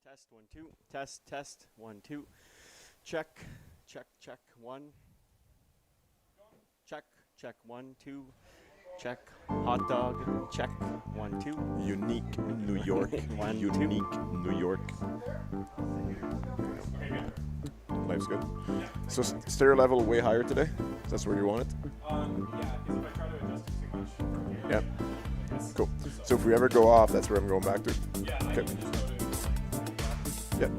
Test 1 2. Test 1 2. Check 1. Check 1 2. Check hot dog. Check 1 2. Unique New York. One, Unique New York. Life's good. So stereo level way higher today? That's where you want it? Yeah, because if I try to adjust it too much. Yeah. Cool. So if we ever go off, that's where I'm going back to? Yeah, I Okay. can just go to Yep.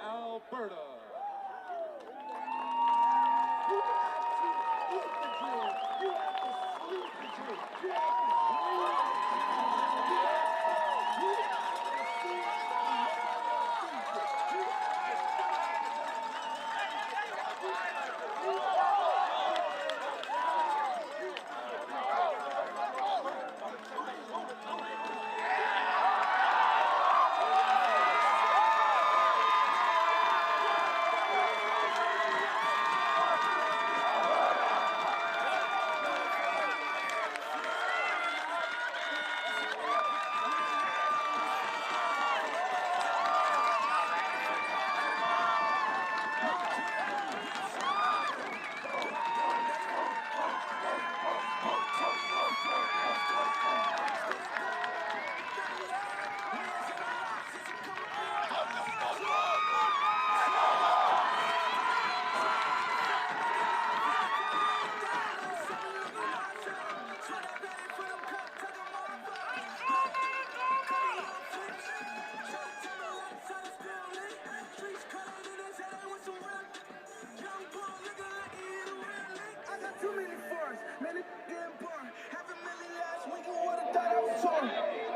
Alberta.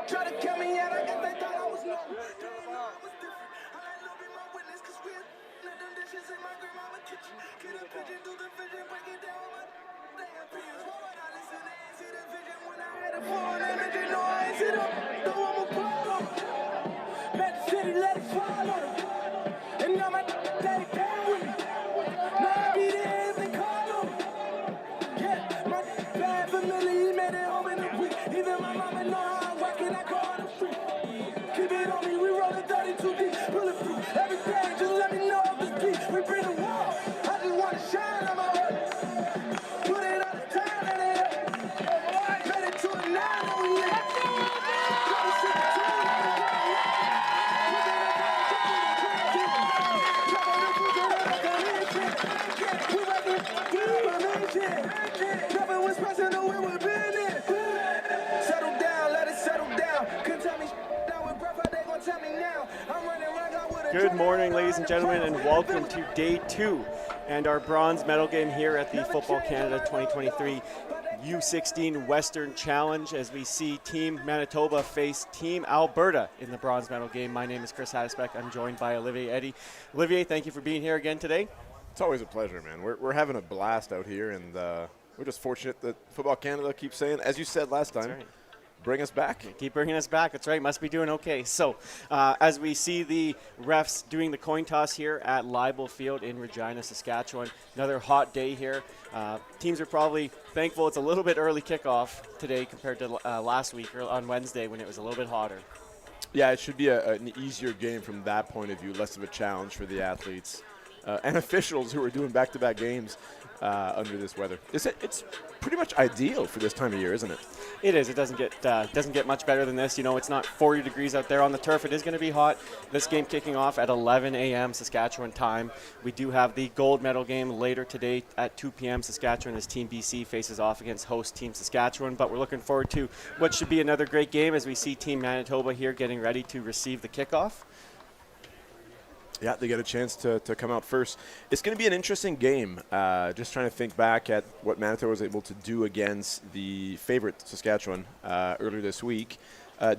Try to kill me out, I guess they thought I was low. Get a pigeon, do the vision, break it down with my damn peers. Why would I listen? They ain't see the vision when I had a phone image. You know I ain't see them. Though I'm a problem. Let the city, let it follow. And now my daddy down with me. Now I be there if they call them. Yeah, my bad family, he made it home in a week. Even my mama know how I'm rocking, I call him free. Keep it on me, we rollin' 32 deep. Bulletproof, every day, just let me know if it's deep. We bring the wall, I just wanna shine on my way. Put it on the time and it up. Made it to a 9 and we lit. Settle down, let it settle down. Couldn't tell me down with breath, how they gon' tell me now. I'm running right out with a Good morning, ladies and gentlemen, and welcome to day 2 and our bronze medal game here at the Football Canada 2023 U16 Western Challenge as we see Team Manitoba face Team Alberta in the bronze medal game. My name is Chris Hadisbeck. I'm joined by Olivier Eddy. Olivier, thank you for being here again today. It's always a pleasure, man. We're having a blast out here, and We're just fortunate that Football Canada keeps saying, as you said last time, right. bring us back. Keep bringing us back. That's right. Must be doing okay. So, as we see the refs doing the coin toss here at Leibel Field in Regina, Saskatchewan, another hot day here. Teams are probably thankful it's a little bit early kickoff today compared to last week or on Wednesday when it was a little bit hotter. Yeah, it should be an easier game from that point of view, less of a challenge for the athletes and officials who are doing back-to-back games under this weather. It's pretty much ideal for this time of year, isn't it? It is. It doesn't get much better than this. You know, it's not 40 degrees out there on the turf. It is going to be hot. This game kicking off at 11 a.m. Saskatchewan time. We do have the gold medal game later today at 2 p.m. Saskatchewan as Team BC faces off against host Team Saskatchewan. But we're looking forward to what should be another great game as we see Team Manitoba here getting ready to receive the kickoff. Yeah, they get a chance to come out first. It's going to be an interesting game. Just trying to think back at what Manitoba was able to do against the favorite Saskatchewan earlier this week.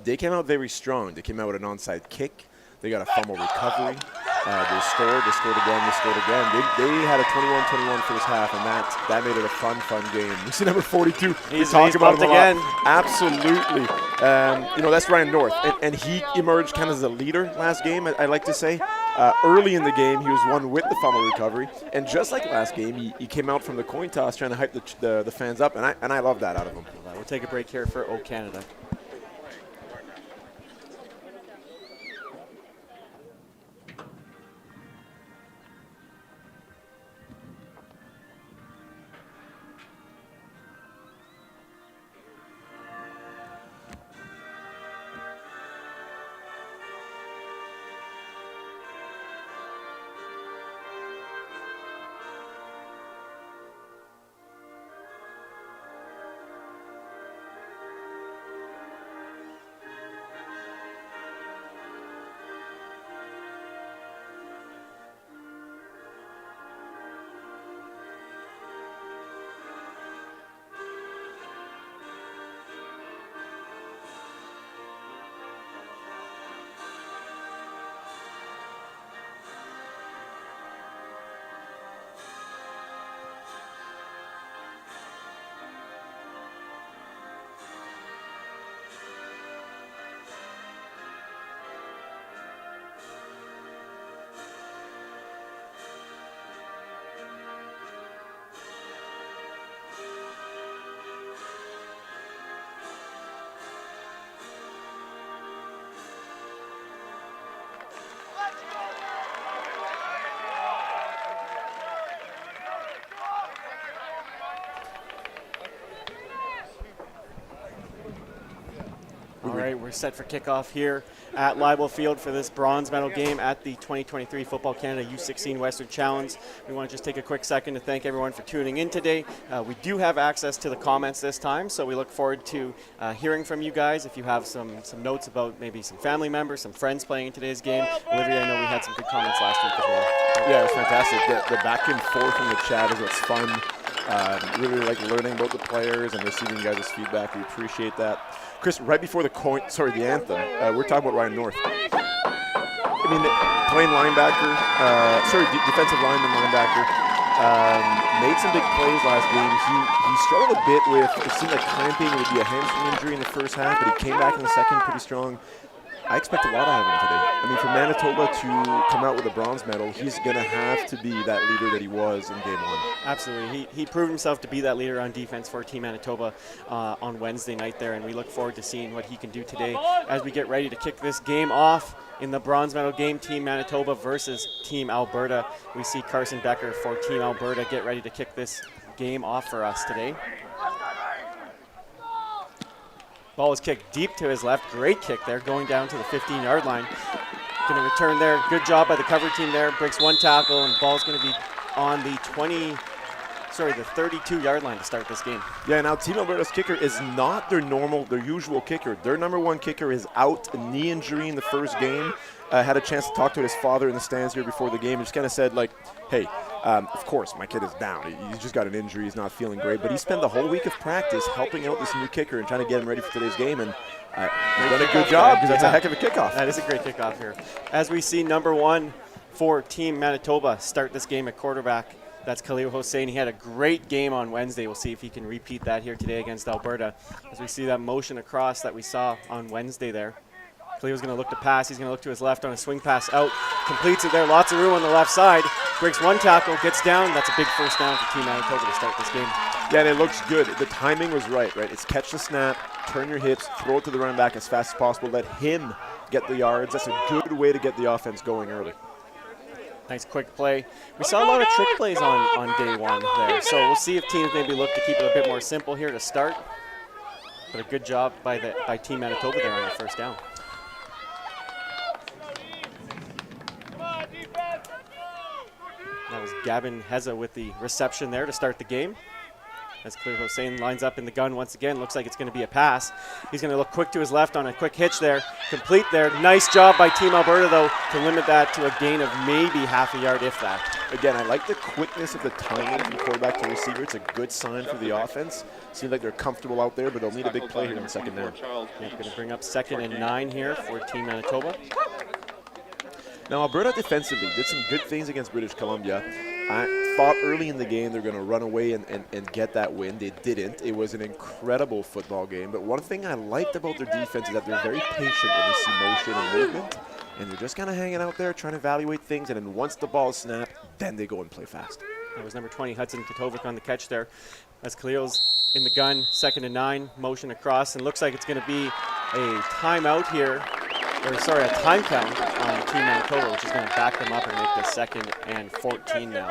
They came out very strong. They came out with an onside kick. They got a fumble recovery. They scored again. They had a 21-21 first half, and that made it a fun game. You see number 42. He's talking about him a lot. again. Absolutely. That's Ryan North, and he emerged kind of as a leader last game, I like to say. Early in the game, he was one with the fumble recovery, and just like last game, he came out from the coin toss trying to hype the fans up, and I love that out of him. We'll take a break here for O Canada. All right, we're set for kickoff here at Leibel Field for this bronze medal game at the 2023 Football Canada U16 Western Challenge. We want to just take a quick second to thank everyone for tuning in today. We do have access to the comments this time, so we look forward to hearing from you guys. If you have some notes about maybe some family members, some friends playing in today's game. Olivia, I know we had some good comments last week as well. Yeah, it was fantastic. The back and forth in the chat is what's fun. Really like learning about the players and receiving you guys' feedback. We appreciate that. Chris, right before the anthem, we're talking about Ryan North. I mean, playing linebacker, defensive lineman linebacker, made some big plays last game. He struggled a bit with, it seemed like cramping. It would be a hamstring injury in the first half, but he came back in the second pretty strong. I expect a lot out of him today. I mean, for Manitoba to come out with a bronze medal, he's going to have to be that leader that he was in game one. Absolutely. He proved himself to be that leader on defense for Team Manitoba on Wednesday night there, and we look forward to seeing what he can do today as we get ready to kick this game off in the bronze medal game, Team Manitoba versus Team Alberta. We see Carson Becker for Team Alberta get ready to kick this game off for us today. Ball is kicked deep to his left. Great kick there, going down to the 15-yard line. Going to return there. Good job by the cover team there. Breaks one tackle, and ball's going to be on the 32-yard line to start this game. Yeah, now Team Alberta's kicker is not their usual kicker. Their number one kicker is out, a knee injury in the first game. Had a chance to talk to his father in the stands here before the game. He just kind of said, like, hey, of course, my kid is down. He's just got an injury. He's not feeling great. But he spent the whole week of practice helping out this new kicker and trying to get him ready for today's game. And he's done a good job because that's a heck of a kickoff. That is a great kickoff here. As we see number one for Team Manitoba start this game at quarterback, That's Khalil Hossein. He had a great game on Wednesday. We'll see if he can repeat that here today against Alberta. As we see that motion across that we saw on Wednesday there. Khalil's going to look to pass. He's going to look to his left on a swing pass out. Completes it there. Lots of room on the left side. Breaks one tackle, gets down. That's a big first down for Team Manitoba to start this game. Yeah, and it looks good. The timing was right? It's catch the snap, turn your hips, throw it to the running back as fast as possible. Let him get the yards. That's a good way to get the offense going early. Nice quick play. We saw a lot of trick plays on day one there. So we'll see if teams maybe look to keep it a bit more simple here to start. But a good job by Team Manitoba there on the first down. That was Gavin Heza with the reception there to start the game. As Khalil Hossein lines up in the gun once again. Looks like it's going to be a pass. He's going to look quick to his left on a quick hitch there. Complete there. Nice job by Team Alberta, though, to limit that to a gain of maybe half a yard, if that. Again, I like the quickness of the timing from quarterback to receiver. It's a good sign for the offense. Seems like they're comfortable out there, but they'll need a big play here in the second down. Yeah, going to bring up 2nd and 9 here for Team Manitoba. Now, Alberta defensively did some good things against British Columbia. I thought early in the game they're going to run away and get that win. They didn't. It was an incredible football game. But one thing I liked about their defense is that they're very patient when they see motion and movement. And they're just kind of hanging out there trying to evaluate things. And then once the ball is snapped, then they go and play fast. That was number 20, Hudson Kotovic on the catch there. As Khalil's in the gun, 2nd and 9, motion across. And looks like it's going to be a timeout here. Or sorry, a time count on Team Manitoba, which is going to back them up and make this 2nd and 14 now.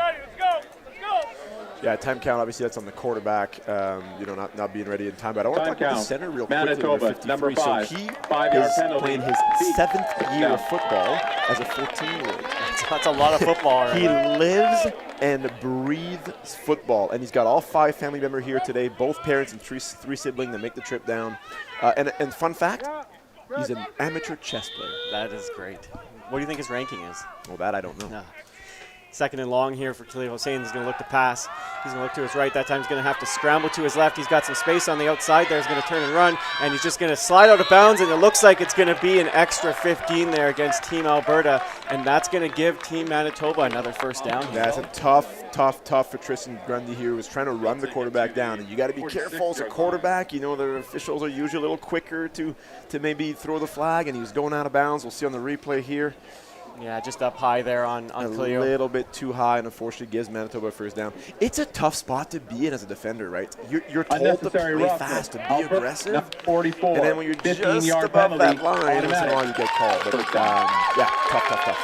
Yeah, time count, obviously that's on the quarterback, not being ready in time. But I want to talk about the center real quickly, Manitoba, number 53. number 5. So he 5-yard is penalty. playing his 7th year of football as a 14-year-old. That's a lot of football already. He lives and breathes football, and he's got all 5 family members here today, both parents and three siblings that make the trip down. And fun fact, he's an amateur chess player. That is great. What do you think his ranking is? Well, that I don't know. No. 2nd and long here for Khalil Hossein. He's going to look to pass. He's going to look to his right. That time he's going to have to scramble to his left. He's got some space on the outside there. He's going to turn and run, and he's just going to slide out of bounds, and it looks like it's going to be an extra 15 there against Team Alberta, and that's going to give Team Manitoba another first down. Yeah, it's a tough for Tristan Grundy here, who was trying to run the quarterback down, and you got to be careful as a quarterback. You know, the officials are usually a little quicker to maybe throw the flag, and he was going out of bounds. We'll see on the replay here. Yeah, just up high there on Khalil. A little bit too high, and unfortunately gives Manitoba a first down. It's a tough spot to be in as a defender, right? You're told to play fast, to be aggressive, 44, and then when you're just 15-yard above that penalty, line, once in a automatic. while you get called. But yeah, tough.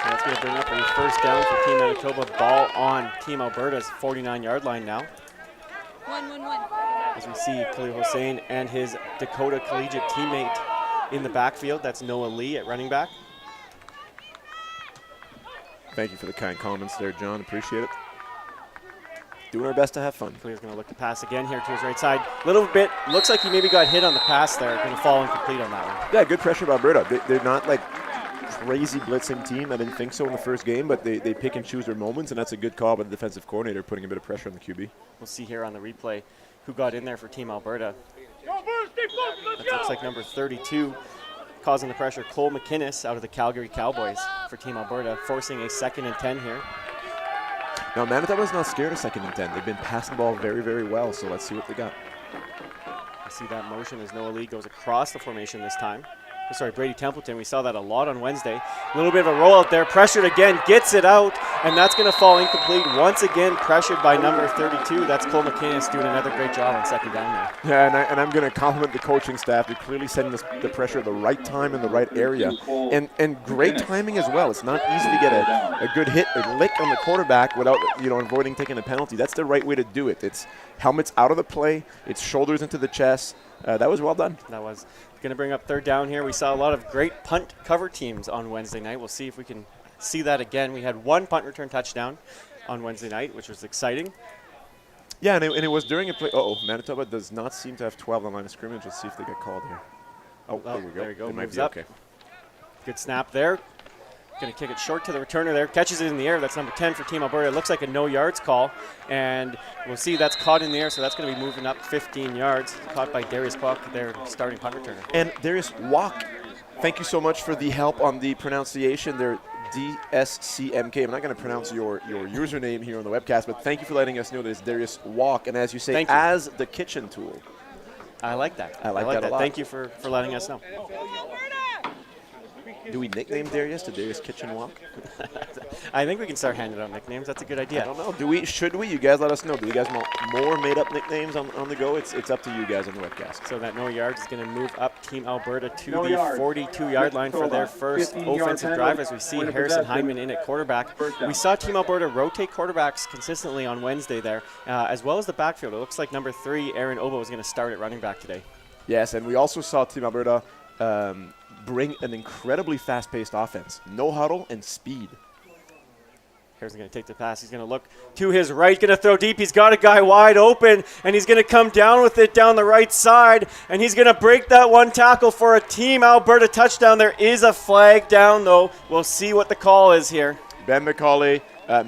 And that's going to bring up a first down for Team Manitoba. Ball on Team Alberta's 49-yard line now. 1-1-1. As we see Khalil Hossein and his Dakota Collegiate teammate in the backfield. That's Noah Lee at running back. Thank you for the kind comments there, John. Appreciate it. Doing our best to have fun. Khalil's going to look to pass again here to his right side. Little bit, looks like he maybe got hit on the pass there. Going to fall incomplete on that one. Yeah, good pressure by Alberta. They're not like crazy blitzing team. I didn't think so in the first game, but they pick and choose their moments, and that's a good call by the defensive coordinator, putting a bit of pressure on the QB. We'll see here on the replay who got in there for Team Alberta. That looks like number 32. Causing the pressure, Cole McInnes out of the Calgary Cowboys for Team Alberta, forcing a 2nd and 10 here. Now, Manitoba's not scared of 2nd and 10. They've been passing the ball very, very well, so let's see what they got. I see that motion as Noah Lee goes across the formation this time. Sorry, Brady Templeton. We saw that a lot on Wednesday. A little bit of a rollout there. Pressured again, gets it out, and that's going to fall incomplete. Once again, pressured by number 32. That's Cole McInnes doing another great job on 2nd down there. Yeah, and I'm going to compliment the coaching staff. They're clearly setting the pressure at the right time in the right area. And great timing as well. It's not easy to get a good hit, a lick on the quarterback without avoiding taking a penalty. That's the right way to do it. It's helmets out of the play. It's shoulders into the chest. That was well done. That was going to bring up 3rd down here. We saw a lot of great punt cover teams on Wednesday night. We'll see if we can see that again. We had 1 punt return touchdown on Wednesday night, which was exciting. Yeah, and it was during a play. Manitoba does not seem to have 12 on line of scrimmage. Let's see if they get called here. Oh, there we go. There you go. It might Moves be up. okay. Good snap there. Going to kick it short to the returner there. Catches it in the air. That's number 10 for Team Alberta. It looks like a no yards call. And we'll see that's caught in the air, so that's going to be moving up 15 yards. Caught by Darius Kwok, their starting punt returner. And Darius Walk, thank you so much for the help on the pronunciation there. DSCMK. I'm not going to pronounce your username here on the webcast, but thank you for letting us know that it's Darius Walk, and as you say, Thank you. as the kitchen tool. I like that. I like that a lot. Thank you for letting us know. Do we nickname Darius to Darius Kitchen Walk? I think we can start handing out nicknames. That's a good idea. I don't know. Do we? Should we? You guys let us know. Do you guys want more made-up nicknames on the go? It's up to you guys on the webcast. So that no yards is going to move up Team Alberta to the 42-yard line for their first offensive drive as we see Harrison Hyman in at quarterback. We saw Team Alberta rotate quarterbacks consistently on Wednesday there, as well as the backfield. It looks like number 3, Aaron Obo, is going to start at running back today. Yes, and we also saw Team Alberta bring an incredibly fast-paced offense. No huddle and speed. Harrison's going to take the pass. He's going to look to his right, going to throw deep. He's got a guy wide open, and he's going to come down with it down the right side, and he's going to break that one tackle for a Team Alberta touchdown. There is a flag down, though. We'll see what the call is here. Ben McCauley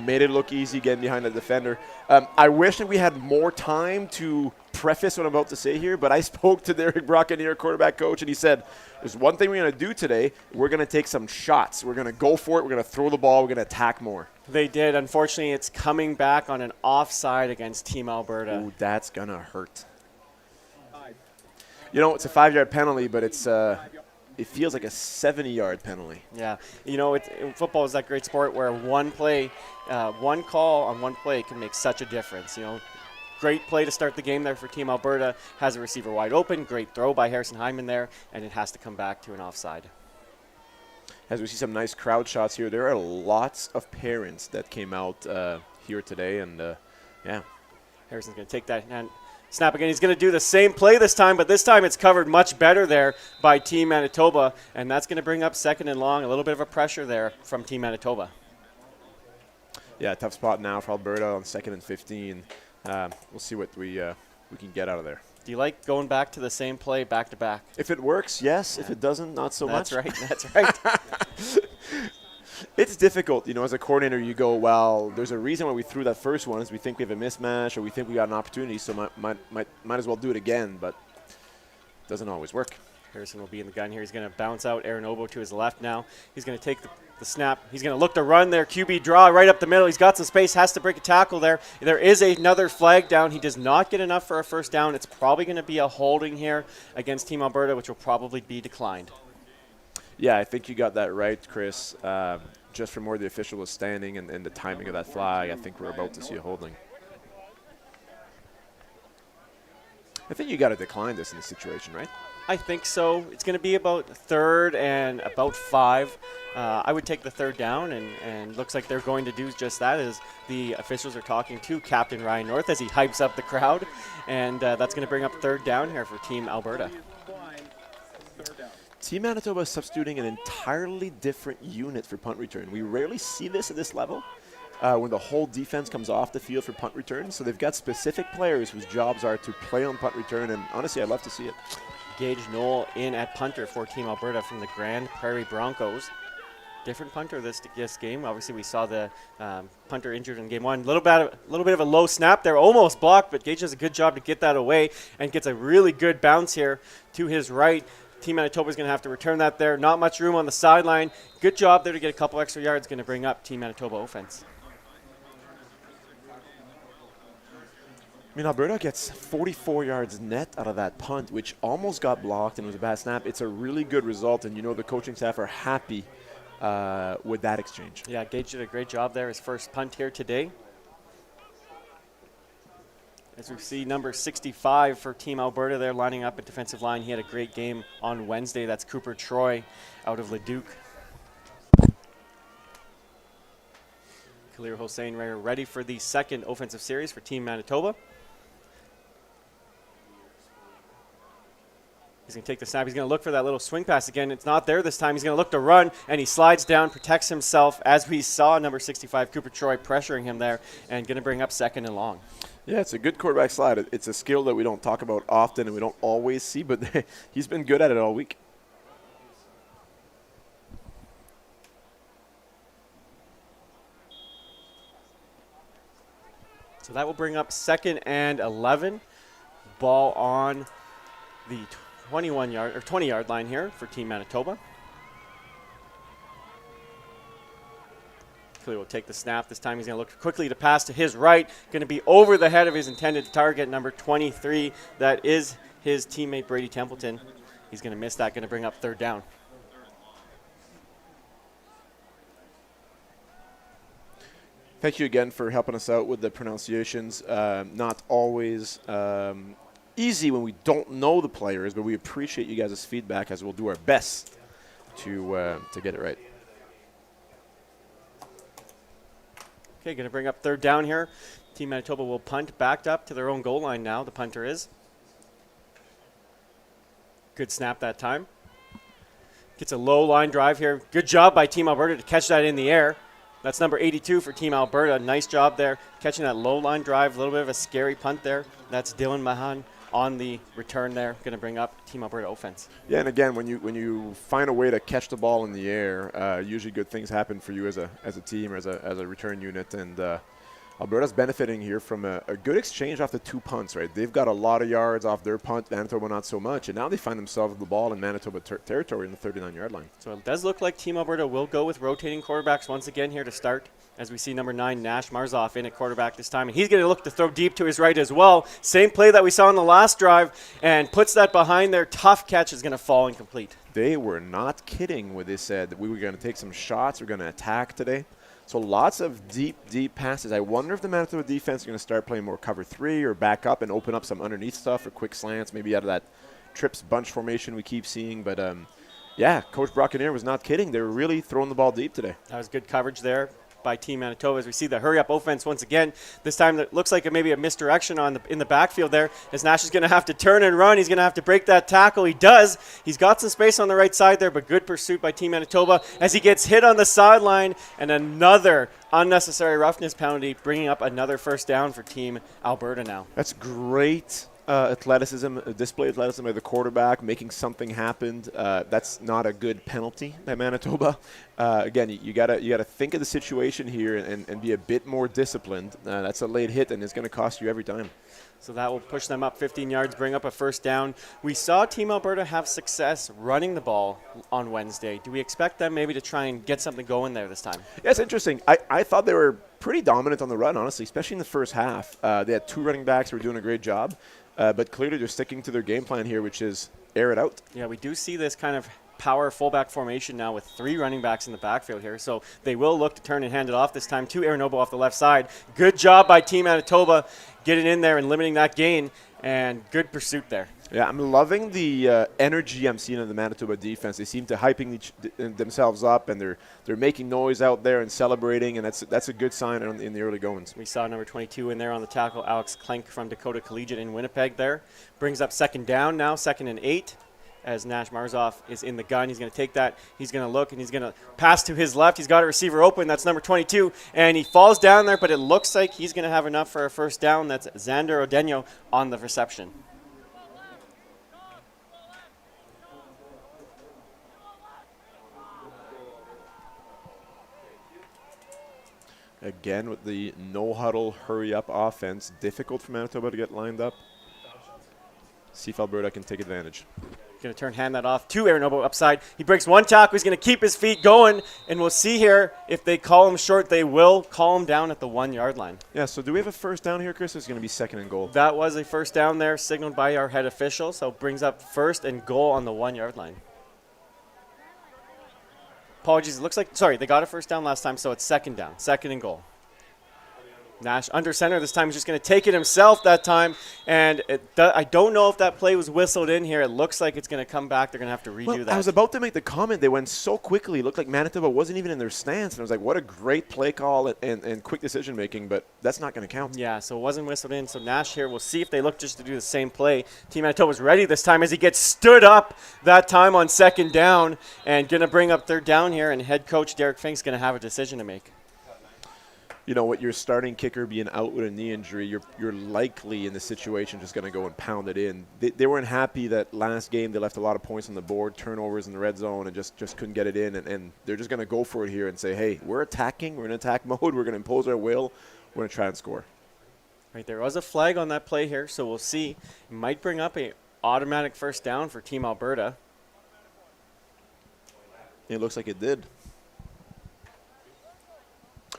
made it look easy getting behind the defender. I wish that we had more time to preface what I'm about to say here, but I spoke to Derek Brockenier, quarterback coach, and he said, there's one thing we're going to do today. We're going to take some shots. We're going to go for it. We're going to throw the ball. We're going to attack more. They did. Unfortunately, it's coming back on an offside against Team Alberta. Ooh, that's going to hurt. You know, it's a 5-yard penalty, but it's it feels like a 70-yard penalty. Yeah. You know, football is that great sport where one call on one play can make such a difference. You know, great play to start the game there for Team Alberta. Has a receiver wide open. Great throw by Harrison Hyman there, and it has to come back to an offside. As we see some nice crowd shots here, there are lots of parents that came out here today, and yeah. Harrison's going to take that and snap again. He's going to do the same play this time, but this time it's covered much better there by Team Manitoba, and that's going to bring up second and long. A little bit of a pressure there from Team Manitoba. Yeah, tough spot now for Alberta on 2nd and 15. We'll see what we can get out of there. Do you like going back to the same play back to back? If it works, yes. Yeah. If it doesn't, not so much. That's right. It's difficult, you know, as a coordinator, you go, well, there's a reason why we threw that first one is we think we have a mismatch or we think we got an opportunity, so might as well do it again, but it doesn't always work. Harrison will be in the gun here. He's going to bounce out Aaron Obo to his left now. He's going to take the snap. He's going to look to run there. QB draw right up the middle. He's got some space, has to break a tackle there. There is another flag down. He does not get enough for a first down. It's probably going to be a holding here against Team Alberta, which will probably be declined. Yeah, I think you got that right, Chris. Just from where the official was standing and the timing of that flag, I think we're about to see a holding. I think you got to decline this in this situation, right? I think so. It's going to be about 3rd and about 5. I would take the 3rd down, and looks like they're going to do just that as the officials are talking to Captain Ryan North as he hypes up the crowd, and that's going to bring up 3rd down here for Team Alberta. Team Manitoba is substituting an entirely different unit for punt return. We rarely see this at this level when the whole defense comes off the field for punt return. So they've got specific players whose jobs are to play on punt return, and honestly, I'd love to see it. Gage Knoll in at punter for Team Alberta from the Grand Prairie Broncos. Different punter this game. Obviously, we saw the punter injured in game 1. A little bit of a low snap there, almost blocked, but Gage does a good job to get that away and gets a really good bounce here to his right. Team Manitoba is going to have to return that there. Not much room on the sideline. Good job there to get a couple extra yards. Going to bring up Team Manitoba offense. I mean, Alberta gets 44 yards net out of that punt, which almost got blocked and was a bad snap. It's a really good result, and you know the coaching staff are happy with that exchange. Yeah, Gage did a great job there. His first punt here today. As we see number 65 for Team Alberta there lining up at defensive line. He had a great game on Wednesday. That's Cooper Troy out of Leduc. Khalil Hossein ready for the second offensive series for Team Manitoba. He's going to take the snap. He's going to look for that little swing pass again. It's not there this time. He's going to look to run, and he slides down, protects himself, as we saw number 65, Cooper Troy, pressuring him there, and going to bring up 2nd and long. Yeah, it's a good quarterback slide. It's a skill that we don't talk about often and we don't always see, but he's been good at it all week. So that will bring up 2nd and 11. Ball on the 20-yard line here for Team Manitoba. Clearly will take the snap. This time he's going to look quickly to pass to his right. Going to be over the head of his intended target, number 23. That is his teammate Brady Templeton. He's going to miss that. Going to bring up third down. Thank you again for helping us out with the pronunciations. Not always easy when we don't know the players, but we appreciate you guys' feedback as we'll do our best to get it right. Okay, going to bring up third down here. Team Manitoba will punt backed up to their own goal line now. The punter is. Good snap that time. Gets a low line drive here. Good job by Team Alberta to catch that in the air. That's number 82 for Team Alberta. Nice job there catching that low line drive. A little bit of a scary punt there. That's Dylan Mahan on the return there. Going to bring up Team Alberta offense. Yeah, and again, when you find a way to catch the ball in the air, usually good things happen for you as a team or as a return unit. And Alberta's benefiting here from a good exchange off the two punts, right? They've got a lot of yards off their punt, Manitoba not so much, and now they find themselves with the ball in Manitoba territory in the 39-yard line. So it does look like Team Alberta will go with rotating quarterbacks once again here to start, as we see number 9, Nash Marzoff, in at quarterback this time. And he's going to look to throw deep to his right as well. Same play that we saw in the last drive, and puts that behind there. Tough catch is going to fall incomplete. They were not kidding when they said that we were going to take some shots, we're going to attack today. So lots of deep passes. I wonder if the Manitoba defense is going to start playing more cover 3 or back up and open up some underneath stuff or quick slants, maybe out of that trips bunch formation we keep seeing. But, yeah, Coach Brockeneer was not kidding. They were really throwing the ball deep today. That was good coverage there by Team Manitoba as we see the hurry-up offense once again. This time it looks like maybe a misdirection in the backfield there, as Nash is going to have to turn and run. He's going to have to break that tackle. He does. He's got some space on the right side there, but good pursuit by Team Manitoba as he gets hit on the sideline, and another unnecessary roughness penalty, bringing up another first down for Team Alberta now. That's great athleticism, display athleticism by the quarterback, making something happen. That's not a good penalty by Manitoba. Again, you gotta think of the situation here and be a bit more disciplined. That's a late hit, and it's going to cost you every time. So that will push them up 15 yards, bring up a first down. We saw Team Alberta have success running the ball on Wednesday. Do we expect them maybe to try and get something going there this time? Yeah, it's interesting. I thought they were pretty dominant on the run, honestly, especially in the first half. They had 2 running backs who were doing a great job. But clearly they're sticking to their game plan here, which is air it out. Yeah, we do see this kind of power fullback formation now with 3 running backs in the backfield here. So they will look to turn and hand it off this time to Aaron Noble off the left side. Good job by Team Manitoba getting in there and limiting that gain, and good pursuit there. Yeah, I'm loving the energy I'm seeing in the Manitoba defense. They seem to hyping themselves up, and they're making noise out there and celebrating, and that's a good sign in the early goings. We saw number 22 in there on the tackle, Alex Klenk from Dakota Collegiate in Winnipeg there. Brings up second down now, 2nd and 8, as Nash Marzoff is in the gun. He's going to take that. He's going to look, and he's going to pass to his left. He's got a receiver open. That's number 22, and he falls down there, but it looks like he's going to have enough for a first down. That's Xander Odenyo on the reception. Again, with the no-huddle, hurry-up offense, difficult for Manitoba to get lined up. See if Alberta can take advantage. Going to hand that off to Aaron Noble upside. He breaks one tackle. He's going to keep his feet going, and we'll see here if they call him short. They will call him down at the 1-yard line. Yeah, so do we have a first down here, Chris? It's going to be 2nd and goal. That was a first down there signaled by our head official, so brings up 1st and goal on the 1-yard line. Apologies. It looks like, sorry, they got a first down last time, so it's 2nd down, 2nd and goal. Nash under center this time. He's just going to take it himself that time. And I don't know if that play was whistled in here. It looks like it's going to come back. They're going to have to redo that. I was about to make the comment. They went so quickly. It looked like Manitoba wasn't even in their stance. And I was like, what a great play call and quick decision making. But that's not going to count. Yeah, so it wasn't whistled in. So Nash here, we'll see if they look just to do the same play. Team Manitoba's ready this time as he gets stood up that time on 2nd down. And going to bring up 3rd down here. And head coach Derek Fink's going to have a decision to make. You know, with your starting kicker being out with a knee injury, you're likely in the situation just going to go and pound it in. They weren't happy that last game they left a lot of points on the board, turnovers in the red zone, and just couldn't get it in. And they're just going to go for it here and say, hey, we're attacking. We're in attack mode. We're going to impose our will. We're going to try and score. Right, there was a flag on that play here, so we'll see. It might bring up an automatic first down for Team Alberta. It looks like it did.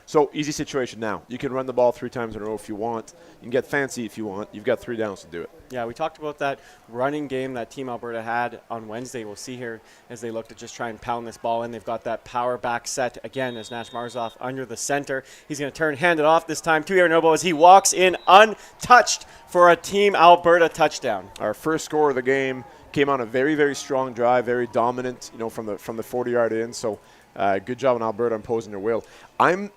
So easy situation now. You can run the ball 3 times in a row if you want. You can get fancy if you want. You've got 3 downs to do it. Yeah, we talked about that running game that Team Alberta had on Wednesday. We'll see here as they look to just try and pound this ball in. They've got that power back set again as Nash Marzoff under the center. He's going to turn, hand it off this time to Aaron Obo as he walks in untouched for a Team Alberta touchdown. Our first score of the game came on a very, very strong drive, very dominant, from the 40-yard in. So good job on Alberta imposing their will. I'm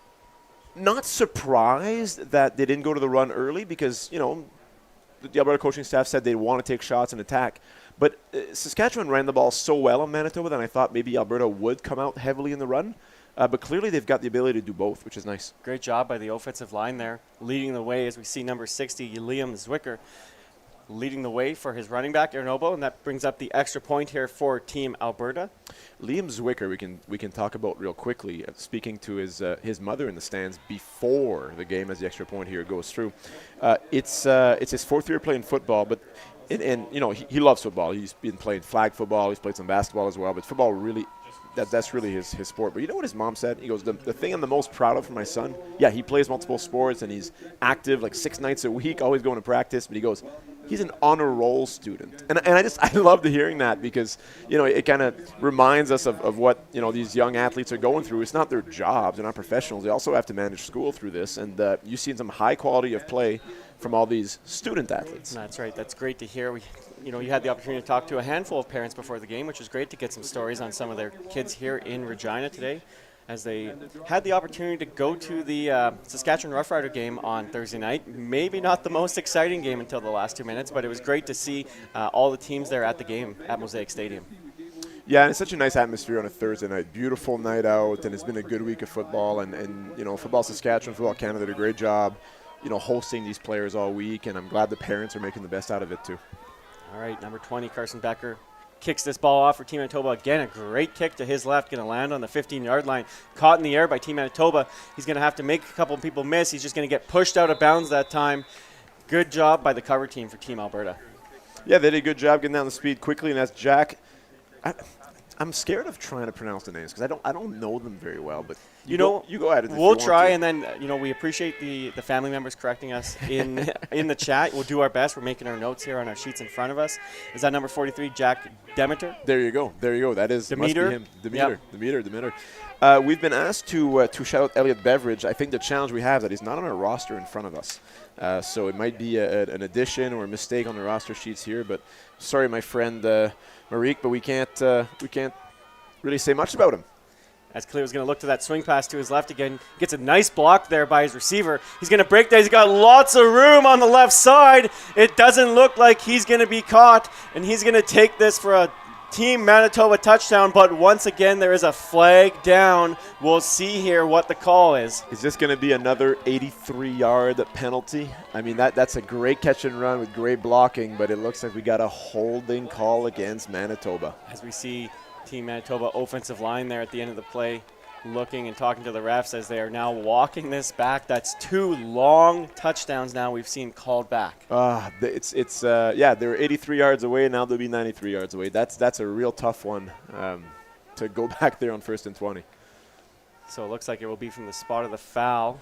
not surprised that they didn't go to the run early because, the Alberta coaching staff said they want to take shots and attack. But Saskatchewan ran the ball so well on Manitoba that I thought maybe Alberta would come out heavily in the run. But clearly they've got the ability to do both, which is nice. Great job by the offensive line there, leading the way as we see number 60, Liam Zwicker, leading the way for his running back, Aaron Obo, and that brings up the extra point here for Team Alberta. Liam Zwicker, we can talk about real quickly. Speaking to his mother in the stands before the game, as the extra point here goes through. It's his 4th year playing football, but he loves football. He's been playing flag football. He's played some basketball as well, but football really. That's really his sport. But you know what his mom said? He goes, the thing I'm the most proud of for my son, yeah, he plays multiple sports and he's active like 6 nights a week, always going to practice. But he goes, he's an honor roll student. And I love hearing that because, it kind of reminds us of what, these young athletes are going through. It's not their jobs. They're not professionals. They also have to manage school through this. And you've seen some high quality of play from all these student athletes. That's right. That's great to hear. You had the opportunity to talk to a handful of parents before the game, which was great to get some stories on some of their kids here in Regina today as they had the opportunity to go to the Saskatchewan Rough Rider game on Thursday night. Maybe not the most exciting game until the last 2 minutes, but it was great to see all the teams there at the game at Mosaic Stadium. Yeah, and it's such a nice atmosphere on a Thursday night. Beautiful night out, and it's been a good week of football. And Football Saskatchewan, Football Canada did a great job, hosting these players all week, and I'm glad the parents are making the best out of it too. All right, number 20, Carson Becker, kicks this ball off for Team Manitoba. Again, a great kick to his left, going to land on the 15-yard line. Caught in the air by Team Manitoba. He's going to have to make a couple of people miss. He's just going to get pushed out of bounds that time. Good job by the cover team for Team Alberta. Yeah, they did a good job getting down the speed quickly, and that's Jack. I'm scared of trying to pronounce the names because I don't know them very well, but you go at it. We'll try, and then we appreciate the family members correcting us in the chat. We'll do our best. We're making our notes here on our sheets in front of us. Is that number 43, Jack Demeter? There you go. That is Demeter. Must be him. Demeter. We've been asked to shout out Elliot Beveridge. I think the challenge we have is that he's not on our roster in front of us, so it might be an addition or a mistake on the roster sheets here. But sorry, my friend Marique, but we can't really say much about him. As Cleo is going to look to that swing pass to his left again. Gets a nice block there by his receiver. He's going to break that. He's got lots of room on the left side. It doesn't look like he's going to be caught, and he's going to take this for a Team Manitoba touchdown, but once again there is a flag down. We'll see here what the call is. Is this going to be another 83-yard penalty? I mean, that's a great catch and run with great blocking, but it looks like we got a holding call against Manitoba. As we see Team Manitoba offensive line there at the end of the play looking and talking to the refs as they are now walking this back. That's 2 long touchdowns now we've seen called back. They're 83 yards away. Now they'll be 93 yards away. That's a real tough one to go back there on 1st and 20. So it looks like it will be from the spot of the foul.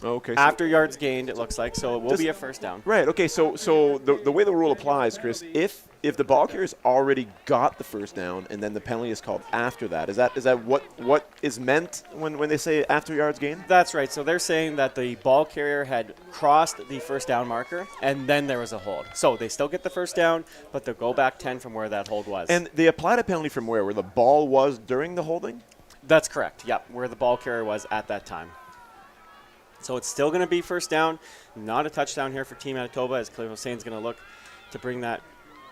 Okay. After yards gained, it looks like, so it will be a first down. Right. Okay. So the way the rule applies, Chris, if the ball carrier's already got the first down and then the penalty is called after that, is that what is meant when they say after yards gained? That's right. So they're saying that the ball carrier had crossed the first down marker and then there was a hold. So they still get the first down, but they'll go back 10 from where that hold was. And they applied a penalty from where the ball was during the holding? That's correct. Yep, where the ball carrier was at that time. So it's still going to be first down, not a touchdown here for Team Manitoba as Clay Hossain's going to look to bring that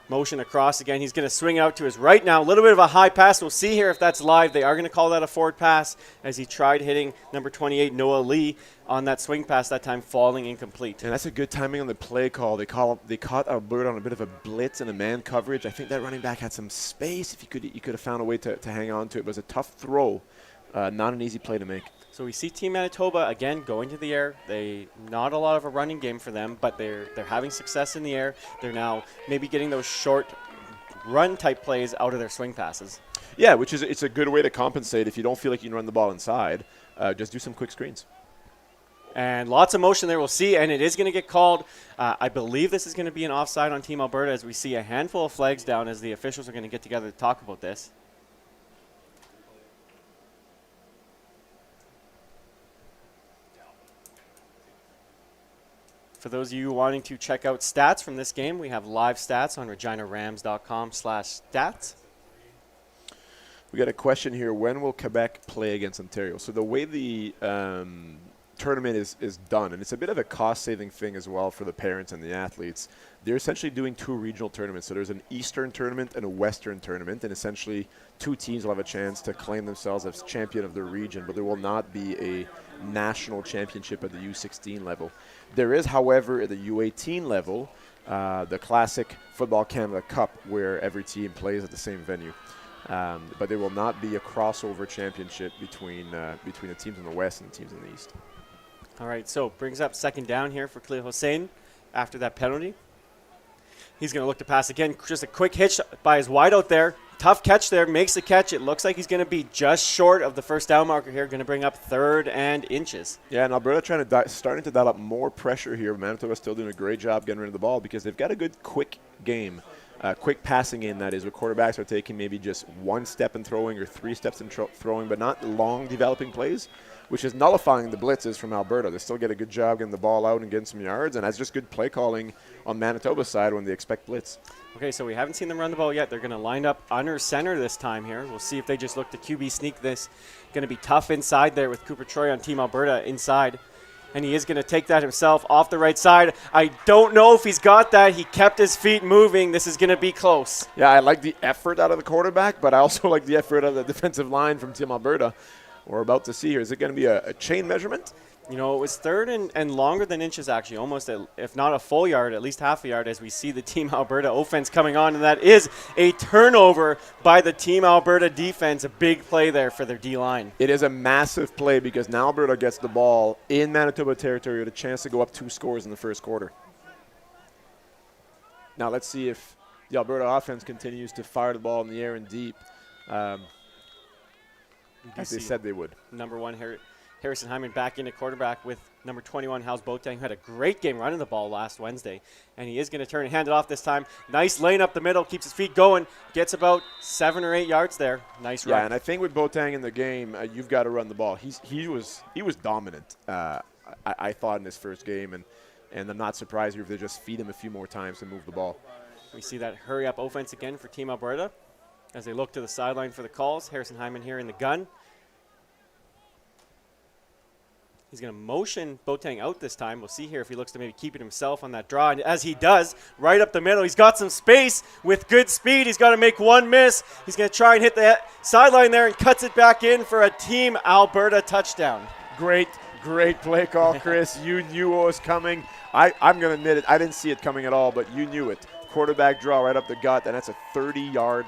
motion across again. He's going to swing out to his right now. A little bit of a high pass. We'll see here if that's live. They are going to call that a forward pass as he tried hitting number 28, Noah Lee, on that swing pass, that time falling incomplete. And that's a good timing on the play call. They caught Alberta on a bit of a blitz and a man coverage. I think that running back had some space. If you could have found a way to hang on to it. It was a tough throw, not an easy play to make. So we see Team Manitoba, again, going to the air. Not a lot of a running game for them, but they're having success in the air. They're now maybe getting those short run-type plays out of their swing passes. Yeah, it's a good way to compensate if you don't feel like you can run the ball inside. just do some quick screens. And lots of motion there, we'll see, and it is going to get called. I believe this is going to be an offside on Team Alberta as we see a handful of flags down as the officials are going to get together to talk about this. For those of you wanting to check out stats from this game, we have live stats on reginarams.com/stats. We got a question here. When will Quebec play against Ontario? So the way the tournament is done, and it's a bit of a cost-saving thing as well for the parents and the athletes, they're essentially doing 2 regional tournaments. So there's an Eastern tournament and a Western tournament, and essentially 2 teams will have a chance to claim themselves as champion of their region, but there will not be a national championship at the U16 level. There is, however, at the U18 level, the classic Football Canada Cup, where every team plays at the same venue. But there will not be a crossover championship between the teams in the West and the teams in the East. All right, so brings up second down here for Khalil Hossein after that penalty. He's going to look to pass again. Just a quick hitch by his wideout there. Tough catch there, makes the catch. It looks like he's going to be just short of the first down marker here, going to bring up 3rd and inches. Yeah, and Alberta starting to dial up more pressure here. Manitoba still doing a great job getting rid of the ball because they've got a good quick game. Quick passing game, that is, where quarterbacks are taking maybe just 1 step in throwing or 3 steps in throwing, but not long developing plays, which is nullifying the blitzes from Alberta. They still get a good job getting the ball out and getting some yards, and that's just good play calling on Manitoba's side when they expect blitz. Okay, so we haven't seen them run the ball yet. They're going to line up under center this time here. We'll see if they just look to QB sneak this. Going to be tough inside there with Cooper Troy on Team Alberta inside. And he is going to take that himself off the right side. I don't know if he's got that. He kept his feet moving. This is going to be close. Yeah, I like the effort out of the quarterback, but I also like the effort of the defensive line from Team Alberta. We're about to see here. Is it going to be a chain measurement? You know, it was 3rd and longer than inches, actually, almost, if not a full yard, at least half a yard, as we see the Team Alberta offense coming on. And that is a turnover by the Team Alberta defense. A big play there for their D-line. It is a massive play because now Alberta gets the ball in Manitoba territory with a chance to go up 2 scores in the first quarter. Now let's see if the Alberta offense continues to fire the ball in the air and deep, as they said they would. Number 1, Harrison Hyman back into quarterback with number 21, Hals Boateng, who had a great game running the ball last Wednesday. And he is going to turn and hand it off this time. Nice lane up the middle, keeps his feet going, gets about 7 or 8 yards there. Nice run. Yeah, and I think with Boateng in the game, you've got to run the ball. He was dominant, I thought, in his first game. And I'm not surprised if they just feed him a few more times to move the ball. We see that hurry-up offense again for Team Alberta as they look to the sideline for the calls. Harrison Hyman here in the gun. He's going to motion Boateng out this time. We'll see here if he looks to maybe keep it himself on that draw. And as he does, right up the middle, he's got some space with good speed. He's got to make 1 miss. He's going to try and hit the sideline there and cuts it back in for a Team Alberta touchdown. Great play call, Chris. You knew what was coming. I'm going to admit it. I didn't see it coming at all, but you knew it. Quarterback draw right up the gut, and that's a 35-yard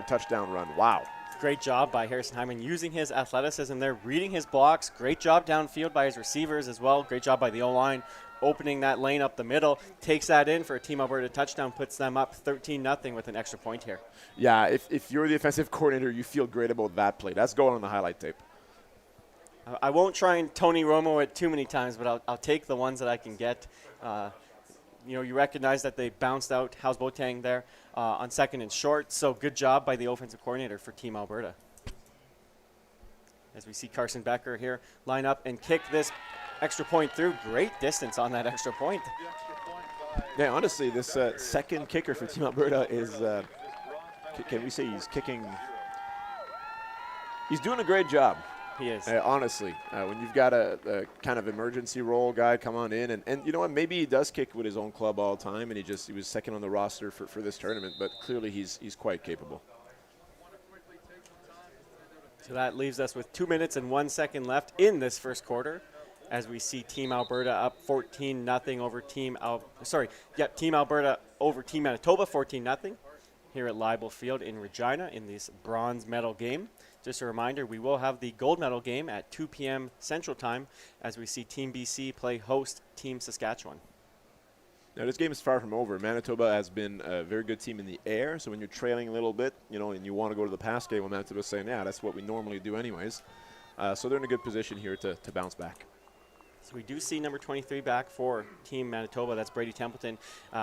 touchdown run. Wow. Great job by Harrison Hyman using his athleticism there, reading his blocks. Great job downfield by his receivers as well. Great job by the O-line, opening that lane up the middle. Takes that in for a Team Alberta touchdown, puts them up 13-0 with an extra point here. Yeah, if you're the offensive coordinator, you feel great about that play. That's going on the highlight tape. I won't try and Tony Romo it too many times, but I'll take the ones that I can get. You recognize that they bounced out Hals Boateng there on 2nd and short, so good job by the offensive coordinator for Team Alberta. As we see Carson Becker here line up and kick this extra point through. Great distance on that extra point. Yeah, honestly, this second kicker for Team Alberta is, can we say he's kicking? He's doing a great job. He is. Honestly, when you've got a kind of emergency role guy come on in, and you know what, maybe he does kick with his own club all the time, and he was second on the roster for this tournament, but clearly he's quite capable. So that leaves us with 2 minutes and 1 second left in this first quarter, as we see Team Alberta up 14-0 over Team Alberta over Team Manitoba 14-0 here at Leibel Field in Regina in this bronze medal game. Just a reminder, we will have the gold medal game at 2 p.m. Central Time as we see Team BC play host Team Saskatchewan. Now, this game is far from over. Manitoba has been a very good team in the air, so when you're trailing a little bit, and you want to go to the pass game, well, Manitoba's saying, yeah, that's what we normally do anyways. So they're in a good position here to bounce back. So we do see number 23 back for Team Manitoba. That's Brady Templeton.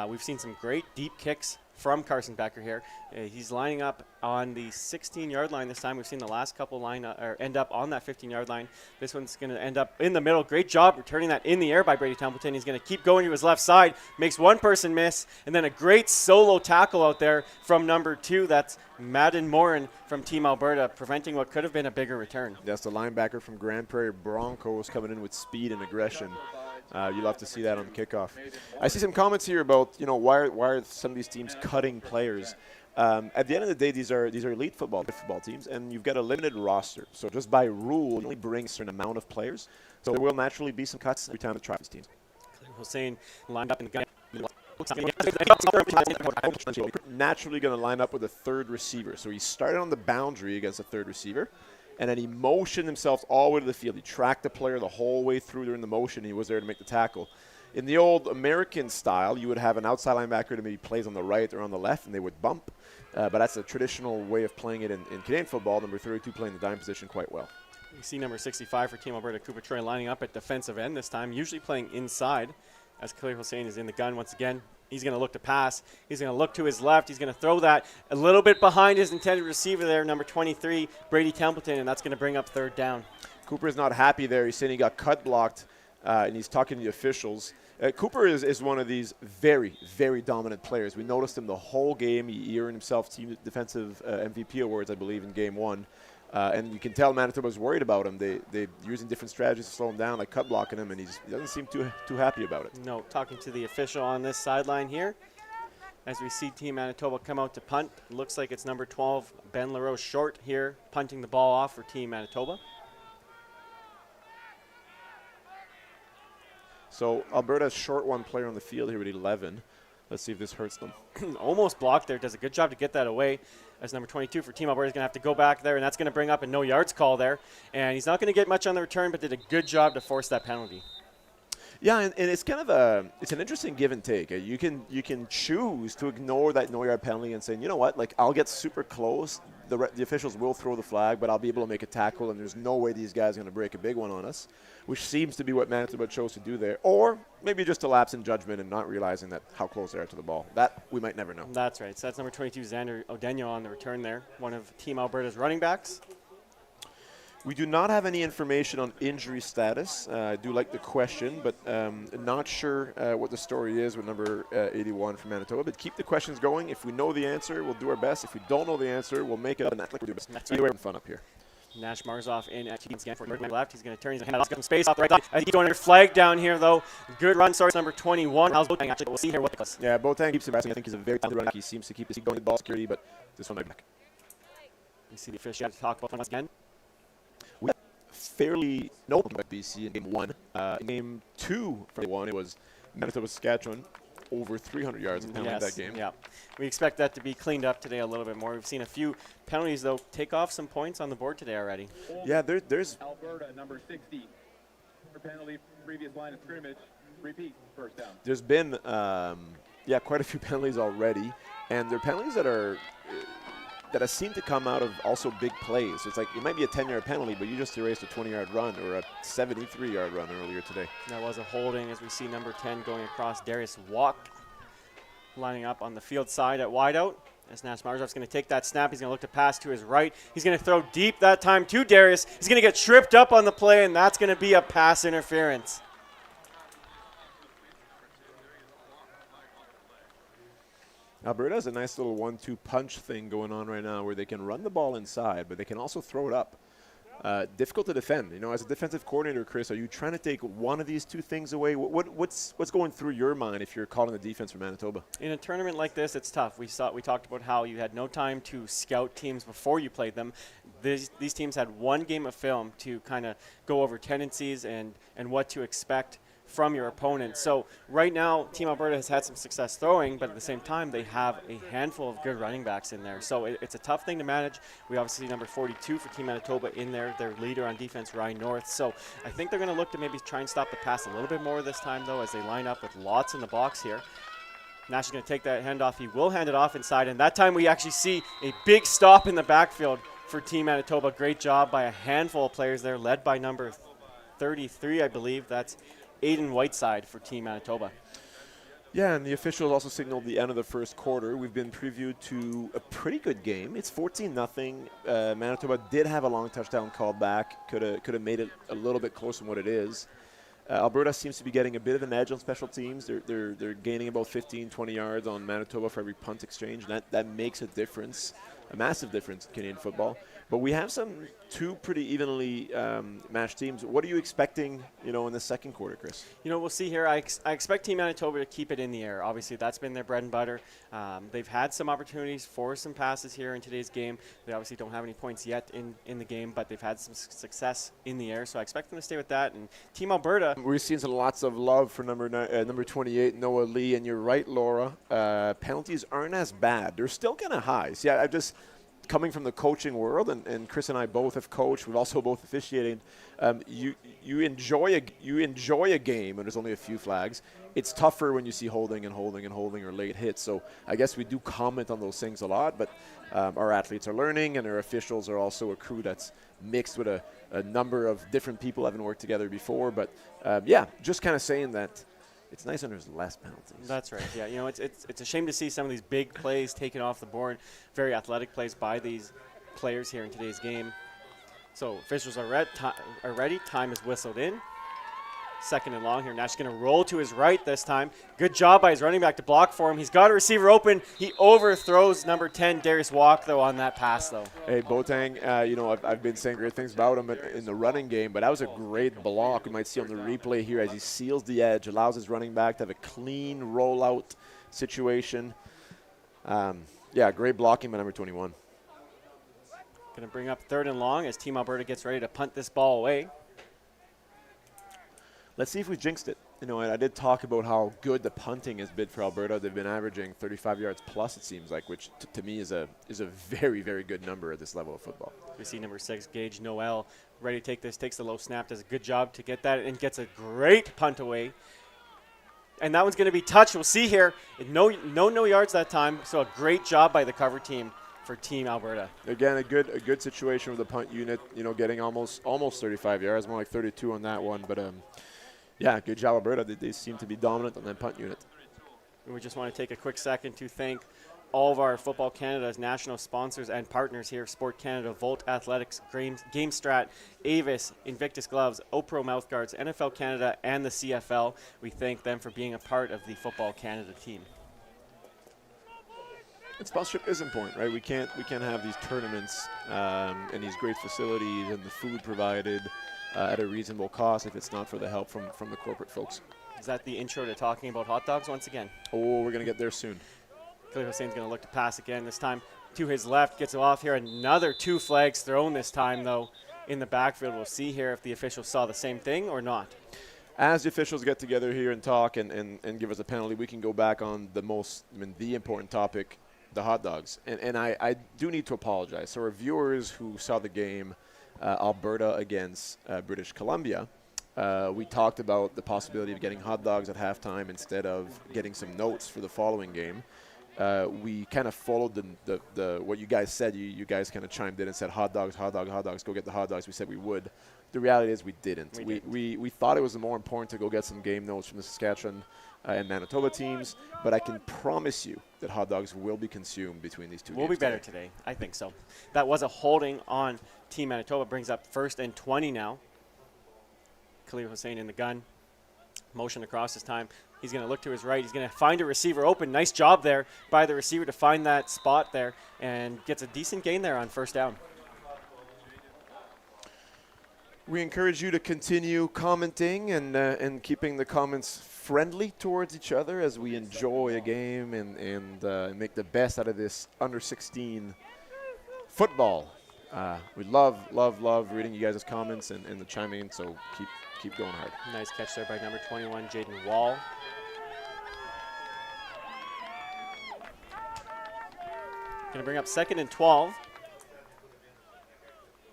We've seen some great deep kicks from Carson Becker here. He's lining up on the 16-yard line this time. We've seen the last couple end up on that 15-yard line. This one's going to end up in the middle. Great job returning that in the air by Brady Templeton. He's going to keep going to his left side, makes one person miss, and then a great solo tackle out there from number 2. That's Madden Morin from Team Alberta, preventing what could have been a bigger return. That's the linebacker from Grand Prairie Broncos coming in with speed and aggression. You love to see that on the kickoff. I see some comments here about, why are some of these teams cutting players? At the end of the day, these are elite football teams, and you've got a limited roster. So just by rule, you only bring a certain amount of players. So there will naturally be some cuts every time they try these teams. Hussein lined up in the gun. Naturally going to line up with a third receiver. So he started on the boundary against a third receiver, and then he motioned himself all the way to the field. He tracked the player the whole way through during the motion. He was there to make the tackle. In the old American style, you would have an outside linebacker that maybe plays on the right or on the left, and they would bump. But that's a traditional way of playing it in Canadian football. Number 32 playing the dime position quite well. You see number 65 for Team Alberta, Cooper Troy, lining up at defensive end this time, usually playing inside, as Khalil Hussein is in the gun once again. He's going to look to pass. He's going to look to his left. He's going to throw that a little bit behind his intended receiver there, number 23, Brady Templeton, and that's going to bring up third down. Cooper is not happy there. He's saying he got cut blocked, and he's talking to the officials. Cooper is one of these very, very dominant players. We noticed him the whole game. He earned himself team defensive MVP awards, I believe, in game 1. And you can tell Manitoba's worried about him. They're using different strategies to slow him down, like cut blocking him, and he doesn't seem too happy about it. No, talking to the official on this sideline here. As we see Team Manitoba come out to punt, it looks like it's number 12, Ben LaRose Short here, punting the ball off for Team Manitoba. So Alberta's short one player on the field here with 11. Let's see if this hurts them. Almost blocked there. Does a good job to get that away. As number 22 for Team Alberta is going to have to go back there, and that's going to bring up a no yards call there. And he's not going to get much on the return, but did a good job to force that penalty. Yeah, and it's kind of it's an interesting give and take. You can choose to ignore that no-yard penalty and say, you know what, like I'll get super close. The officials will throw the flag, but I'll be able to make a tackle, and there's no way these guys are going to break a big one on us, which seems to be what Manitoba chose to do there. Or maybe just a lapse in judgment and not realizing that how close they are to the ball. That we might never know. That's right. So that's number 22, Xander Odenyo on the return there, one of Team Alberta's running backs. We do not have any information on injury status. I do like the question, but not sure what the story is with number 81 from Manitoba. But keep the questions going. If we know the answer, we'll do our best. If we don't know the answer, we'll make it up and act like we're doing best. Either way, we're fun up here. Nash Marzoff in at Team Scan for left. He's going to turn. He's going to hand off some space off the right side. I think he's going under flag down here, though. Good run, source number 21. How's Boateng actually? We'll see here what it was. Yeah, Boateng keeps harassing. I think he's a very talented runner. He seems to keep going with ball security, but this one might be back. You see the official talk about once again. Fairly notable by BC in game 1. In game 2 from 1, it was Manitoba Saskatchewan over 300 yards in that game. Yeah, we expect that to be cleaned up today a little bit more. We've seen a few penalties though take off some points on the board today already. Yeah, there's Alberta, number 60. Penalty, previous line of scrimmage. Repeat, first down. There's been quite a few penalties already, and they're penalties that have seemed to come out of also big plays. It's like it might be a 10-yard penalty, but you just erased a 20-yard run or a 73-yard run earlier today. That was a holding as we see number 10 going across. Darius Walk lining up on the field side at wideout. As Nash Marzoff's going to take that snap. He's going to look to pass to his right. He's going to throw deep that time to Darius. He's going to get tripped up on the play, and that's going to be a pass interference. Alberta has a nice little 1-2 punch thing going on right now where they can run the ball inside, but they can also throw it up. Difficult to defend. As a defensive coordinator, Chris, are you trying to take one of these two things away? What's going through your mind if you're calling the defense for Manitoba? In a tournament like this, it's tough. We talked about how you had no time to scout teams before you played them. These teams had one game of film to kind of go over tendencies and what to expect from your opponent. So right now, Team Alberta has had some success throwing, but at the same time, they have a handful of good running backs in there. So it's a tough thing to manage. We obviously see number 42 for Team Manitoba in there, their leader on defense, Ryan North. So I think they're going to look to maybe try and stop the pass a little bit more this time, though, as they line up with lots in the box here. Nash is going to take that handoff. He will hand it off inside, and that time we actually see a big stop in the backfield for Team Manitoba. Great job by a handful of players there, led by number 33, I believe. That's Aiden Whiteside for Team Manitoba. Yeah, and the officials also signaled the end of the first quarter. We've been previewed to a pretty good game. It's 14-0. Manitoba did have a long touchdown called back. Could have made it a little bit closer than what it is. Alberta seems to be getting a bit of an edge on special teams. They're gaining about 15, 20 yards on Manitoba for every punt exchange. That makes a difference, a massive difference in Canadian football. But we have two pretty evenly matched teams. What are you expecting, in the second quarter, Chris? We'll see here. I expect Team Manitoba to keep it in the air. Obviously, that's been their bread and butter. They've had some opportunities for some passes here in today's game. They obviously don't have any points yet in the game, but they've had some success in the air. So I expect them to stay with that. And Team Alberta. We're seeing lots of love for number 28, Noah Lee. And you're right, Laura. Penalties aren't as bad. They're still kind of high. See, I just... Coming from the coaching world, and Chris and I both have coached, we've also both officiated. You enjoy a game, and there's only a few flags. It's tougher when you see holding or late hits. So I guess we do comment on those things a lot, but our athletes are learning, and our officials are also a crew that's mixed with a number of different people having worked together before. But just kind of saying that. It's nice when there's less penalties. That's right. Yeah, it's a shame to see some of these big plays taken off the board. Very athletic plays by these players here in today's game. So officials are ready. Time is whistled in. Second and long here. Nash going to roll to his right this time. Good job by his running back to block for him. He's got a receiver open. He overthrows number 10, Darius Walk, though, on that pass, though. Hey, Boateng, I've been saying great things about him in the running game, but that was a great block. We might see on the replay here as he seals the edge, allows his running back to have a clean rollout situation. Great blocking by number 21. Going to bring up third and long as Team Alberta gets ready to punt this ball away. Let's see if we jinxed it. I did talk about how good the punting has been for Alberta. They've been averaging 35 yards plus, it seems like, which to me is a very, very good number at this level of football. We see number 6, Gage Noel, ready to take this, takes the low snap, does a good job to get that, and gets a great punt away. And that one's going to be touched. We'll see here. No yards that time, so a great job by the cover team for Team Alberta. Again, a good situation with the punt unit, getting almost 35 yards, more like 32 on that one, but good job, Alberta. They seem to be dominant on that punt unit. And we just want to take a quick second to thank all of our Football Canada's national sponsors and partners here: Sport Canada, Volt Athletics, GameStrat, Avis, Invictus Gloves, Opro Mouthguards, NFL Canada, and the CFL. We thank them for being a part of the Football Canada team. And sponsorship is important, right? We can't have these tournaments and these great facilities and the food provided at a reasonable cost if it's not for the help from the corporate folks. Is that the intro to talking about hot dogs once again? Oh, we're going to get there soon. Khalil Hussein's going to look to pass again, this time to his left, gets it off here. Another 2 flags thrown this time, though, in the backfield. We'll see here if the officials saw the same thing or not. As the officials get together here and talk and give us a penalty, we can go back on the important topic, the hot dogs. And I do need to apologize. So our viewers who saw the game, Alberta against British Columbia, we talked about the possibility of getting hot dogs at halftime instead of getting some notes for the following game. We kind of followed the what you guys said. You guys kind of chimed in and said hot dogs, go get the hot dogs. We said we would. The reality is we didn't. We thought it was more important to go get some game notes from the Saskatchewan and Manitoba teams, but I can promise you that hot dogs will be consumed between these two games. We'll be better today. I think so. That was a holding on Team Manitoba. Brings up 1st and 20 now. Khalil Hussein in the gun. Motion across this time. He's going to look to his right. He's going to find a receiver open. Nice job there by the receiver to find that spot there and gets a decent gain there on 1st down. We encourage you to continue commenting and keeping the comments friendly towards each other as we enjoy a game and make the best out of this under-16 football. We love reading you guys' comments and the chiming in, so keep going hard. Nice catch there by number 21, Jaden Wall. Going to bring up 2nd and 12.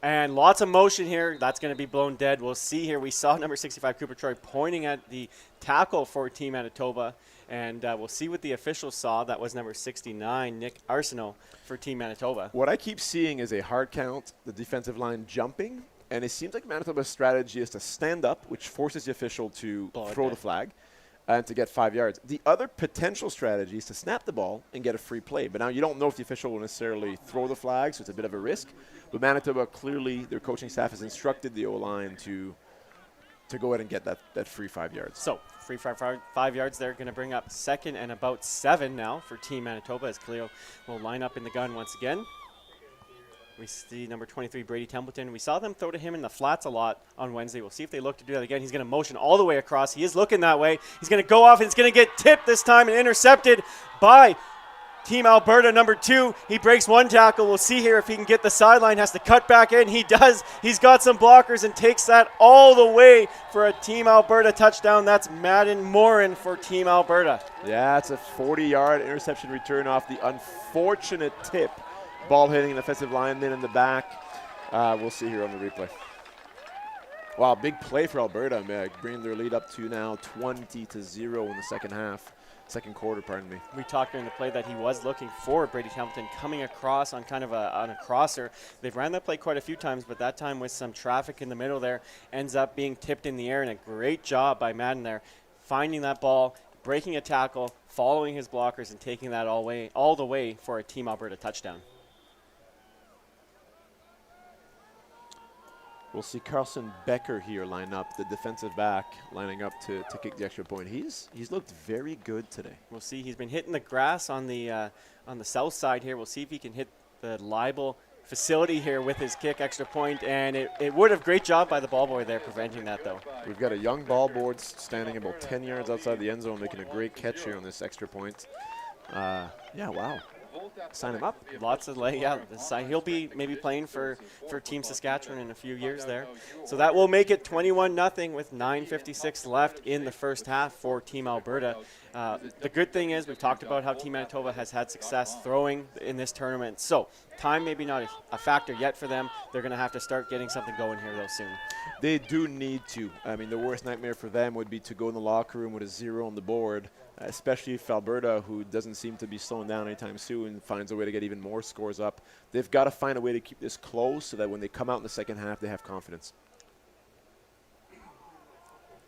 And lots of motion here. That's going to be blown dead. We'll see here. We saw number 65, Cooper Troy, pointing at the tackle for Team Manitoba. And we'll see what the officials saw. That was number 69, Nick Arsenault, for Team Manitoba. What I keep seeing is a hard count, the defensive line jumping, and it seems like Manitoba's strategy is to stand up, which forces the official to throw the flag and to get 5 yards. The other potential strategy is to snap the ball and get a free play. But now you don't know if the official will necessarily throw the flag, so it's a bit of a risk. But Manitoba, clearly, their coaching staff has instructed the O-line to go ahead and get that free 5 yards. So, free 5 yards there. Going to bring up second and about 7 now for Team Manitoba as Khalil will line up in the gun once again. We see number 23, Brady Templeton. We saw them throw to him in the flats a lot on Wednesday. We'll see if they look to do that again. He's going to motion all the way across. He is looking that way. He's going to go off, and it's going to get tipped this time and intercepted by Team Alberta, number 2. He breaks one tackle. We'll see here if he can get the sideline. Has to cut back in. He does. He's got some blockers and takes that all the way for a Team Alberta touchdown. That's Madden Morin for Team Alberta. Yeah, it's a 40-yard interception return off the unfortunate tip. Ball hitting an offensive lineman in the back. We'll see here on the replay. Wow, big play for Alberta, bringing their lead up to now 20-0 in the second quarter, pardon me. We talked during the play that he was looking for Brady Templeton coming across on kind of on a crosser. They've ran that play quite a few times, but that time with some traffic in the middle there, ends up being tipped in the air, and a great job by Madden there, finding that ball, breaking a tackle, following his blockers, and taking that all the way for a Team Alberta touchdown. We'll see Carlson Becker here line up, the defensive back, lining up to kick the extra point. He's looked very good today. We'll see. He's been hitting the grass on the south side here. We'll see if he can hit the libel facility here with his kick extra point, and it would have great job by the ball boy there preventing that though. We've got a young ball board standing about 10 yards outside the end zone, making a great catch here on this extra point. Yeah, wow. Sign him up. Lots of he'll be maybe playing for Team Saskatchewan in a few years there. So that will make it 21-0 with 9:56 left in the first half for Team Alberta. The good thing is we've talked about how Team Manitoba has had success throwing in this tournament. So time maybe not a factor yet for them. They're going to have to start getting something going here though soon. They do need to. I mean, the worst nightmare for them would be to go in the locker room with a 0 on the board, especially if Alberta, who doesn't seem to be slowing down anytime soon, finds a way to get even more scores up. They've got to find a way to keep this close so that when they come out in the second half, they have confidence.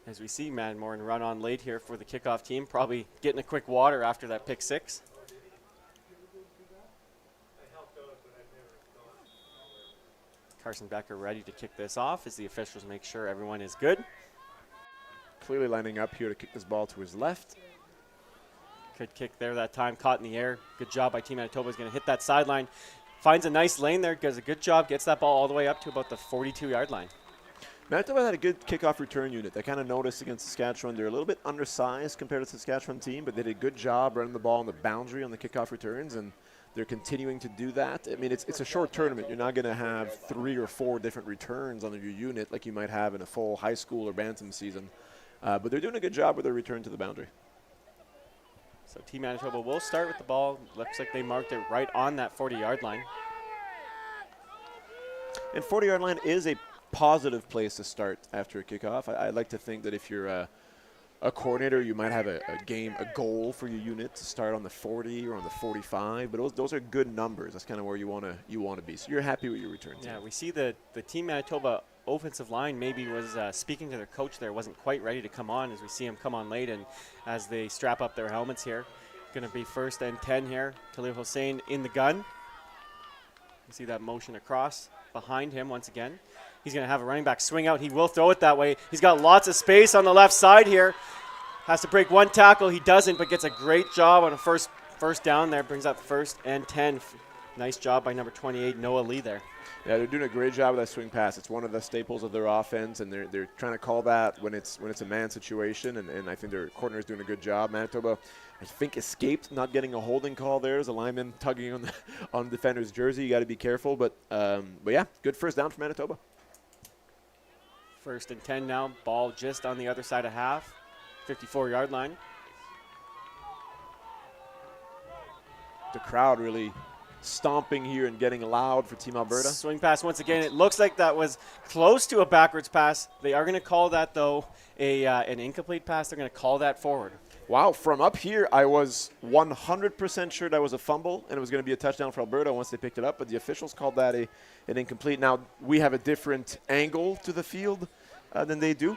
As we see Madden Morin run on late here for the kickoff team, probably getting a quick water after that pick 6. Carson Becker ready to kick this off as the officials make sure everyone is good. Clearly lining up here to kick this ball to his left. Good kick there that time, caught in the air. Good job by Team Manitoba. Is going to hit that sideline. Finds a nice lane there, does a good job, gets that ball all the way up to about the 42-yard line. Manitoba had a good kickoff return unit. I kind of noticed against Saskatchewan they're a little bit undersized compared to the Saskatchewan team, but they did a good job running the ball on the boundary on the kickoff returns, and they're continuing to do that. I mean, it's a short tournament. You're not going to have 3 or 4 different returns on your unit like you might have in a full high school or bantam season. But they're doing a good job with their return to the boundary. So Team Manitoba will start with the ball. Looks like they marked it right on that 40-yard line. And 40-yard line is a positive place to start after a kickoff. I like to think that if you're a coordinator, you might have a goal for your unit to start on the 40 or on the 45. But those are good numbers. That's kind of where you want to be. So you're happy with your return. Yeah, we see the Team Manitoba offensive line maybe was speaking to their coach there, wasn't quite ready to come on as we see him come on late, and as they strap up their helmets here. Going to be 1st and 10 here. Khalil Hossein in the gun. You see that motion across behind him once again. He's going to have a running back swing out. He will throw it that way. He's got lots of space on the left side here. Has to break one tackle. He doesn't, but gets a great job on a first down there. Brings up 1st and 10. Nice job by number 28, Noah Lee there. Yeah, they're doing a great job with that swing pass. It's one of the staples of their offense, and they're trying to call that when it's a man situation, and I think their coordinator's doing a good job. Manitoba, I think, escaped not getting a holding call there. There's a lineman tugging on the defender's jersey. You got to be careful, but yeah, good first down for Manitoba. 1st and 10 now. Ball just on the other side of half. 54-yard line. The crowd really stomping here and getting loud for Team Alberta. Swing pass once again. It looks like that was close to a backwards pass. They are going to call that, though, an incomplete pass. They're going to call that forward. Wow, from up here, I was 100% sure that was a fumble and it was going to be a touchdown for Alberta once they picked it up, but the officials called that an incomplete. Now, we have a different angle to the field than they do,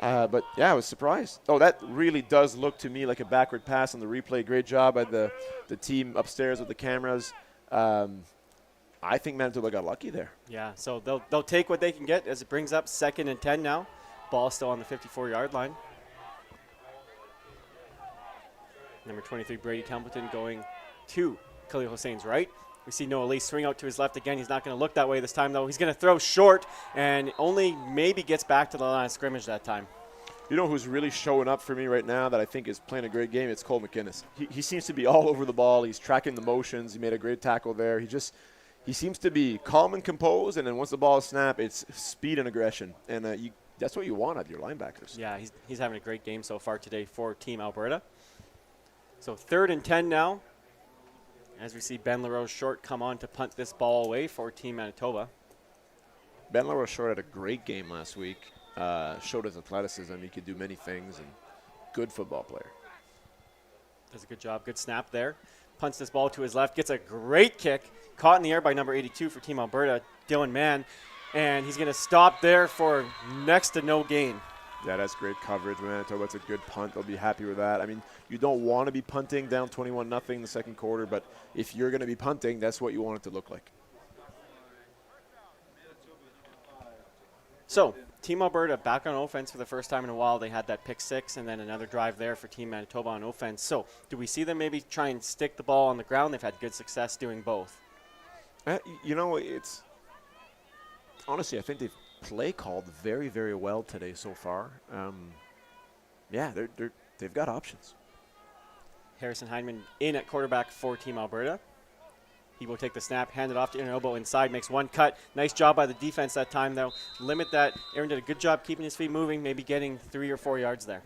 but yeah, I was surprised. Oh, that really does look to me like a backward pass on the replay. Great job by the team upstairs with the cameras. I think Manitoba got lucky there. Yeah, so they'll take what they can get as it brings up 2nd and 10 now. Ball still on the 54-yard line. Number 23, Brady Templeton, going to Khalil Hussein's right. We see Noah Lee swing out to his left again. He's not going to look that way this time, though. He's going to throw short and only maybe gets back to the line of scrimmage that time. You know who's really showing up for me right now that I think is playing a great game? It's Cole McInnes. He seems to be all over the ball. He's tracking the motions. He made a great tackle there. He seems to be calm and composed, and then once the ball is snapped, it's speed and aggression. And that's what you want out of your linebackers. Yeah, he's having a great game so far today for Team Alberta. So 3rd and 10 now, as we see Ben LaRose Short come on to punt this ball away for Team Manitoba. Ben LaRose Short had a great game last week. Showed his athleticism. He could do many things, and good football player. Does a good job. Good snap there. Punts this ball to his left. Gets a great kick. Caught in the air by number 82 for Team Alberta, Dylan Mann. And he's going to stop there for next to no gain. Yeah, that's great coverage. Manitoba, it's a good punt. They'll be happy with that. I mean, you don't want to be punting down 21-0 in the second quarter, but if you're going to be punting, that's what you want it to look like. So, Team Alberta back on offense for the first time in a while. They had that pick 6 and then another drive there for Team Manitoba on offense. So, do we see them maybe try and stick the ball on the ground? They've had good success doing both. Honestly, I think they've play called very, very well today so far. They've got options. Harrison Heineman in at quarterback for Team Alberta. He will take the snap, hand it off to Aaron Elbow inside, makes one cut. Nice job by the defense that time, though. Limit that. Aaron did a good job keeping his feet moving, maybe getting 3 or 4 yards there.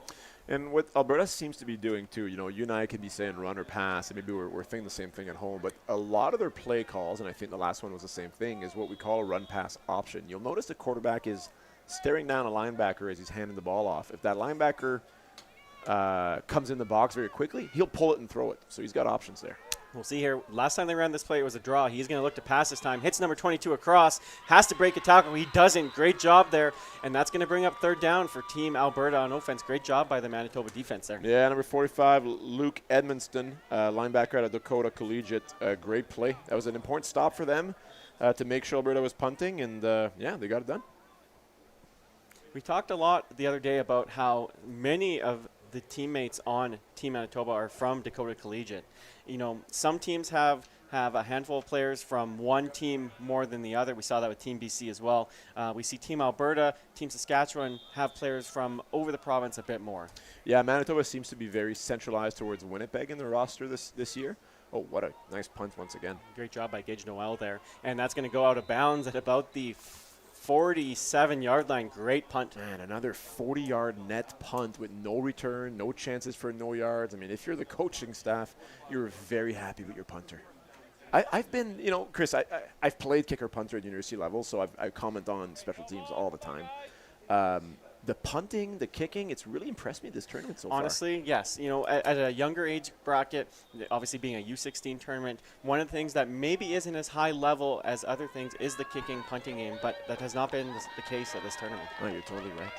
And what Alberta seems to be doing, too, you and I could be saying run or pass, and maybe we're thinking the same thing at home, but a lot of their play calls, and I think the last one was the same thing, is what we call a run-pass option. You'll notice the quarterback is staring down a linebacker as he's handing the ball off. If that linebacker comes in the box very quickly, he'll pull it and throw it. So he's got options there. We'll see here. Last time they ran this play, it was a draw. He's going to look to pass this time. Hits number 22 across. Has to break a tackle. He doesn't. Great job there. And that's going to bring up 3rd down for Team Alberta on offense. Great job by the Manitoba defense there. Yeah, number 45, Luke Edmonston, linebacker out of Dakota Collegiate. Great play. That was an important stop for them to make sure Alberta was punting, and they got it done. We talked a lot the other day about how many of the teammates on Team Manitoba are from Dakota Collegiate. Some teams have a handful of players from one team more than the other. We saw that with Team BC as well. We see Team Alberta, Team Saskatchewan have players from over the province a bit more. Yeah, Manitoba seems to be very centralized towards Winnipeg in their roster this year. Oh, what a nice punt once again. Great job by Gage Noel there. And that's going to go out of bounds at about the 47-yard line. Great punt. Man, another 40-yard net punt with no return, no chances for no yards. I mean, if you're the coaching staff, you're very happy with your punter. I've been, Chris, I've played kicker punter at university level, so I comment on special teams all the time. The punting, the kicking, it's really impressed me this tournament so far. Honestly, yes. At a younger age bracket, obviously being a U16 tournament, one of the things that maybe isn't as high level as other things is the kicking, punting game, but that has not been the case at this tournament. Oh, you're totally right.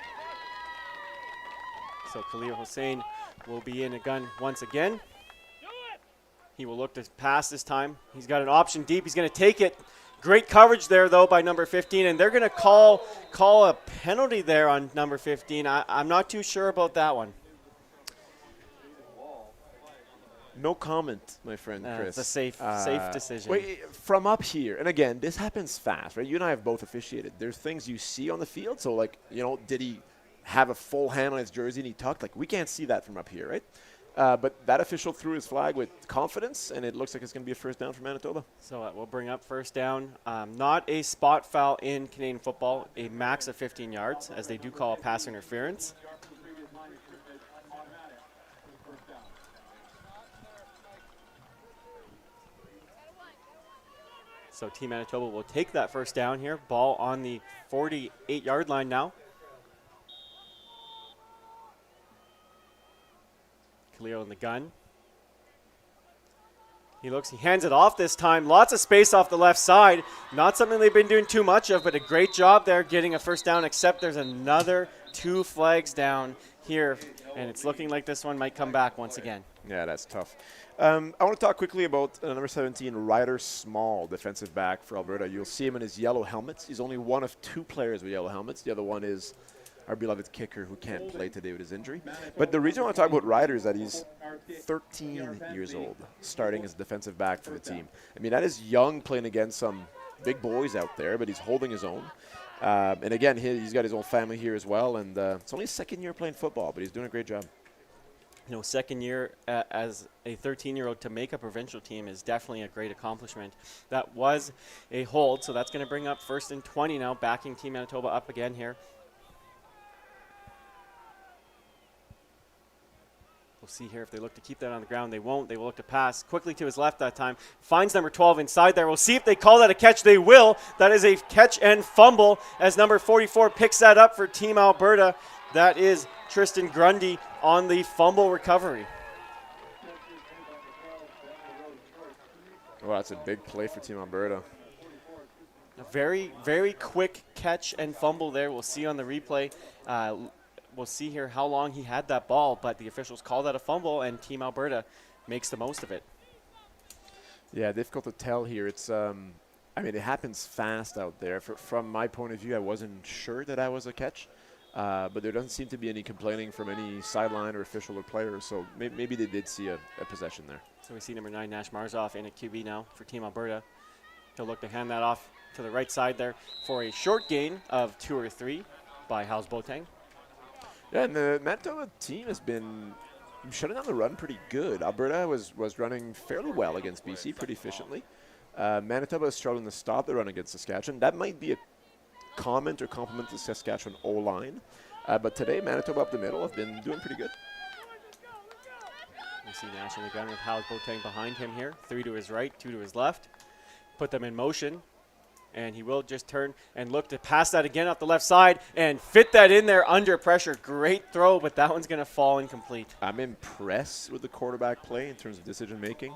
So Khalil Hussein will be in a gun once again. He will look to pass this time. He's got an option deep. He's going to take it. Great coverage there, though, by number 15, and they're going to call a penalty there on number 15. I'm not too sure about that one. No comment, my friend Chris. It's a safe decision. Wait, from up here, and again, this happens fast, right? You and I have both officiated. There's things you see on the field, so did he have a full hand on his jersey and he tucked? We can't see that from up here, right? But that official threw his flag with confidence, and it looks like it's going to be a first down for Manitoba. So we'll bring up first down. Not a spot foul in Canadian football, a max of 15 yards, as they do call a pass interference. So Team Manitoba will take that first down here. Ball on the 48-yard line now. Khalil in the gun. He hands it off this time. Lots of space off the left side. Not something they've been doing too much of, but a great job there getting a first down, except there's another 2 flags down here, and it's looking like this one might come back once again. Yeah, that's tough. I want to talk quickly about number 17, Ryder Small, defensive back for Alberta. You'll see him in his yellow helmets. He's only one of 2 players with yellow helmets. The other one is our beloved kicker who can't play today with his injury. But the reason I want to talk about Ryder is that he's 13 years old, starting as defensive back for the team. I mean, that is young, playing against some big boys out there, but he's holding his own. And again, he's got his own family here as well, and it's only his second year playing football, but he's doing a great job. You know, second year as a 13-year-old to make a provincial team is definitely a great accomplishment. That was a hold, so that's going to bring up 1st and 20 now, backing Team Manitoba up again here. We'll see here if they look to keep that on the ground. They won't. They will look to pass quickly to his left that time. Finds number 12 inside there. We'll see if they call that a catch. They will. That is a catch and fumble as number 44 picks that up for Team Alberta. That is Tristan Grundy on the fumble recovery. Well, that's a big play for Team Alberta. A very, very quick catch and fumble there. We'll see on the replay. We'll see here how long he had that ball, but the officials call that a fumble, and Team Alberta makes the most of it. Yeah, difficult to tell here. It's, I mean, it happens fast out there. From my point of view, I wasn't sure that was a catch, but there doesn't seem to be any complaining from any sideline or official or players, so maybe they did see a possession there. So we see number 9, Nash Marzoff, in at QB now for Team Alberta. He'll look to hand that off to the right side there for a short gain of 2 or 3 by House Boateng. Yeah, and the Manitoba team has been shutting down the run pretty good. Alberta was running fairly well against BC, pretty efficiently. Manitoba is struggling to stop the run against Saskatchewan. That might be a comment or compliment to Saskatchewan O-line. But today, Manitoba up the middle have been doing pretty good. We see Nash in the gun with House Boateng behind him here. 3 to his right, 2 to his left. Put them in motion. And he will just turn and look to pass that again off the left side and fit that in there under pressure. Great throw, but that one's going to fall incomplete. I'm impressed with the quarterback play in terms of decision making.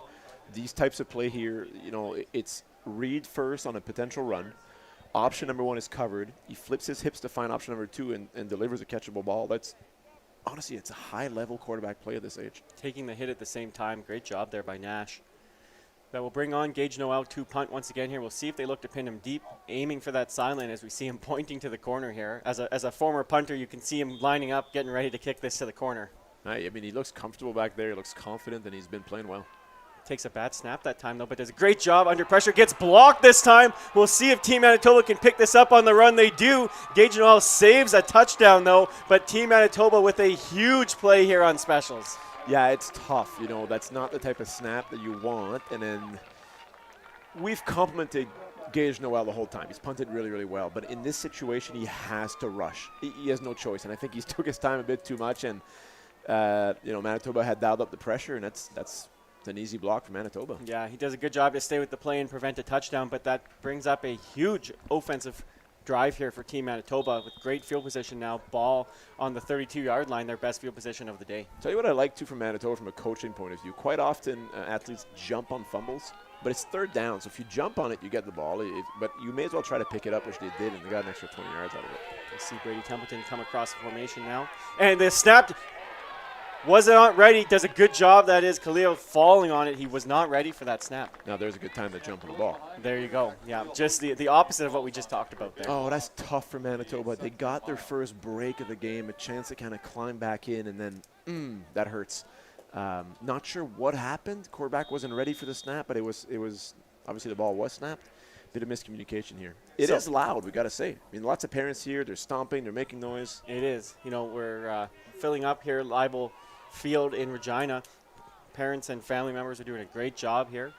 These types of play here, you know, it's read first on a potential run. Option number 1 is covered. He flips his hips to find option number 2 and delivers a catchable ball. That's honestly, it's a high-level quarterback play at this age. Taking the hit at the same time. Great job there by Nash. That will bring on Gage Noel to punt once again here. We'll see if they look to pin him deep, aiming for that sideline as we see him pointing to the corner here. As a former punter, you can see him lining up, getting ready to kick this to the corner. I mean, he looks comfortable back there. He looks confident, and he's been playing well. Takes a bad snap that time, though, but does a great job under pressure. Gets blocked this time. We'll see if Team Manitoba can pick this up on the run. They do. Gage Noel saves a touchdown, though, but Team Manitoba with a huge play here on specials. Yeah, it's tough. You know, that's not the type of snap that you want, and then we've complimented Gage Noel the whole time. He's punted really, really well. But in this situation, he has to rush. He has no choice. And I think he's took his time a bit too much. And, you know, Manitoba had dialed up the pressure, and that's an easy block for Manitoba. Yeah, he does a good job to stay with the play and prevent a touchdown. But that brings up a huge offensive drive here for Team Manitoba with great field position now. Ball on the 32-yard line, their best field position of the day. Tell you what I like, too, from Manitoba from a coaching point of view. Quite often, athletes jump on fumbles. But it's third down, so if you jump on it, you get the ball. But you may as well try to pick it up, which they did, and they got an extra 20 yards out of it. You see Brady Templeton come across the formation now. And the snap wasn't not ready. Does a good job, that is. Khalil falling on it. He was not ready for that snap. Now there's a good time to jump on the ball. There you go. Yeah, just the opposite of what we just talked about there. Oh, that's tough for Manitoba. They got their first break of the game, a chance to kind of climb back in, and then that hurts. Not sure what happened. Quarterback wasn't ready for the snap, but it was obviously the ball was snapped. Bit of miscommunication here. It is loud, we got to say. I mean, lots of parents here. They're stomping. They're making noise. It is. You know, we're filling up here Leibel Field in Regina. Parents and family members are doing a great job here.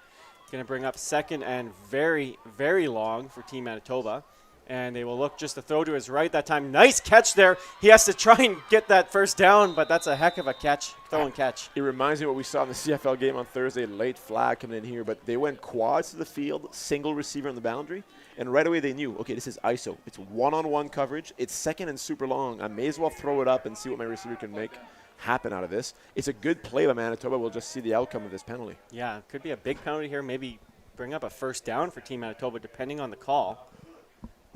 Going to bring up second and very, very long for Team Manitoba. And they will look just to throw to his right that time. Nice catch there. He has to try and get that first down, but that's a heck of a catch, throw and catch. It reminds me of what we saw in the CFL game on Thursday, late flag coming in here, but they went quads to the field, single receiver on the boundary, and right away they knew, okay, this is ISO. It's one-on-one coverage. It's second and super long. I may as well throw it up and see what my receiver can make happen out of this. It's a good play by Manitoba. We'll just see the outcome of this penalty. Yeah, it could be a big penalty here, maybe bring up a first down for Team Manitoba depending on the call.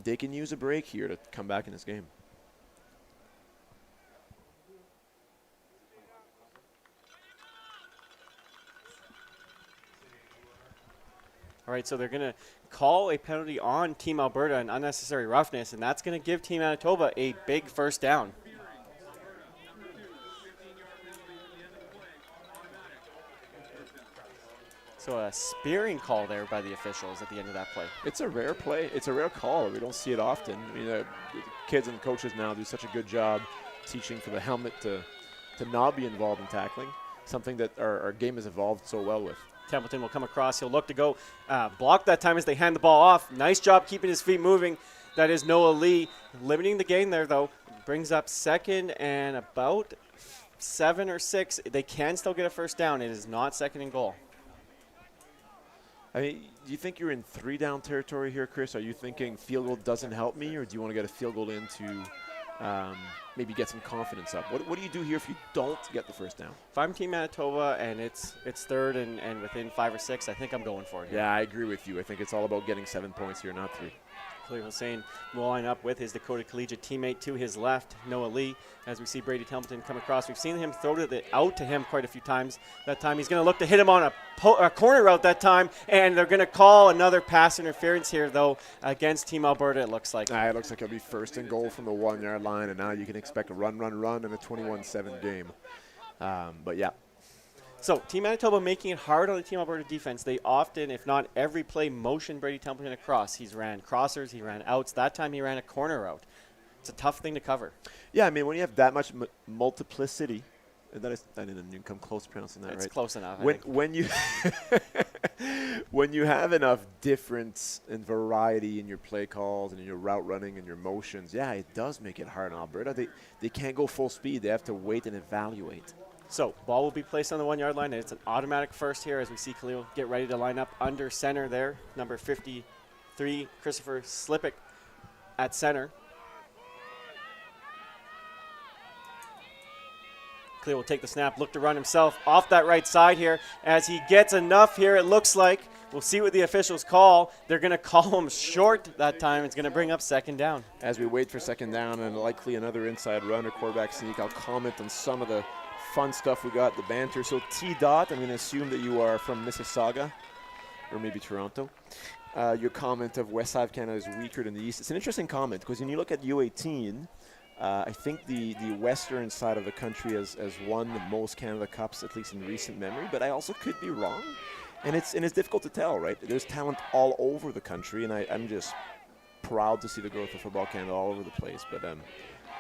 They can use a break here to come back in this game. All right, so they're going to call a penalty on Team Alberta, an unnecessary roughness, and that's going to give Team Manitoba a big first down. So a spearing call there by the officials at the end of that play. It's a rare play. It's a rare call. We don't see it often. I mean, the kids and coaches now do such a good job teaching for the helmet to not be involved in tackling, something that our game has evolved so well with. Templeton will come across. He'll look to go block that time as they hand the ball off. Nice job keeping his feet moving. That is Noah Lee. Limiting the gain there, though. Brings up second and about 7 or 6. They can still get a first down. It is not second and goal. I mean, do you think you're in 3-down territory here, Chris? Are you thinking field goal doesn't help me, or do you want to get a field goal in to maybe get some confidence up? What do you do here if you don't get the first down? If I'm Team Manitoba and it's third and within 5 or 6, I think I'm going for it here. Yeah, I agree with you. I think it's all about getting 7 points here, not 3. Khalil Hussein will line up with his Dakota Collegiate teammate to his left, Noah Lee, as we see Brady Templeton come across. We've seen him throw it out to him quite a few times. That time he's going to look to hit him on a corner route that time, and they're going to call another pass interference here, though, against Team Alberta, it looks like. It looks like it'll be first and goal from the 1-yard line, and now you can expect a run in a 21-7 game. But, yeah. So, Team Manitoba making it hard on the Team Alberta defense. They often, if not every play, motion Brady Templeton across. He's ran crossers, he ran outs. That time he ran a corner route. It's a tough thing to cover. Yeah, I mean, when you have that much multiplicity, I didn't even come close to pronouncing that right. It's close enough. When you when you have enough difference and variety in your play calls and in your route running and your motions, yeah, it does make it hard on Alberta. They can't go full speed. They have to wait and evaluate. So, ball will be placed on the 1-yard line, and it's an automatic first here as we see Khalil get ready to line up under center there. Number 53, Christopher Slippick at center. Khalil will take the snap, look to run himself off that right side here. As he gets enough here, it looks like. We'll see what the officials call. They're going to call him short that time. It's going to bring up second down. As we wait for second down and likely another inside run or quarterback sneak, I'll comment on some of the fun stuff we got, the banter. So T-Dot, I'm going to assume that you are from Mississauga or maybe Toronto. Your comment of West side of Canada is weaker than the East. It's an interesting comment because when you look at U18, I think the western side of the country has won the most Canada Cups, at least in recent memory, but I also could be wrong. And it's difficult to tell, right? There's talent all over the country, and I'm just proud to see the growth of Football Canada all over the place. But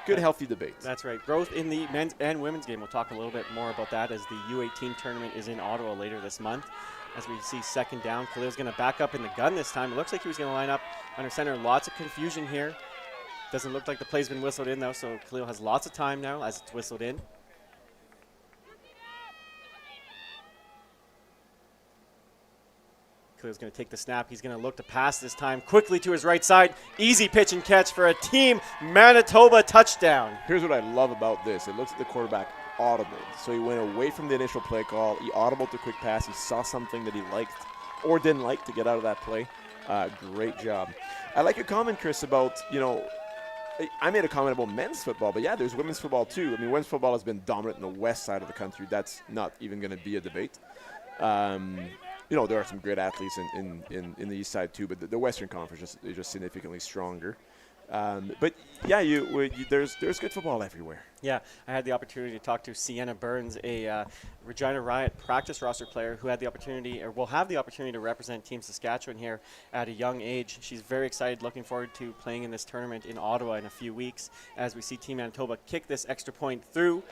good, healthy debate. That's right. Growth in the men's and women's game. We'll talk a little bit more about that as the U18 tournament is in Ottawa later this month. As we see second down, Khalil's going to back up in the gun this time. It looks like he was going to line up under center. Lots of confusion here. Doesn't look like the play's been whistled in, though, so Khalil has lots of time now as it's whistled in. Khalil's going to take the snap. He's going to look to pass this time quickly to his right side. Easy pitch and catch for a Team Manitoba touchdown. Here's what I love about this. It looks like the quarterback audibled. So he went away from the initial play call. He audibled the quick pass. He saw something that he liked or didn't like to get out of that play. Great job. I like your comment, Chris, about, I made a comment about men's football, but yeah, there's women's football too. I mean, women's football has been dominant in the west side of the country. That's not even going to be a debate. There are some great athletes in the east side too, but the Western Conference is just significantly stronger. But yeah, there's good football everywhere. Yeah, I had the opportunity to talk to Sienna Burns, a Regina Riot practice roster player who had the opportunity, or will have the opportunity, to represent Team Saskatchewan here at a young age. She's very excited, looking forward to playing in this tournament in Ottawa in a few weeks as we see Team Manitoba kick this extra point through.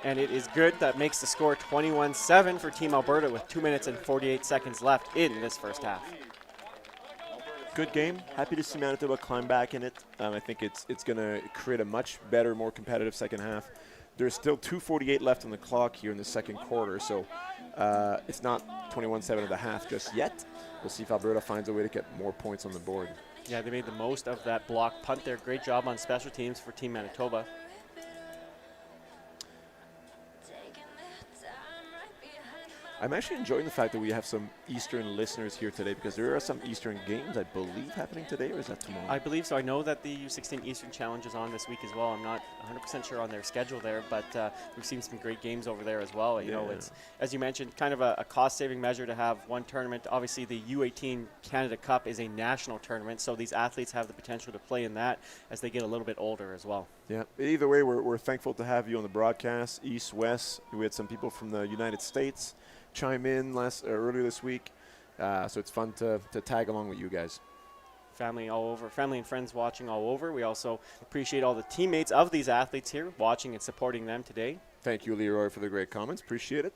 And it is good. That makes the score 21-7 for Team Alberta with 2 minutes and 48 seconds left in this first half. Good game. Happy to see Manitoba climb back in it. I think it's going to create a much better, more competitive second half. There's still 2:48 left on the clock here in the second quarter, so it's not 21-7 at the half just yet. We'll see if Alberta finds a way to get more points on the board. Yeah, they made the most of that block punt there. Great job on special teams for Team Manitoba. I'm actually enjoying the fact that we have some Eastern listeners here today because there are some Eastern games, I believe, happening today, or is that tomorrow? I believe so. I know that the U16 Eastern Challenge is on this week as well. I'm not 100% sure on their schedule there, but we've seen some great games over there as well. You know, it's, as you mentioned, kind of a cost-saving measure to have one tournament. Obviously, the U18 Canada Cup is a national tournament, so these athletes have the potential to play in that as they get a little bit older as well. Yeah, either way, we're thankful to have you on the broadcast, East, West. We had some people from the United States chime in earlier this week, so it's fun to tag along with you guys. Family all over, family and friends watching all over. We also appreciate all the teammates of these athletes here watching and supporting them today. Thank you, Leroy, for the great comments. Appreciate it.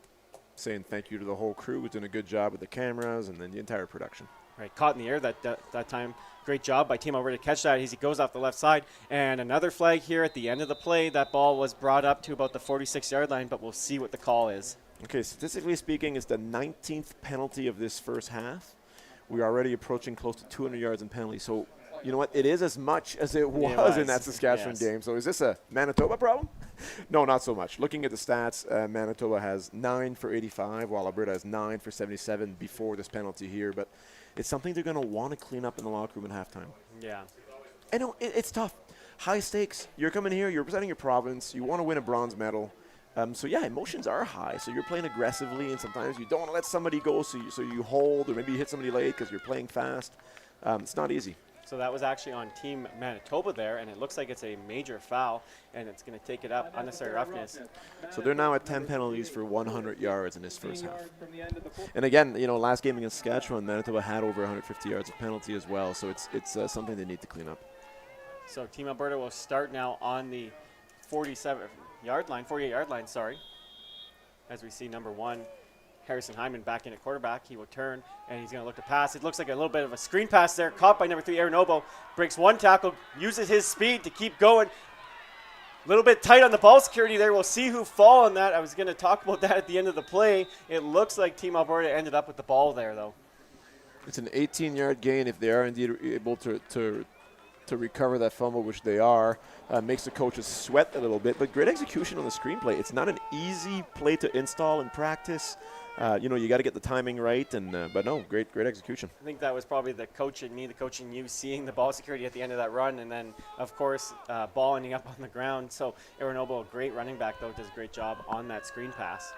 Saying thank you to the whole crew who's doing a good job with the cameras and then the entire production. Right, caught in the air that time. Great job by Team Alberta to catch that as he goes off the left side. And another flag here at the end of the play. That ball was brought up to about the 46-yard line, but we'll see what the call is. Okay, statistically speaking, it's the 19th penalty of this first half. We're already approaching close to 200 yards in penalties. So, you know what? It is as much as it was in that Saskatchewan game. So is this a Manitoba problem? No, not so much. Looking at the stats, Manitoba has 9 for 85, while Alberta has 9 for 77 before this penalty here. But it's something they're going to want to clean up in the locker room at halftime. Yeah. I know, it's tough. High stakes. You're coming here. You're representing your province. You want to win a bronze medal. So, yeah, emotions are high. So you're playing aggressively, and sometimes you don't want to let somebody go, so you hold, or maybe you hit somebody late because you're playing fast. It's not easy. So that was actually on Team Manitoba there, and it looks like it's a major foul, and it's going to take it up, unnecessary roughness. So they're now at 10 penalties for 100 yards in this first half. And again, you know, last game against Saskatchewan, Manitoba had over 150 yards of penalty as well, so it's something they need to clean up. So Team Alberta will start now on the 48-yard line, sorry. As we see number 1, Harrison Hyman back in at quarterback. He will turn, and he's going to look to pass. It looks like a little bit of a screen pass there. Caught by number 3, Aaron Obo. Breaks one tackle, uses his speed to keep going. A little bit tight on the ball security there. We'll see who fall on that. I was going to talk about that at the end of the play. It looks like Team Alberta ended up with the ball there, though. It's an 18-yard gain if they are indeed able to recover that fumble, which they are. Makes the coaches sweat a little bit, but great execution on the screenplay. It's not an easy play to install in practice. You know, you got to get the timing right, but no, great execution. I think that was probably the coach and me, the coach and you, seeing the ball security at the end of that run, and then, of course, ball ending up on the ground. So Aaron Obo, a great running back, though, does a great job on that screen pass.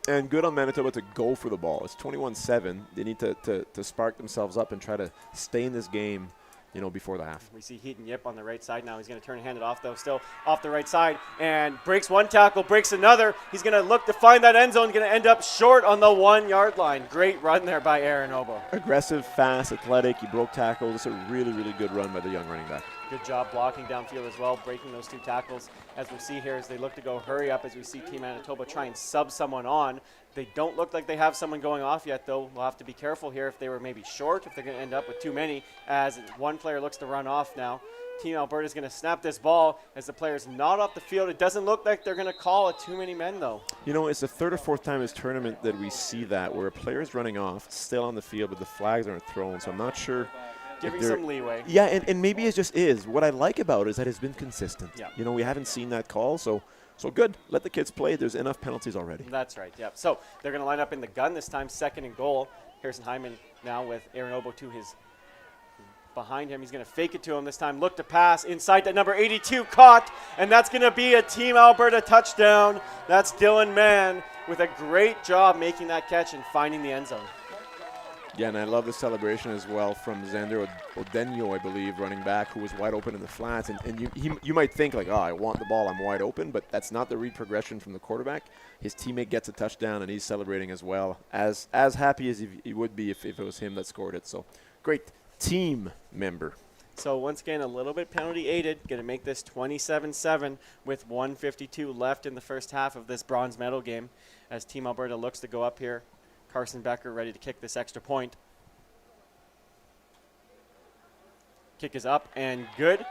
And good on Manitoba to go for the ball. It's 21-7. They need to spark themselves up and try to stay in this game, you know, before the half. We see Heaton Yip on the right side now. He's going to turn and hand it off, though, still off the right side, and breaks one tackle, breaks another. He's going to look to find that end zone, going to end up short on the 1-yard line. Great run there by Aaron Obo. Aggressive, fast, athletic. He broke tackles. It's a really, really good run by the young running back. Good job blocking downfield as well, breaking those 2 tackles. As we see here, as they look to go hurry up, as we see Team Manitoba try and sub someone on. They don't look like they have someone going off yet, though. We'll have to be careful here if they were maybe short, if they're going to end up with too many, as one player looks to run off now. Team Alberta is going to snap this ball as the player's not off the field. It doesn't look like they're going to call it too many men, though. You know, it's the 3rd or 4th time this tournament that we see that, where a player's running off, still on the field, but the flags aren't thrown, so I'm not sure. Giving some leeway. Yeah, and maybe it just is. What I like about it is that it's been consistent. Yeah. You know, we haven't seen that call, so good. Let the kids play. There's enough penalties already. That's right, yep. So they're going to line up in the gun this time, 2nd and goal. Harrison Hyman now with Aaron Obo to his behind him. He's going to fake it to him this time. Look to pass inside that number 82, caught, and that's going to be a Team Alberta touchdown. That's Dylan Mann with a great job making that catch and finding the end zone. Yeah, and I love the celebration as well from Xander Odenyo, I believe, running back, who was wide open in the flats. And you might think, like, I want the ball, I'm wide open, but that's not the read progression from the quarterback. His teammate gets a touchdown, and he's celebrating as well, as happy as he would be if it was him that scored it. So, great team member. So, once again, a little bit penalty aided. Going to make this 27-7 with 1:52 left in the first half of this bronze medal game as Team Alberta looks to go up here. Carson Becker ready to kick this extra point. Kick is up and good.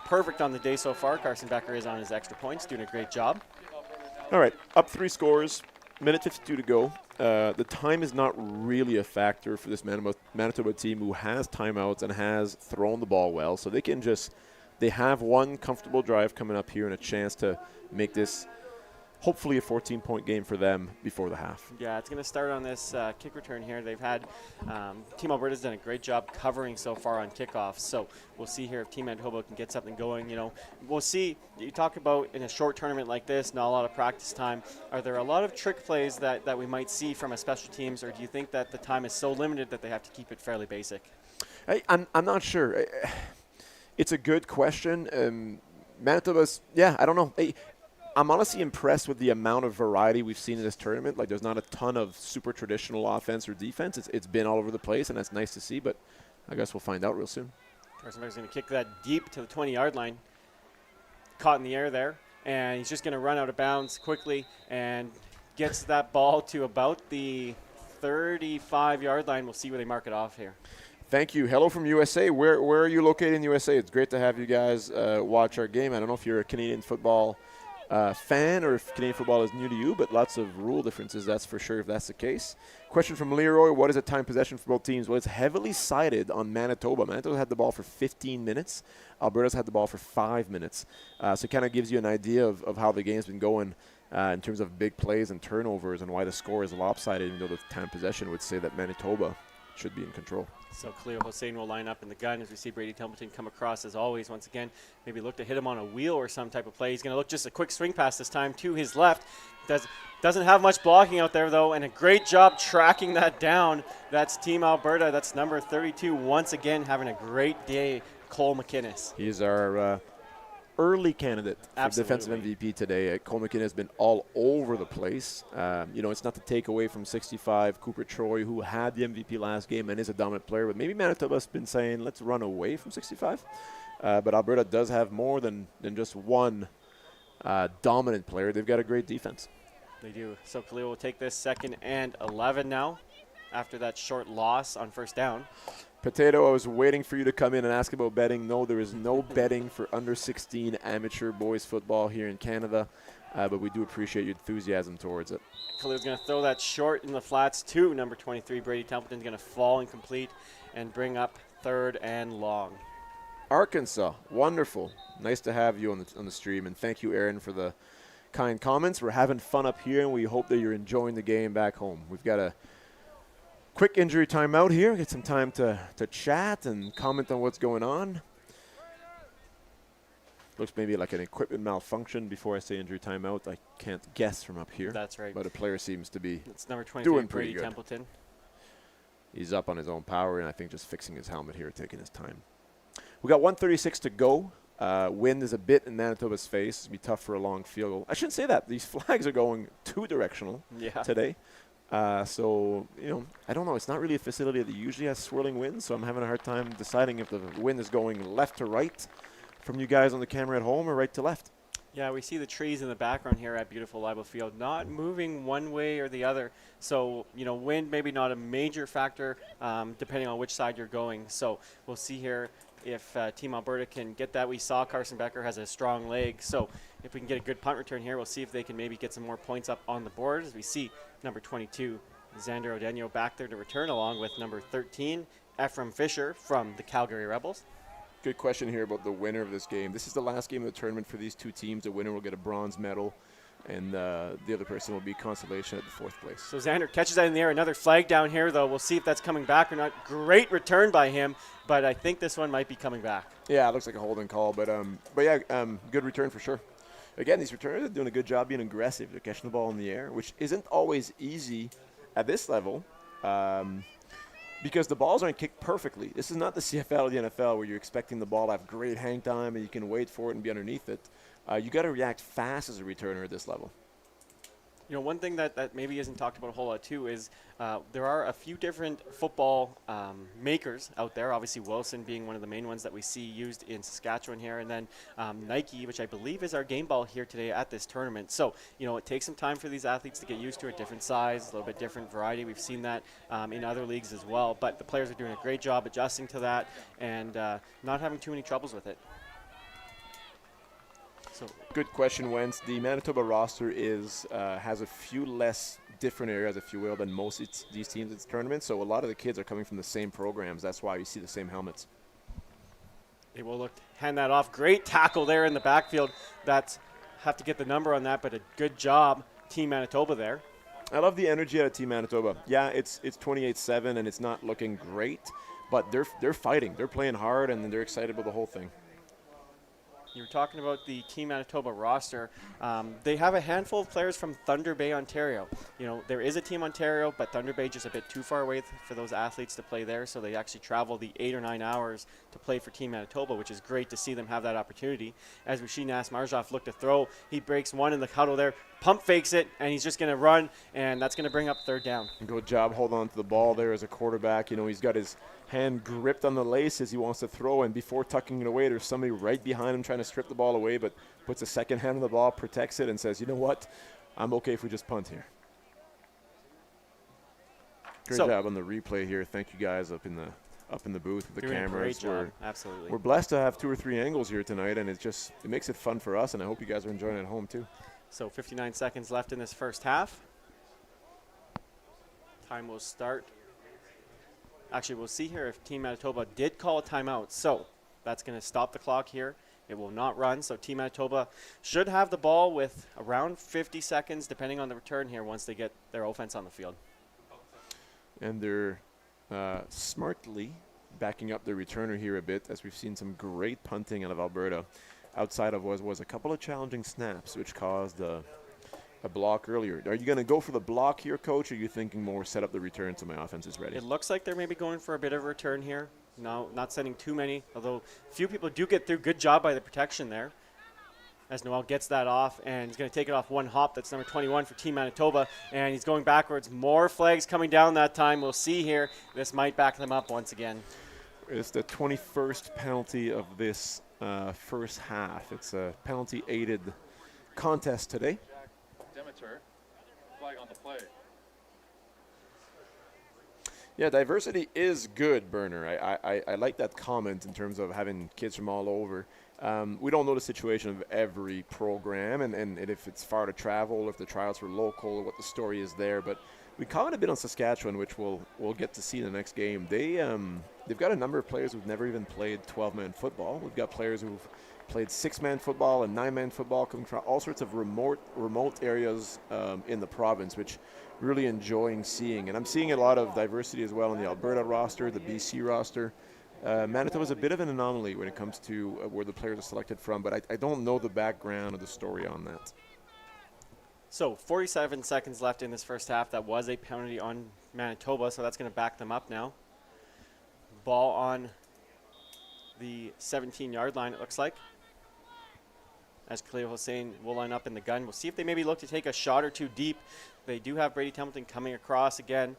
Perfect on the day so far. Carson Becker is on his extra points, doing a great job. All right, up 3 scores, minute 52 to go. The time is not really a factor for this Manitoba team who has timeouts and has thrown the ball well. So they have one comfortable drive coming up here and a chance to make this hopefully a 14-point game for them before the half. Yeah, it's going to start on this kick return here. They've had Team Alberta's done a great job covering so far on kickoffs. So we'll see here if Team Manitoba can get something going. We'll see. You talk about in a short tournament like this, not a lot of practice time. Are there a lot of trick plays that we might see from a special teams, or do you think that the time is so limited that they have to keep it fairly basic? I'm not sure. It's a good question. Manitoba's, I don't know. I'm honestly impressed with the amount of variety we've seen in this tournament. Like, there's not a ton of super traditional offense or defense. It's been all over the place, and that's nice to see, but I guess we'll find out real soon. Carson Becker's going to kick that deep to the 20-yard line. Caught in the air there, and he's just going to run out of bounds quickly and gets that ball to about the 35-yard line. We'll see where they mark it off here. Thank you. Hello from USA. Where are you located in USA? It's great to have you guys watch our game. I don't know if you're a Canadian football fan or if Canadian football is new to you, but lots of rule differences, that's for sure, if that's the case. Question from Leroy, what is a time possession for both teams? Well, it's heavily sided on Manitoba. Manitoba had the ball for 15 minutes. Alberta's had the ball for 5 minutes. So it kind of gives you an idea of how the game's been going in terms of big plays and turnovers and why the score is lopsided, even though the time possession would say that Manitoba should be in control. So Khalil Hossein will line up in the gun as we see Brady Templeton come across as always. Once again, maybe look to hit him on a wheel or some type of play. He's going to look just a quick swing pass this time to his left. Doesn't have much blocking out there, though, and a great job tracking that down. That's Team Alberta. That's number 32 once again having a great day, Cole McInnes. He's our early candidate for defensive MVP today. Cole McInnes has been all over the place. It's not to take away from 65, Cooper Troy, who had the MVP last game and is a dominant player, but maybe Manitoba's been saying, let's run away from 65. But Alberta does have more than just one dominant player. They've got a great defense. They do. So Khalil will take this 2nd and 11 now after that short loss on first down. Potato, I was waiting for you to come in and ask about betting. No, there is no betting for under 16 amateur boys football here in Canada, but we do appreciate your enthusiasm towards it. Khalil's going to throw that short in the flats to number 23. Brady Templeton's going to fall incomplete and bring up 3rd and long. Arkansas, wonderful. Nice to have you on the stream, and thank you, Aaron, for the kind comments. We're having fun up here, and we hope that you're enjoying the game back home. We've got a quick injury timeout here. Get some time to chat and comment on what's going on. Looks maybe like an equipment malfunction before I say injury timeout. I can't guess from up here. That's right. But a player seems to be number 23, doing pretty good. Templeton. He's up on his own power, and I think just fixing his helmet here, taking his time. We got 1:36 to go. Wind is a bit in Manitoba's face. It'll be tough for a long field goal. I shouldn't say that. These flags are going 2-directional today. I don't know. It's not really a facility that usually has swirling winds, so I'm having a hard time deciding if the wind is going left to right from you guys on the camera at home or right to left. Yeah, we see the trees in the background here at beautiful Leibel Field not moving one way or the other. So, wind maybe not a major factor depending on which side you're going. So we'll see here if Team Alberta can get that. We saw Carson Becker has a strong leg. So if we can get a good punt return here, we'll see if they can maybe get some more points up on the board. As we see number 22, Xander Odenyo, back there to return along with number 13, Ephraim Fisher from the Calgary Rebels. Good question here about the winner of this game. This is the last game of the tournament for these two teams. The winner will get a bronze medal, and the other person will be consolation at the 4th place. So Xander catches that in the air. Another flag down here, though. We'll see if that's coming back or not. Great return by him, but I think this one might be coming back. Yeah, it looks like a holding call, but good return for sure. Again, these returners are doing a good job being aggressive. They're catching the ball in the air, which isn't always easy at this level because the balls aren't kicked perfectly. This is not the CFL or the NFL where you're expecting the ball to have great hang time and you can wait for it and be underneath it. You got to react fast as a returner at this level. You know, one thing that maybe isn't talked about a whole lot too is there are a few different football makers out there. Obviously, Wilson being one of the main ones that we see used in Saskatchewan here, and then Nike, which I believe is our game ball here today at this tournament. So, you know, it takes some time for these athletes to get used to it. Different size, a little bit different variety. We've seen that in other leagues as well. But the players are doing a great job adjusting to that and not having too many troubles with it. So Good question, Wentz. The Manitoba roster has a few less different areas, if you will, than most these teams in this tournament. So a lot of the kids are coming from the same programs. That's why you see the same helmets. they will hand that off. Great tackle there in the backfield. Have to get the number on that, but a good job, Team Manitoba there. I love the energy out of Team Manitoba. Yeah, it's 28-7 and it's not looking great, but they're fighting. They're playing hard and they're excited about the whole thing. You were talking about the Team Manitoba roster. They have a handful of players from Thunder Bay, Ontario. You know, there is a Team Ontario, but Thunder Bay just a bit too far away for those athletes to play there, so they actually travel the 8 or 9 hours to play for Team Manitoba, which is great to see them have that opportunity. As Regina Asmarjov looked to throw, he breaks one in the huddle there, pump fakes it, and he's just going to run, and that's going to bring up third down. Good job holding on to the ball there as a quarterback. You know, he's got his hand gripped on the lace as he wants to throw, and before tucking it away, there's somebody right behind him trying to strip the ball away, but puts a second hand on the ball, protects it, and says, you know what, I'm okay if we just punt here. Great job on the replay here. Thank you guys up in the booth with the Doing cameras. a great job. Absolutely. We're blessed to have 2 or 3 angles here tonight, and it makes it fun for us, and I hope you guys are enjoying it at home too. So 59 seconds left in this first half. Time will start. Actually, we'll see here if Team Manitoba did call a timeout. So that's going to stop the clock here. It will not run. So Team Manitoba should have the ball with around 50 seconds, depending on the return here, once they get their offense on the field. And they're smartly backing up their returner here a bit, as we've seen some great punting out of Alberta. Outside of was a couple of challenging snaps, which caused a block earlier. Are you going to go for the block here, Coach, or are you thinking more set up the return so my offense is ready? It looks like they're maybe going for a bit of a return here. No, not sending too many, although few people do get through. Good job by the protection there. As Noel gets that off, and he's going to take it off one hop. That's number 21 for Team Manitoba, and he's going backwards. More flags coming down that time. We'll see here. This might back them up once again. It's the 21st penalty of this first half. It's a penalty-aided contest today. Demeter, flag on the play. Yeah, diversity is good, Berner. I like that comment in terms of having kids from all over. We don't know the situation of every program and if it's far to travel, if the tryouts were local, what the story is there. But we comment a bit on Saskatchewan, which we'll get to see in the next game. They've got a number of players who've never even played 12-man football. We've got players who've played 6-man football and 9-man football, coming from all sorts of remote areas in the province, which really enjoying seeing. And I'm seeing a lot of diversity as well in the Alberta roster, the BC roster. Manitoba is a bit of an anomaly when it comes to where the players are selected from, but I don't know the background of the story on that. So 47 seconds left in this first half. That was a penalty on Manitoba, so that's going to back them up now. Ball on the 17-yard line, it looks like. As Khalil Hossein will line up in the gun. We'll see if they maybe look to take a shot or two deep. They do have Brady Templeton coming across again.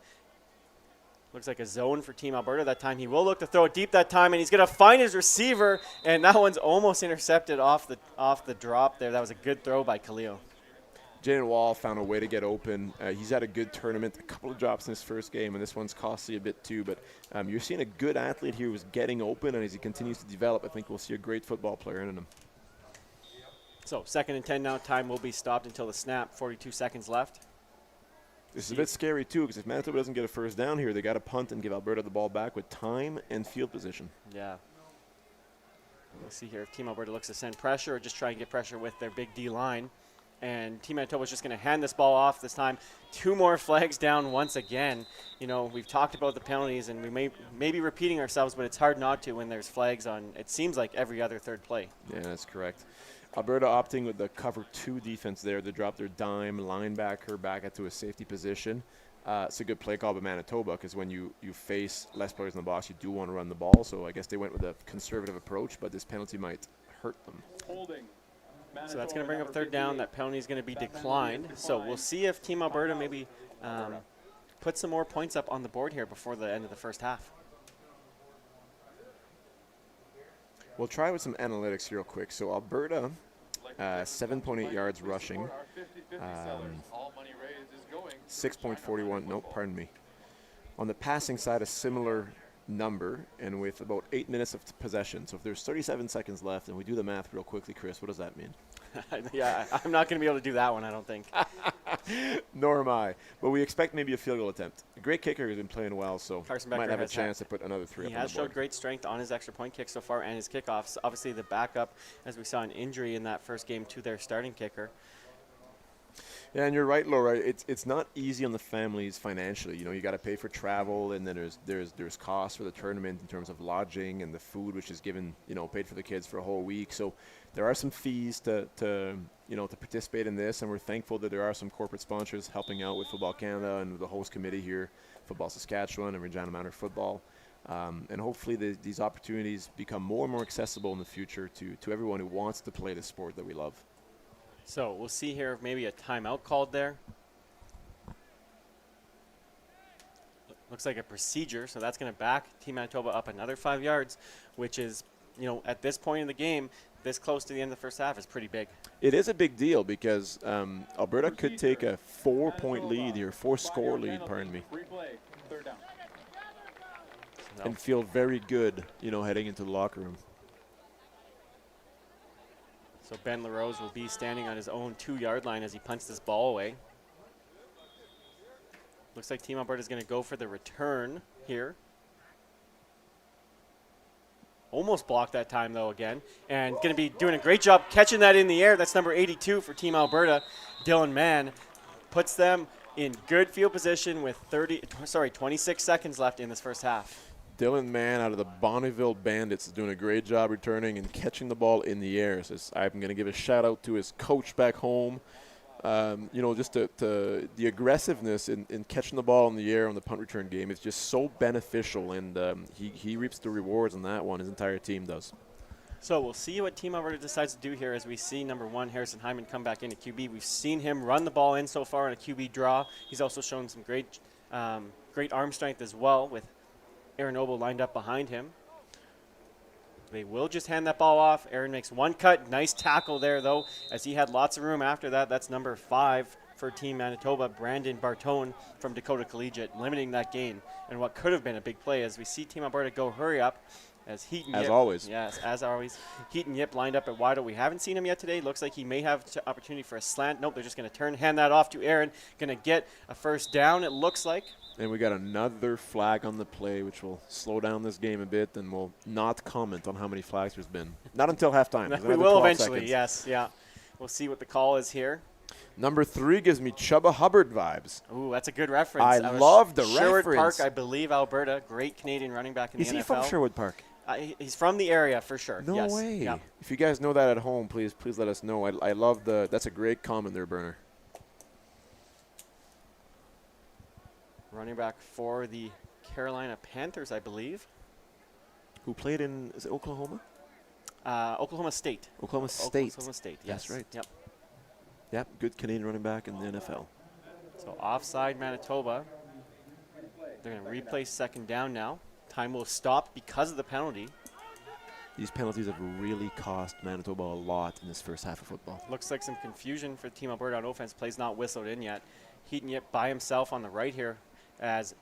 Looks like a zone for Team Alberta that time. He will look to throw it deep that time, and he's going to find his receiver, and that one's almost intercepted off the drop there. That was a good throw by Khalil. Jaden Wall found a way to get open. He's had a good tournament, a couple of drops in his first game, and this one's costly a bit too. But you're seeing a good athlete here who's getting open, and as he continues to develop, I think we'll see a great football player in him. So 2nd and 10 now. Time will be stopped until the snap. 42 seconds left. This is a bit scary too, because if Manitoba doesn't get a first down here, they got to punt and give Alberta the ball back with time and field position. Yeah. We'll see here if Team Alberta looks to send pressure or just try and get pressure with their big D line. And Team Manitoba is just going to hand this ball off this time. 2 more flags down once again. You know, we've talked about the penalties, and we may be repeating ourselves, but it's hard not to when there's flags on, it seems like, every other third play. Yeah, that's correct. Alberta opting with the cover 2 defense there to drop their dime linebacker back into a safety position. It's a good play call by Manitoba, because when you face less players in the box, you do want to run the ball. So I guess they went with a conservative approach, but this penalty might hurt them. Holding. So that's going to bring up third down. That penalty is going to be declined. So we'll see if Team Alberta maybe put some more points up on the board here before the end of the first half. We'll try with some analytics here real quick. So Alberta, 7.8 yards rushing, 6.41, nope, pardon me. On the passing side, a similar number, and with about 8 minutes of possession. So if there's 37 seconds left, and we do the math real quickly, Chris, what does that mean? Yeah, I'm not going to be able to do that one, I don't think. Nor am I. But we expect maybe a field goal attempt. A great kicker who's been playing well, so Carson might Becker have a has chance to put another 3 up He on has the board. showed great strength on his extra point kick so far and his kickoffs. Obviously, the backup, as we saw an injury in that first game to their starting kicker. Yeah, and you're right, Laura. It's not easy on the families financially. You know, you got to pay for travel, and then there's costs for the tournament in terms of lodging and the food, which is given, paid for the kids for a whole week. So there are some fees to participate in this, and we're thankful that there are some corporate sponsors helping out with Football Canada and the host committee here, Football Saskatchewan and Regina Manor Football. And hopefully these opportunities become more and more accessible in the future to everyone who wants to play the sport that we love. So we'll see here if maybe a timeout called there. Looks like a procedure, so that's going to back Team Manitoba up another 5 yards, which is, at this point in the game, this close to the end of the first half is pretty big. It is a big deal because Alberta could take a 4-point lead here, 4-score lead, pardon me, and feel very good, heading into the locker room. So Ben LaRose will be standing on his own 2-yard line as he punts this ball away. Looks like Team Alberta is going to go for the return here. Almost blocked that time, though, again. And going to be doing a great job catching that in the air. That's number 82 for Team Alberta. Dylan Mann puts them in good field position with 26 seconds left in this first half. Dylan Mann out of the Bonneville Bandits is doing a great job returning and catching the ball in the air. So I'm going to give a shout out to his coach back home. Just the aggressiveness in catching the ball in the air on the punt return game is just so beneficial, and he reaps the rewards on that one. His entire team does. So we'll see what Team Alberta decides to do here as we see number 1, Harrison Hyman, come back into QB. We've seen him run the ball in so far on a QB draw. He's also shown some great arm strength as well, with Aaron Noble lined up behind him. They will just hand that ball off. Aaron makes one cut. Nice tackle there, though, as he had lots of room after that. That's number 5 for Team Manitoba, Brandon Bartone from Dakota Collegiate, limiting that gain. And what could have been a big play as we see Team Alberta go hurry up. As Heaton As Yip, always. Yes, as always. Heaton Yip lined up at wide. We haven't seen him yet today. Looks like he may have opportunity for a slant. Nope, they're just going to hand that off to Aaron. Going to get a first down, it looks like. And we got another flag on the play, which will slow down this game a bit, and we'll not comment on how many flags there's been. Not until halftime. We will eventually, seconds. yes, yeah. We'll see what the call is here. Number 3 gives me Chubba Hubbard vibes. Ooh, that's a good reference. I love the Sherwood reference. Park, I believe, Alberta. Great Canadian running back in the NFL. Is he from Sherwood Park? He's from the area for sure. No yes. way. Yeah. If you guys know that at home, please let us know. I love that's a great comment there, Burner. Running back for the Carolina Panthers, I believe. Who played in, is it Oklahoma? Oklahoma State. Oklahoma State. Oklahoma State, yes. That's right. Yep. Yep, good Canadian running back in the NFL. So offside Manitoba. They're going to replay second down now. Time will stop because of the penalty. These penalties have really cost Manitoba a lot in this first half of football. Looks like some confusion for Team Alberta on offense. Plays not whistled in yet. Heaton Yip by himself on the right here as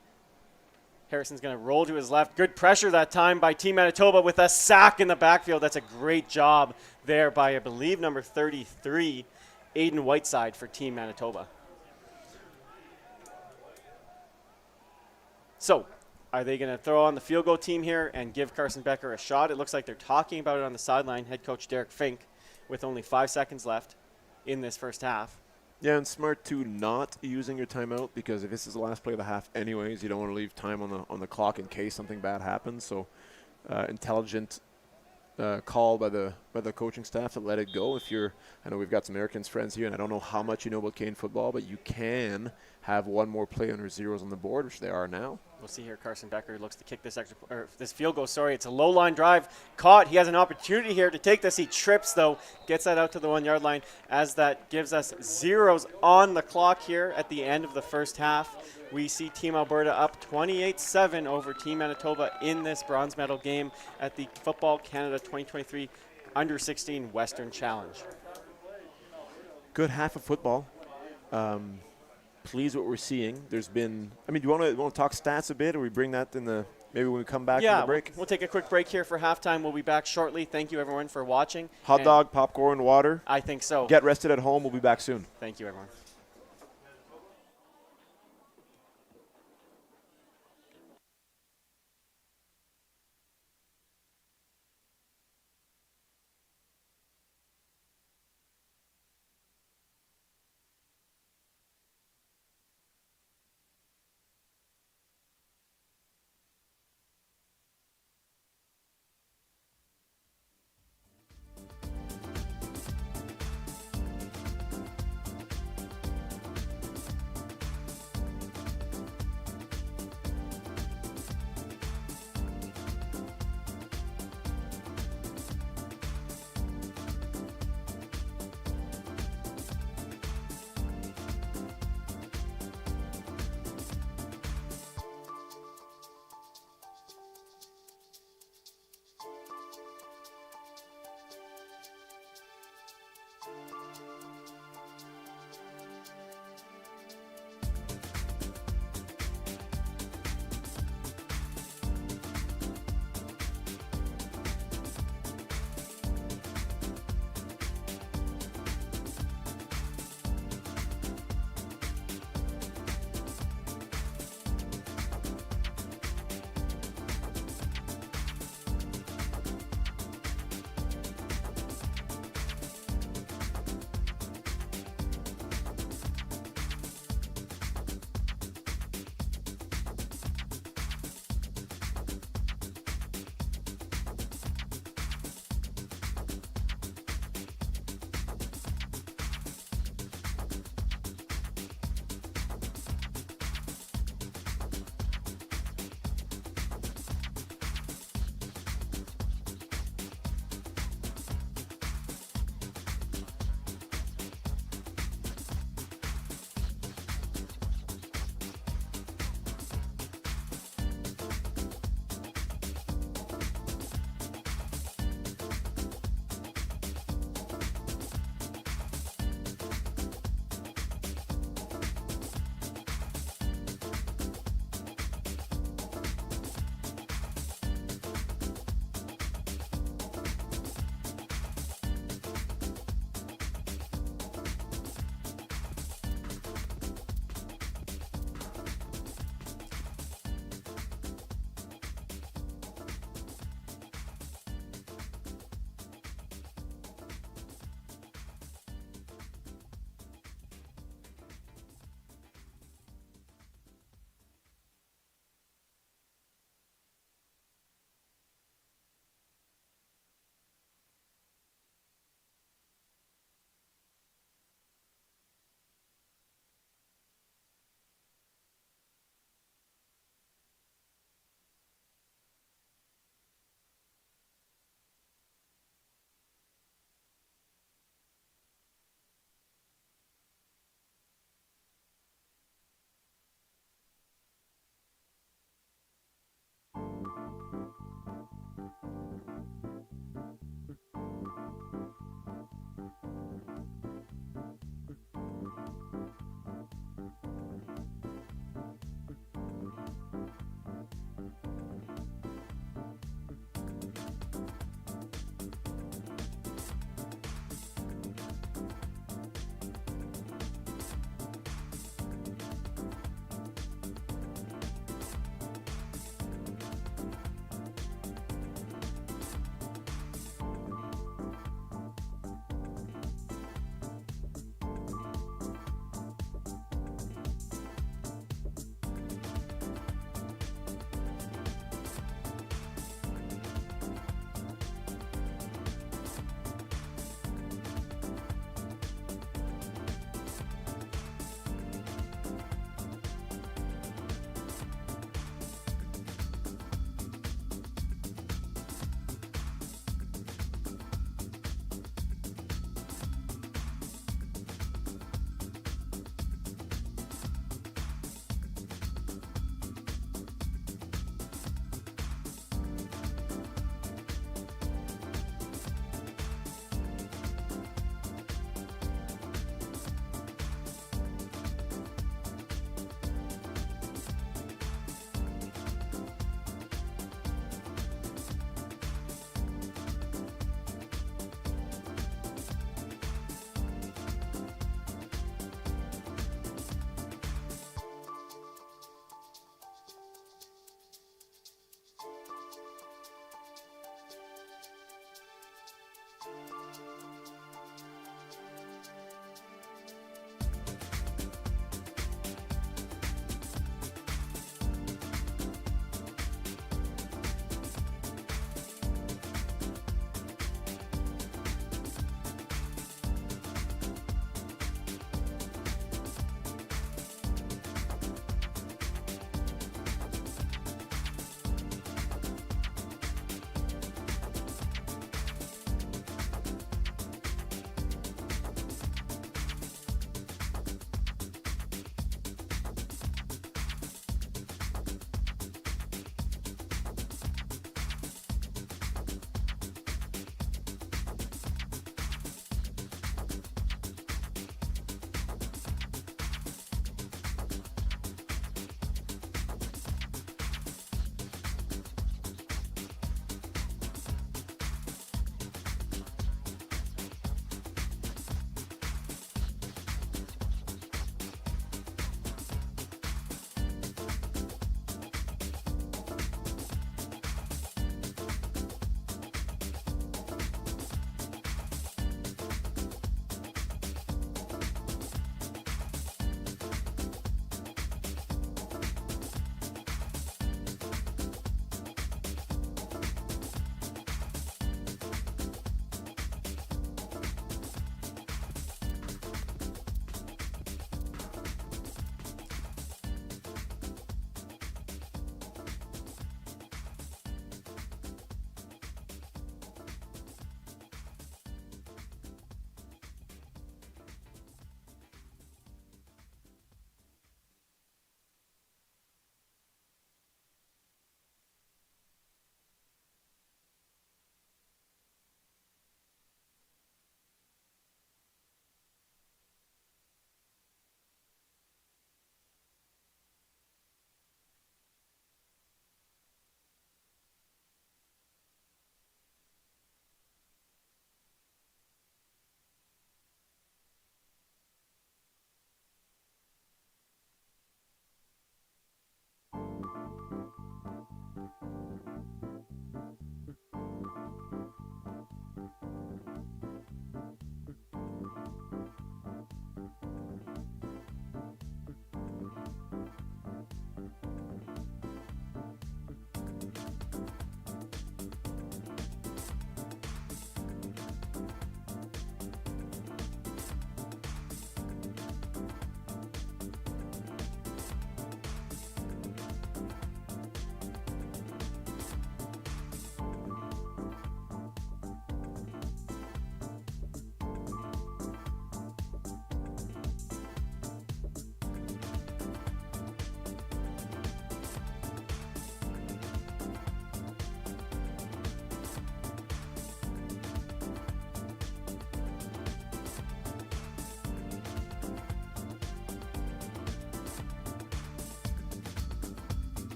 Harrison's going to roll to his left. Good pressure that time by Team Manitoba with a sack in the backfield. That's a great job there by, I believe, number 33, Aiden Whiteside for Team Manitoba. So, are they going to throw on the field goal team here and give Carson Becker a shot? It looks like they're talking about it on the sideline. Head coach Derek Fink with only 5 seconds left in this first half. Yeah, and smart too, not using your timeout, because if this is the last play of the half anyways, you don't want to leave time on the clock in case something bad happens. So intelligent call by the coaching staff to let it go. I know we've got some Americans friends here, and I don't know how much you know about Cane football, but you can have one more play under zeros on the board, which they are now. We'll see here. Carson Becker looks to kick this field goal. Sorry, it's a low line drive. Caught. He has an opportunity here to take this. He trips though. Gets that out to the 1 yard line, as that gives us zeros on the clock here at the end of the first half. We see Team Alberta up 28-7 over Team Manitoba in this bronze medal game at the Football Canada 2023 Under 16 Western Challenge. Good half of football. Pleased what we're seeing. There's been. I mean, do you want to talk stats a bit, or we bring that in the maybe when we come back from the break? We'll take a quick break here for halftime. We'll be back shortly. Thank you everyone for watching. Hot dog, popcorn, water. I think so. Get rested at home. We'll be back soon. Thank you everyone.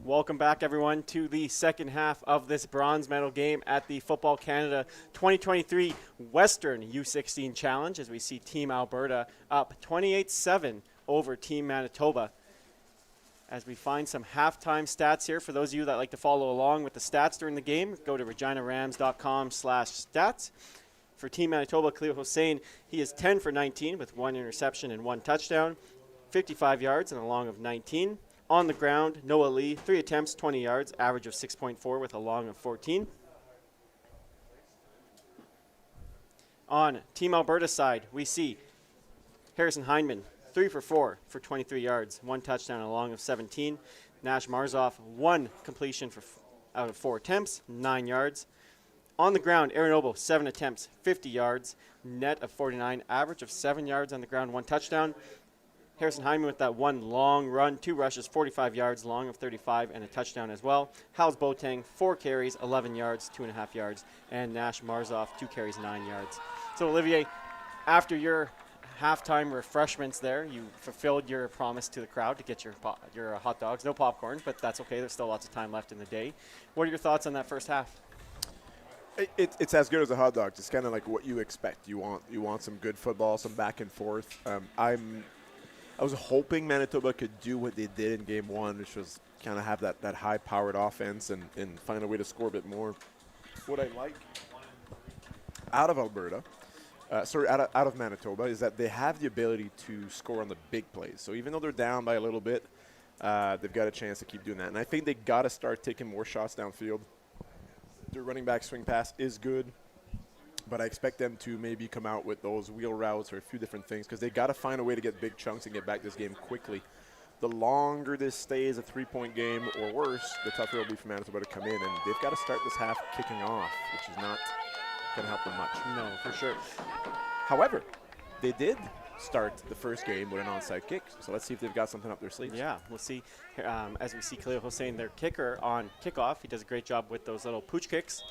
Welcome back, everyone, to the second half of this bronze medal game at the Football Canada 2023 Western U16 Challenge, as we see Team Alberta up 28-7 over Team Manitoba. As we find some halftime stats here, for those of you that like to follow along with the stats during the game, go to reginarams.com/stats. For Team Manitoba, Khalil Hossein, he is 10 for 19 with 1 interception and 1 touchdown, 55 yards and a long of 19. On the ground, Noah Lee, 3 attempts, 20 yards, average of 6.4 with a long of 14. On Team Alberta side, we see Harrison Hindman, 3 for 4 for 23 yards, 1 touchdown and a long of 17. Nash Marzoff, 1 completion out of 4 attempts, 9 yards. On the ground, Aaron Obo, 7 attempts, 50 yards, net of 49, average of 7 yards on the ground, 1 touchdown. Harrison Hyman with that 1 long run, 2 rushes, 45 yards, long of 35, and a touchdown as well. Hals Boateng, 4 carries, 11 yards, 2.5 yards, and Nash Marzoff, 2 carries, 9 yards. So, Olivier, after your halftime refreshments there, you fulfilled your promise to the crowd to get your hot dogs. No popcorn, but that's okay. There's still lots of time left in the day. What are your thoughts on that first half? It's as good as a hot dog. It's kind of like what you expect. You want some good football, some back and forth. I was hoping Manitoba could do what they did in game 1, which was kind of have that high-powered offense and find a way to score a bit more. What I like out of Alberta, out of Manitoba, is that they have the ability to score on the big plays. So even though they're down by a little bit, they've got a chance to keep doing that. And I think they got to start taking more shots downfield. Their running back swing pass is good, but I expect them to maybe come out with those wheel routes or a few different things, because they got to find a way to get big chunks and get back this game quickly. The longer this stays a 3-point game or worse, the tougher it'll be for Manitoba to come in, and they've got to start this half kicking off, which is not going to help them much. No, for sure. However, they did start the first game with an onside kick, so let's see if they've got something up their sleeves. Yeah, we'll see. As we see Khalil Hossein, their kicker, on kickoff, he does a great job with those little pooch kicks.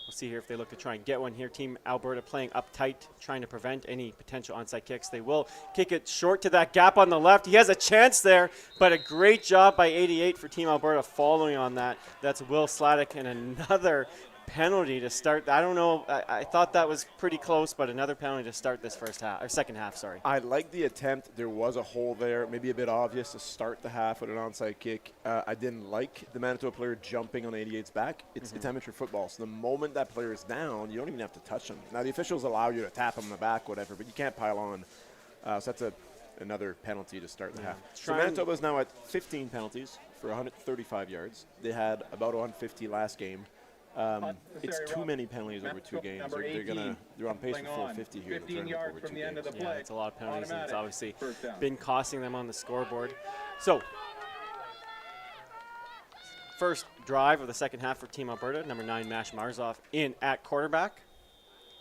We'll see here if they look to try and get one here. Team Alberta playing uptight, trying to prevent any potential onside kicks. They will kick it short to that gap on the left. He has a chance there, but a great job by 88 for Team Alberta following on that. That's Will Sladek, and another penalty to start. I don't know. I thought that was pretty close, but another penalty to start this second half. Sorry. I like the attempt. There was a hole there, maybe a bit obvious to start the half with an onside kick. I didn't like the Manitoba player jumping on 88's back. It's amateur football, so the moment that player is down, you don't even have to touch him. Now the officials allow you to tap him in the back, whatever, but you can't pile on. So that's another penalty to start the half. So Manitoba is now at 15 penalties for 135 yards. They had about 150 last game. It's too many penalties over 2 games. They're on pace for 450 here. 15 yards from the end of the play. Yeah, it's a lot of penalties, and it's obviously been costing them on the scoreboard. So, first drive of the second half for Team Alberta, number 9, Nash Marzoff, in at quarterback.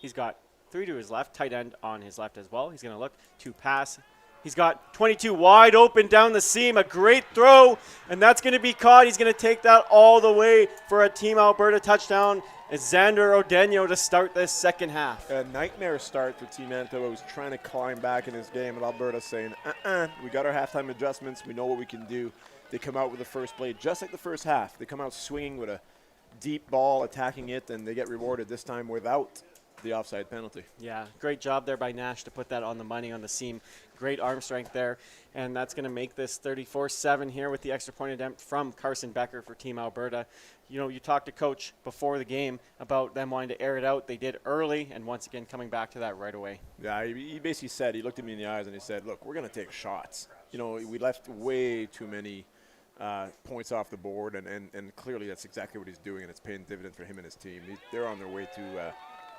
He's got 3 to his left, tight end on his left as well. He's going to look to pass. He's got 22 wide open down the seam, a great throw, and that's going to be caught. He's going to take that all the way for a Team Alberta touchdown. It's Xander Odenyo to start this second half. A nightmare start for Team Manitoba, who's trying to climb back in this game, and Alberta saying, we got our halftime adjustments, we know what we can do. They come out with the first play, just like the first half. They come out swinging with a deep ball, attacking it, and they get rewarded this time without the offside penalty. Yeah, great job there by Nash to put that on the money on the seam. Great arm strength there, and that's going to make this 34-7 here with the extra point attempt from Carson Becker for Team Alberta. You know, you talked to Coach before the game about them wanting to air it out. They did early, and once again coming back to that right away. Yeah, he basically said, he looked at me in the eyes and he said, look, we're going to take shots. You know, we left way too many points off the board, and clearly that's exactly what he's doing, and it's paying dividends for him and his team. They're on their way to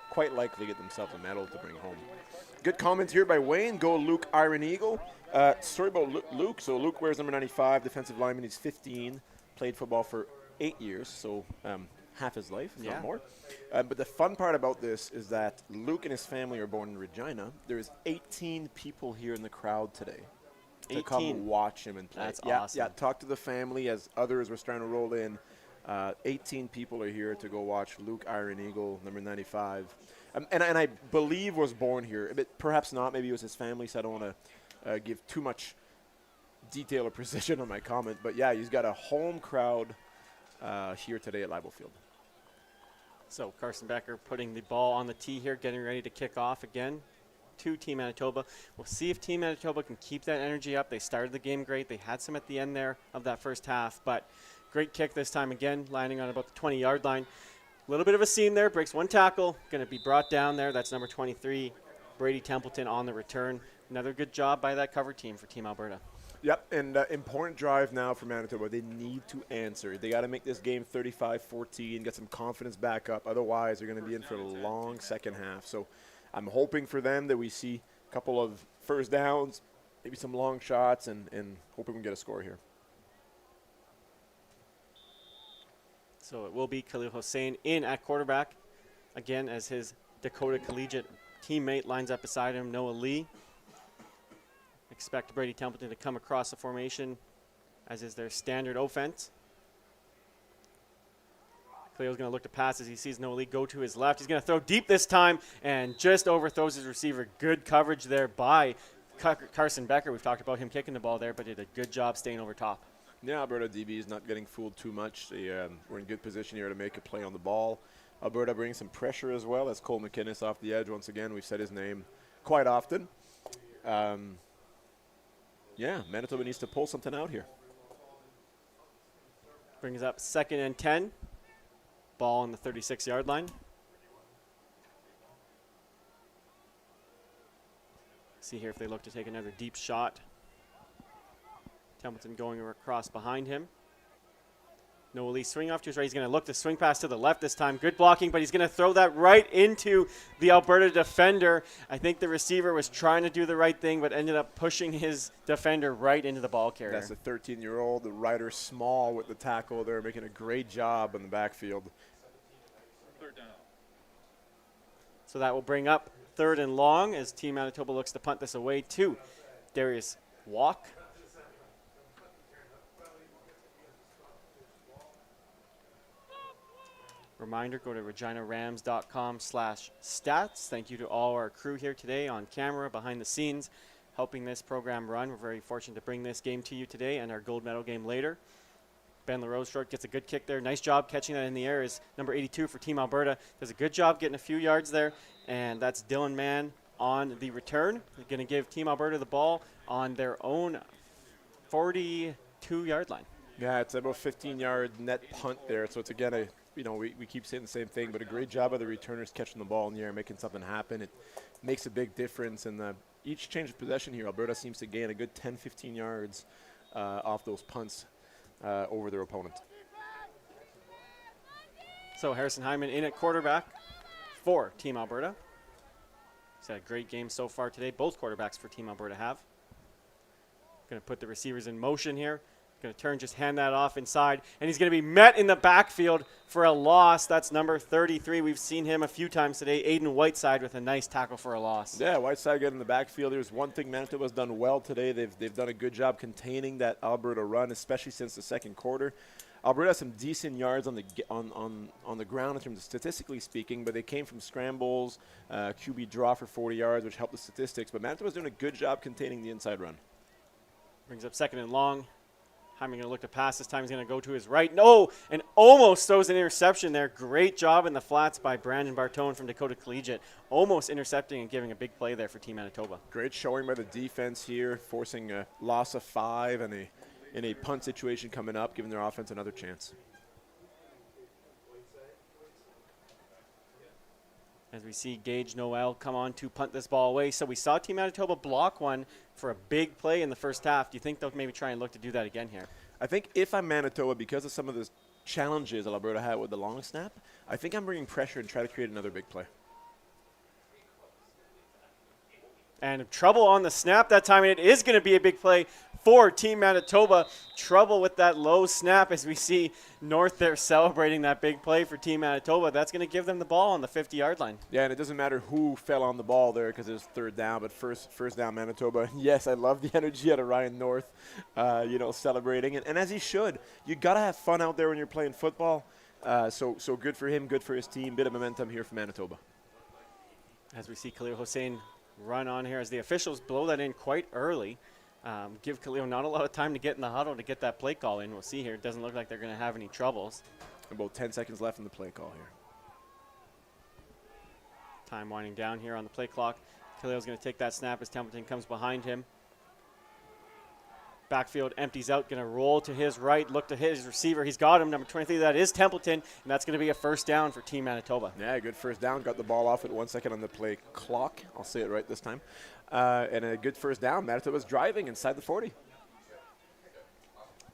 quite likely get themselves a medal to bring home. Good comments here by Wayne. Go Luke Iron Eagle. Sorry about Luke. So Luke wears number 95, defensive lineman. He's 15, played football for 8 years, so half his life, if not more. But the fun part about this is that Luke and his family are born in Regina. There's 18 people here in the crowd today to come watch him and play. That's awesome. Yeah, talk to the family as others were starting to roll in. 18 people are here to go watch Luke Iron Eagle, number 95. And I believe was born here. But perhaps not. Maybe it was his family, so I don't want to give too much detail or precision on my comment, but yeah, he's got a home crowd here today at Leibel Field. So Carson Becker putting the ball on the tee here, getting ready to kick off again to Team Manitoba. We'll see if Team Manitoba can keep that energy up. They started the game great. They had some at the end there of that first half, but great kick this time again, landing on about the 20-yard line. A little bit of a seam there, breaks one tackle, going to be brought down there. That's number 23, Brady Templeton on the return. Another good job by that cover team for Team Alberta. Yep, and important drive now for Manitoba. They need to answer. They got to make this game 35-14, get some confidence back up. Otherwise, they're going to be in for a long second half. So I'm hoping for them that we see a couple of first downs, maybe some long shots, and hoping we can get a score here. So it will be Khalil Hossein in at quarterback, again, as his Dakota Collegiate teammate lines up beside him, Noah Lee. Expect Brady Templeton to come across the formation, as is their standard offense. Khalil's going to look to pass as he sees Noah Lee go to his left. He's going to throw deep this time and just overthrows his receiver. Good coverage there by Carson Becker. We've talked about him kicking the ball there, but did a good job staying over top. Yeah, Alberta DB is not getting fooled too much. We're in good position here to make a play on the ball. Alberta brings some pressure as well. That's Cole McInnes off the edge once again. We've said his name quite often. Yeah, Manitoba needs to pull something out here. Brings up 2nd and 10. Ball on the 36-yard line. See here if they look to take another deep shot. Templeton going across behind him. Noah Lee swing off to his right. He's going to look to swing pass to the left this time. Good blocking, but he's going to throw that right into the Alberta defender. I think the receiver was trying to do the right thing, but ended up pushing his defender right into the ball carrier. That's a 13-year-old. The Ryder Small with the tackle there, making a great job in the backfield. Third down. So that will bring up 3rd and long as Team Manitoba looks to punt this away to Darius Walk. Reminder, go to reginarams.com/stats. Thank you to all our crew here today on camera, behind the scenes, helping this program run. We're very fortunate to bring this game to you today and our gold medal game later. Ben LaRose short gets a good kick there. Nice job catching that in the air is number 82 for Team Alberta. Does a good job getting a few yards there, and that's Dylan Mann on the return. They're going to give Team Alberta the ball on their own 42-yard line. Yeah, it's about 15-yard net punt there. So it's again we keep saying the same thing, but a great job by the returners catching the ball in the air, making something happen. It makes a big difference. And each change of possession here, Alberta seems to gain a good 10, 15 yards off those punts over their opponent. So Harrison Hyman in at quarterback for Team Alberta. He's had a great game so far today. Both quarterbacks for Team Alberta have. Going to put the receivers in motion here. Going to turn, just hand that off inside, and he's going to be met in the backfield for a loss. That's number 33. We've seen him a few times today. Aiden Whiteside with a nice tackle for a loss. Yeah, Whiteside getting in the backfield. There's one thing Manitoba's done well today. They've done a good job containing that Alberta run, especially since the second quarter. Alberta has some decent yards on the ground in terms of statistically speaking, but they came from scrambles, QB draw for 40 yards, which helped the statistics. But Manitoba's doing a good job containing the inside run. Brings up 2nd and long. Hyman going to look to pass. This time he's going to go to his right. No, and almost throws an interception there. Great job in the flats by Brandon Bartone from Dakota Collegiate. Almost intercepting and giving a big play there for Team Manitoba. Great showing by the defense here, forcing a loss of 5 and in a punt situation coming up, giving their offense another chance. As we see Gage Noel come on to punt this ball away. So we saw Team Manitoba block one for a big play in the first half. Do you think they'll maybe try and look to do that again here? I think if I'm Manitoba, because of some of the challenges that Alberta had with the long snap, I think I'm bringing pressure and try to create another big play. And trouble on the snap that time, and it is going to be a big play for Team Manitoba. Trouble with that low snap as we see North there celebrating that big play for Team Manitoba. That's going to give them the ball on the 50-yard line. Yeah, and it doesn't matter who fell on the ball there because it was 3rd down, but first down Manitoba. Yes, I love the energy out of Ryan North, celebrating. And as he should. You got to have fun out there when you're playing football. So good for him, good for his team. Bit of momentum here for Manitoba. As we see Khalil Hossein run on here as the officials blow that in quite early. give Khalil not a lot of time to get in the huddle to get that play call in. We'll see here. It doesn't look like they're going to have any troubles. About 10 seconds left in the play call here. Time winding down here on the play clock. Khalil's going to take that snap as Templeton comes behind him. Backfield empties out, going to roll to his right, look to his receiver. He's got him, number 23. That is Templeton, and that's going to be a first down for Team Manitoba. Yeah, good first down. Got the ball off at 1 second on the play clock. I'll say it right this time. And a good first down. Manitoba's driving inside the 40.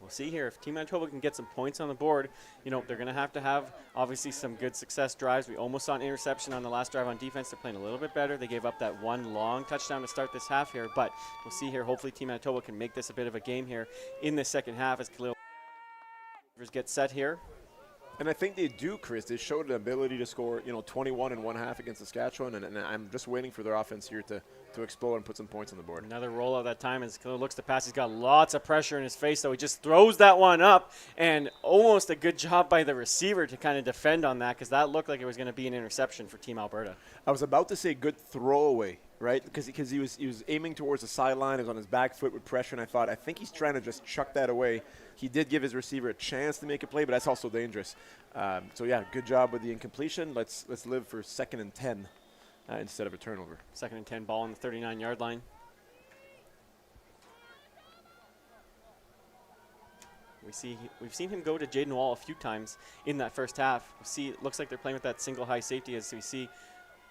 We'll see here if Team Manitoba can get some points on the board. You know, they're going to have obviously some good success drives. We almost saw an interception on the last drive on defense. They're playing a little bit better. They gave up that one long touchdown to start this half here, but we'll see here. Hopefully Team Manitoba can make this a bit of a game here in the second half as Khalil get set here. And I think they do, Chris. They showed an ability to score, 21 in one half against Saskatchewan, and I'm just waiting for their offense here to explode and put some points on the board. Another rollout that time as Khalil looks to pass. He's got lots of pressure in his face, so he just throws that one up, and almost a good job by the receiver to kind of defend on that because that looked like it was going to be an interception for Team Alberta. I was about to say good throwaway, right? Because he was aiming towards the sideline. He was on his back foot with pressure, and I think he's trying to just chuck that away. He did give his receiver a chance to make a play, but that's also dangerous. So yeah, good job with the incompletion. Let's live for 2nd and 10 instead of a turnover. 2nd and 10 ball on the 39-yard line. We've seen him go to Jaden Wall a few times in that first half. It looks like they're playing with that single high safety as we see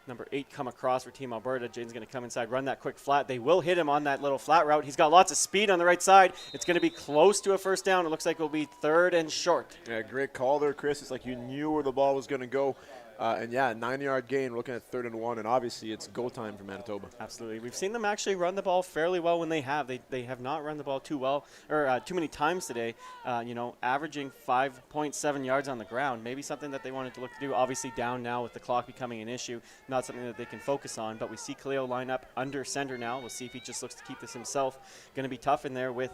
number 8 come across for Team Alberta. Jaden's going to come inside, run that quick flat. They will hit him on that little flat route. He's got lots of speed on the right side. It's going to be close to a first down. It looks like it'll be 3rd and short. Yeah, great call there, Chris. It's like you knew where the ball was going to go. And yeah, 9-yard gain. We're looking at 3rd and 1, and obviously it's go time for Manitoba. Absolutely. We've seen them actually run the ball fairly well when they have. They have not run the ball too well or too many times today, averaging 5.7 yards on the ground. Maybe something that they wanted to look to do. Obviously down now with the clock becoming an issue, not something that they can focus on. But we see Khalil line up under center now. We'll see if he just looks to keep this himself. Going to be tough in there with,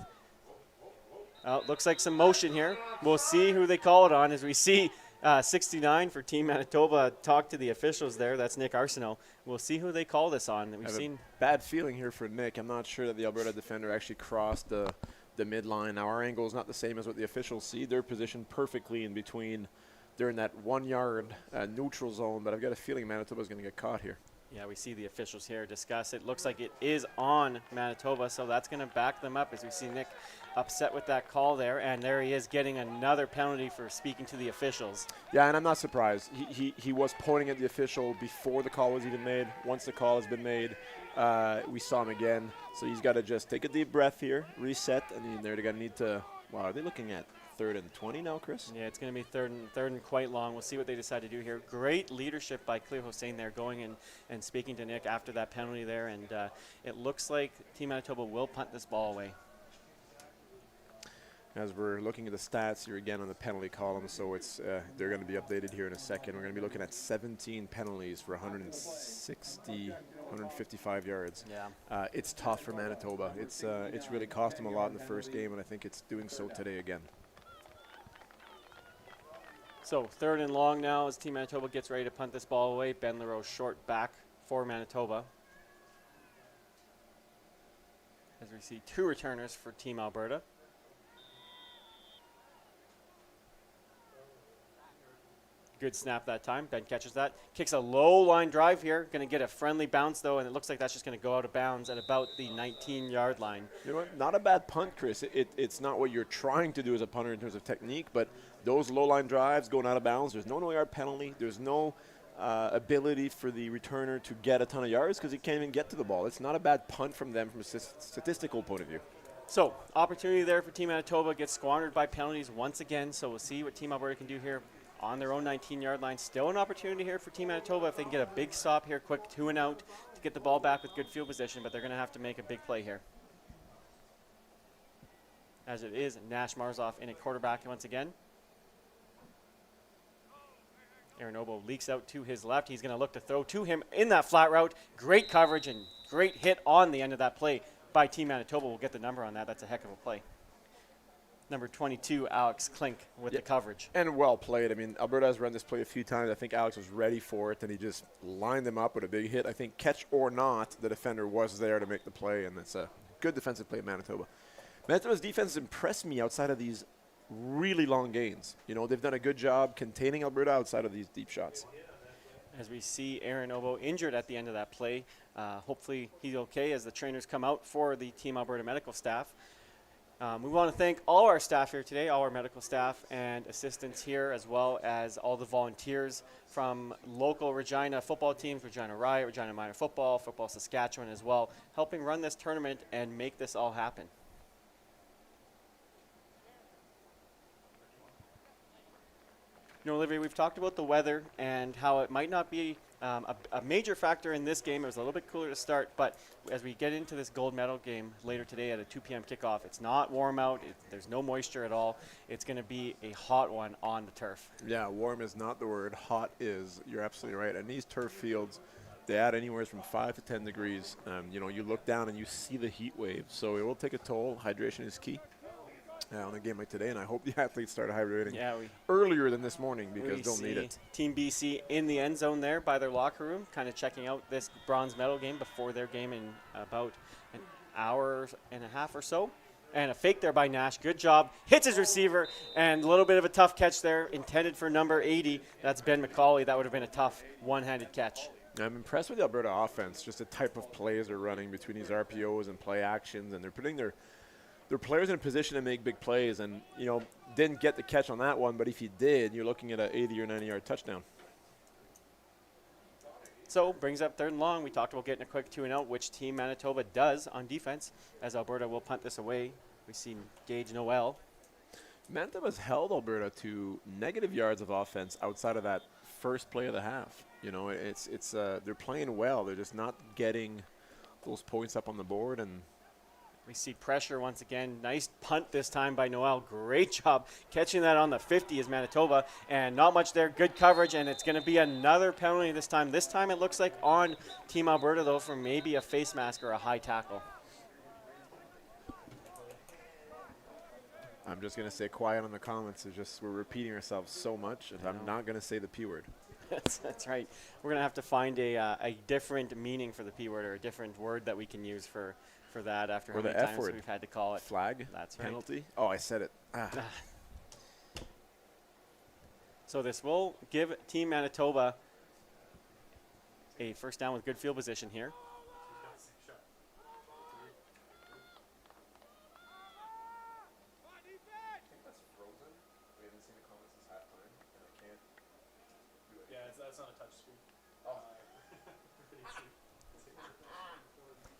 looks like some motion here. We'll see who they call it on as we see 69 for Team Manitoba talk to the officials there. That's Nick Arsenault. We'll see who they call this on. We've seen a bad feeling here for Nick. I'm not sure that the Alberta defender actually crossed the midline. Now our angle is not the same as what the officials see. They're positioned perfectly in between. They're in that 1-yard neutral zone, but I've got a feeling Manitoba is going to get caught here. Yeah, we see the officials here discuss. It looks like it is on Manitoba, so that's going to back them up as we see Nick upset with that call there, and there he is getting another penalty for speaking to the officials. Yeah, and I'm not surprised. He was pointing at the official before the call was even made. Once the call has been made, we saw him again. So he's got to just take a deep breath here, reset, and they're going to need to, wow, are they looking at 3rd and 20 now, Chris? Yeah, it's going to be third and quite long. We'll see what they decide to do here. Great leadership by Khalil Hossein there, going and speaking to Nick after that penalty there, and it looks like Team Manitoba will punt this ball away. As we're looking at the stats here again on the penalty column, so it's they're going to be updated here in a second. We're going to be looking at 17 penalties for 155 yards. Yeah. It's tough for Manitoba. It's really cost them a lot in the first game, and I think it's doing so today again. So 3rd and long now as Team Manitoba gets ready to punt this ball away. Ben LaRoche short back for Manitoba. As we see 2 returners for Team Alberta. Good snap that time. Ben catches that. Kicks a low line drive here. Going to get a friendly bounce though, and it looks like that's just going to go out of bounds at about the 19-yard line. You know what? Not a bad punt, Chris. It's not what you're trying to do as a punter in terms of technique, but those low line drives going out of bounds, there's no yard penalty. There's no ability for the returner to get a ton of yards because he can't even get to the ball. It's not a bad punt from them from a statistical point of view. So opportunity there for Team Manitoba. Gets squandered by penalties once again. So we'll see what Team Alberta can do here on their own 19-yard line. Still an opportunity here for Team Manitoba if they can get a big stop here, quick 2 and out to get the ball back with good field position, but they're going to have to make a big play here. As it is, Nash Marzoff in a quarterback once again. Aaron Obo leaks out to his left. He's going to look to throw to him in that flat route. Great coverage and great hit on the end of that play by Team Manitoba. We'll get the number on that. That's a heck of a play. Number 22, Alex Klink with the coverage. And well played. I mean, Alberta has run this play a few times. I think Alex was ready for it, and he just lined them up with a big hit. I think catch or not, the defender was there to make the play, and it's a Good defensive play, Manitoba. Manitoba's defense has impressed me outside of these really long gains. You know, they've done a good job containing Alberta outside of these deep shots. As we see Aaron Obo injured at the end of that play. Hopefully he's okay as the trainers come out for the Team Alberta medical staff. We want to thank all our staff here today, all our medical staff and assistants here, as well as all the volunteers from local Regina football teams, Regina Riot, Regina Minor Football, Football Saskatchewan as well, helping run this tournament and make this all happen. You know, Olivia, we've talked about the weather and how it might not be a major factor in this game. It was a little bit cooler to start, but as we get into this gold medal game later today at a 2 p.m. kickoff, it's not warm out. There's no moisture at all. It's going to be a hot one on the turf. Yeah, warm is not the word. Hot is. You're absolutely right. And these turf fields, they add anywhere from 5 to 10 degrees. You know, you look down and you see the heat wave. So it will take a toll. Hydration is key. On a game like today, and I hope the athletes start hydrating earlier than this morning because they'll need it. Team BC in the end zone there by their locker room, kind of checking out this bronze medal game before their game in about an hour and a half or so. And a fake there by Nash. Good job. Hits his receiver, and a little bit of a tough catch there, intended for number 80. That's Ben McCauley. That would have been a tough one-handed catch. I'm impressed with the Alberta offense, just the type of plays they're running between these RPOs and play actions, and they're putting their players in a position to make big plays, and, you know, didn't get the catch on that one, but if he did, you're looking at an 80 or 90-yard touchdown. So, brings up 3rd and long. We talked about getting a quick 2-and-out, which Team Manitoba does on defense, as Alberta will punt this away. We see Gage Noel. Manitoba's held Alberta to negative yards of offense outside of that first play of the half. You know, they're playing well. They're just not getting those points up on the board, and we see pressure once again. Nice punt this time by Noel. Great job catching that on the 50 is Manitoba. And not much there. Good coverage, and it's going to be another penalty this time. This time it looks like on Team Alberta, though, for maybe a face mask or a high tackle. I'm just going to say quiet on the comments. It's just we're repeating ourselves so much, and I'm not going to say the P word. That's right. We're going to have to find a different meaning for the P word, or a different word that we can use for that after how many times we've had to call it. Flag? That's right. Penalty? Oh, I said it. So this will give Team Manitoba a first down with good field position here.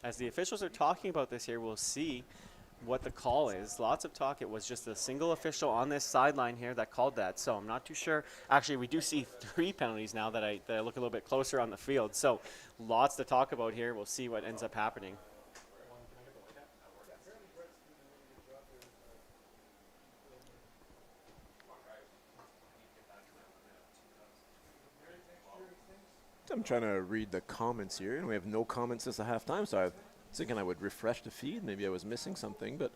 As the officials are talking about this here, we'll see what the call is. Lots of talk. It was just a single official on this sideline here that called that, so I'm not too sure. Actually, we do see 3 penalties now that I look a little bit closer on the field, so lots to talk about here. We'll see what ends up happening. I'm trying to read the comments here, and we have no comments since the halftime, so I was thinking I would refresh the feed. Maybe I was missing something, but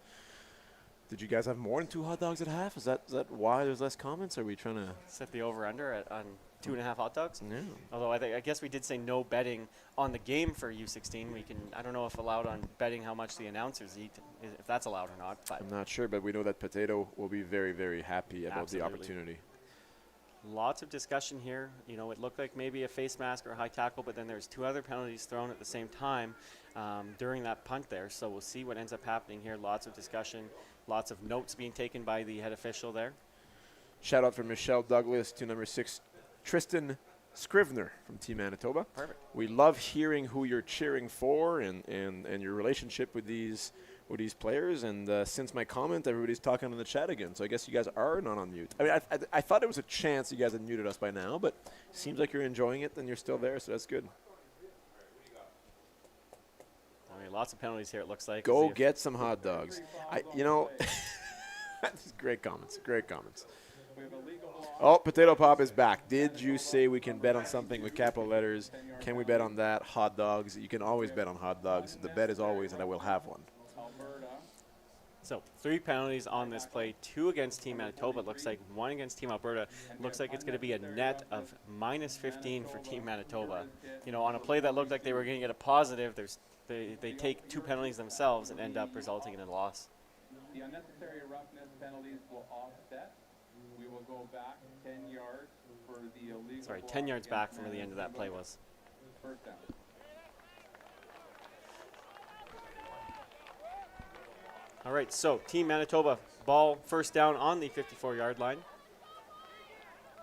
did you guys have more than 2 hot dogs at half? Is that why there's less comments? Are we trying to set the over-under on 2.5 hot dogs? No. Although I guess we did say no betting on the game for U16. I don't know if allowed on betting how much the announcers eat, if that's allowed or not. But I'm not sure, but we know that Potato will be very, very happy about the opportunity. Lots of discussion here. You know, it looked like maybe a face mask or a high tackle, but then there's 2 other penalties thrown at the same time during that punt there. So we'll see what ends up happening here. Lots of discussion, lots of notes being taken by the head official there. Shout out from Michelle Douglas to number 6, Tristan Scrivener from Team Manitoba. Perfect. We love hearing who you're cheering for and your relationship with these players, and since my comment, everybody's talking in the chat again, so I guess you guys are not on mute. I mean, I thought there was a chance you guys had muted us by now, but seems like you're enjoying it and you're still there, so that's good. I mean, lots of penalties here, it looks like. Go get some hot dogs. That's great comments. Oh, Potato Pop is back. Did you say we can bet on something with capital letters? Can we bet on that? Hot dogs. You can always bet on hot dogs. The bet is always that I will have one. So 3 penalties on this play, 2 against Team Manitoba. It looks like 1 against Team Alberta. Looks like it's going to be a net of -15 for Team Manitoba. You know, on a play that looked like they were going to get a positive, there's they take 2 penalties themselves and end up resulting in a loss. The unnecessary roughness penalties will offset. We will go back 10 yards for the illegal. Sorry, block 10 yards back against from where the end of that play was. First down. All right, so Team Manitoba ball first down on the 54-yard line.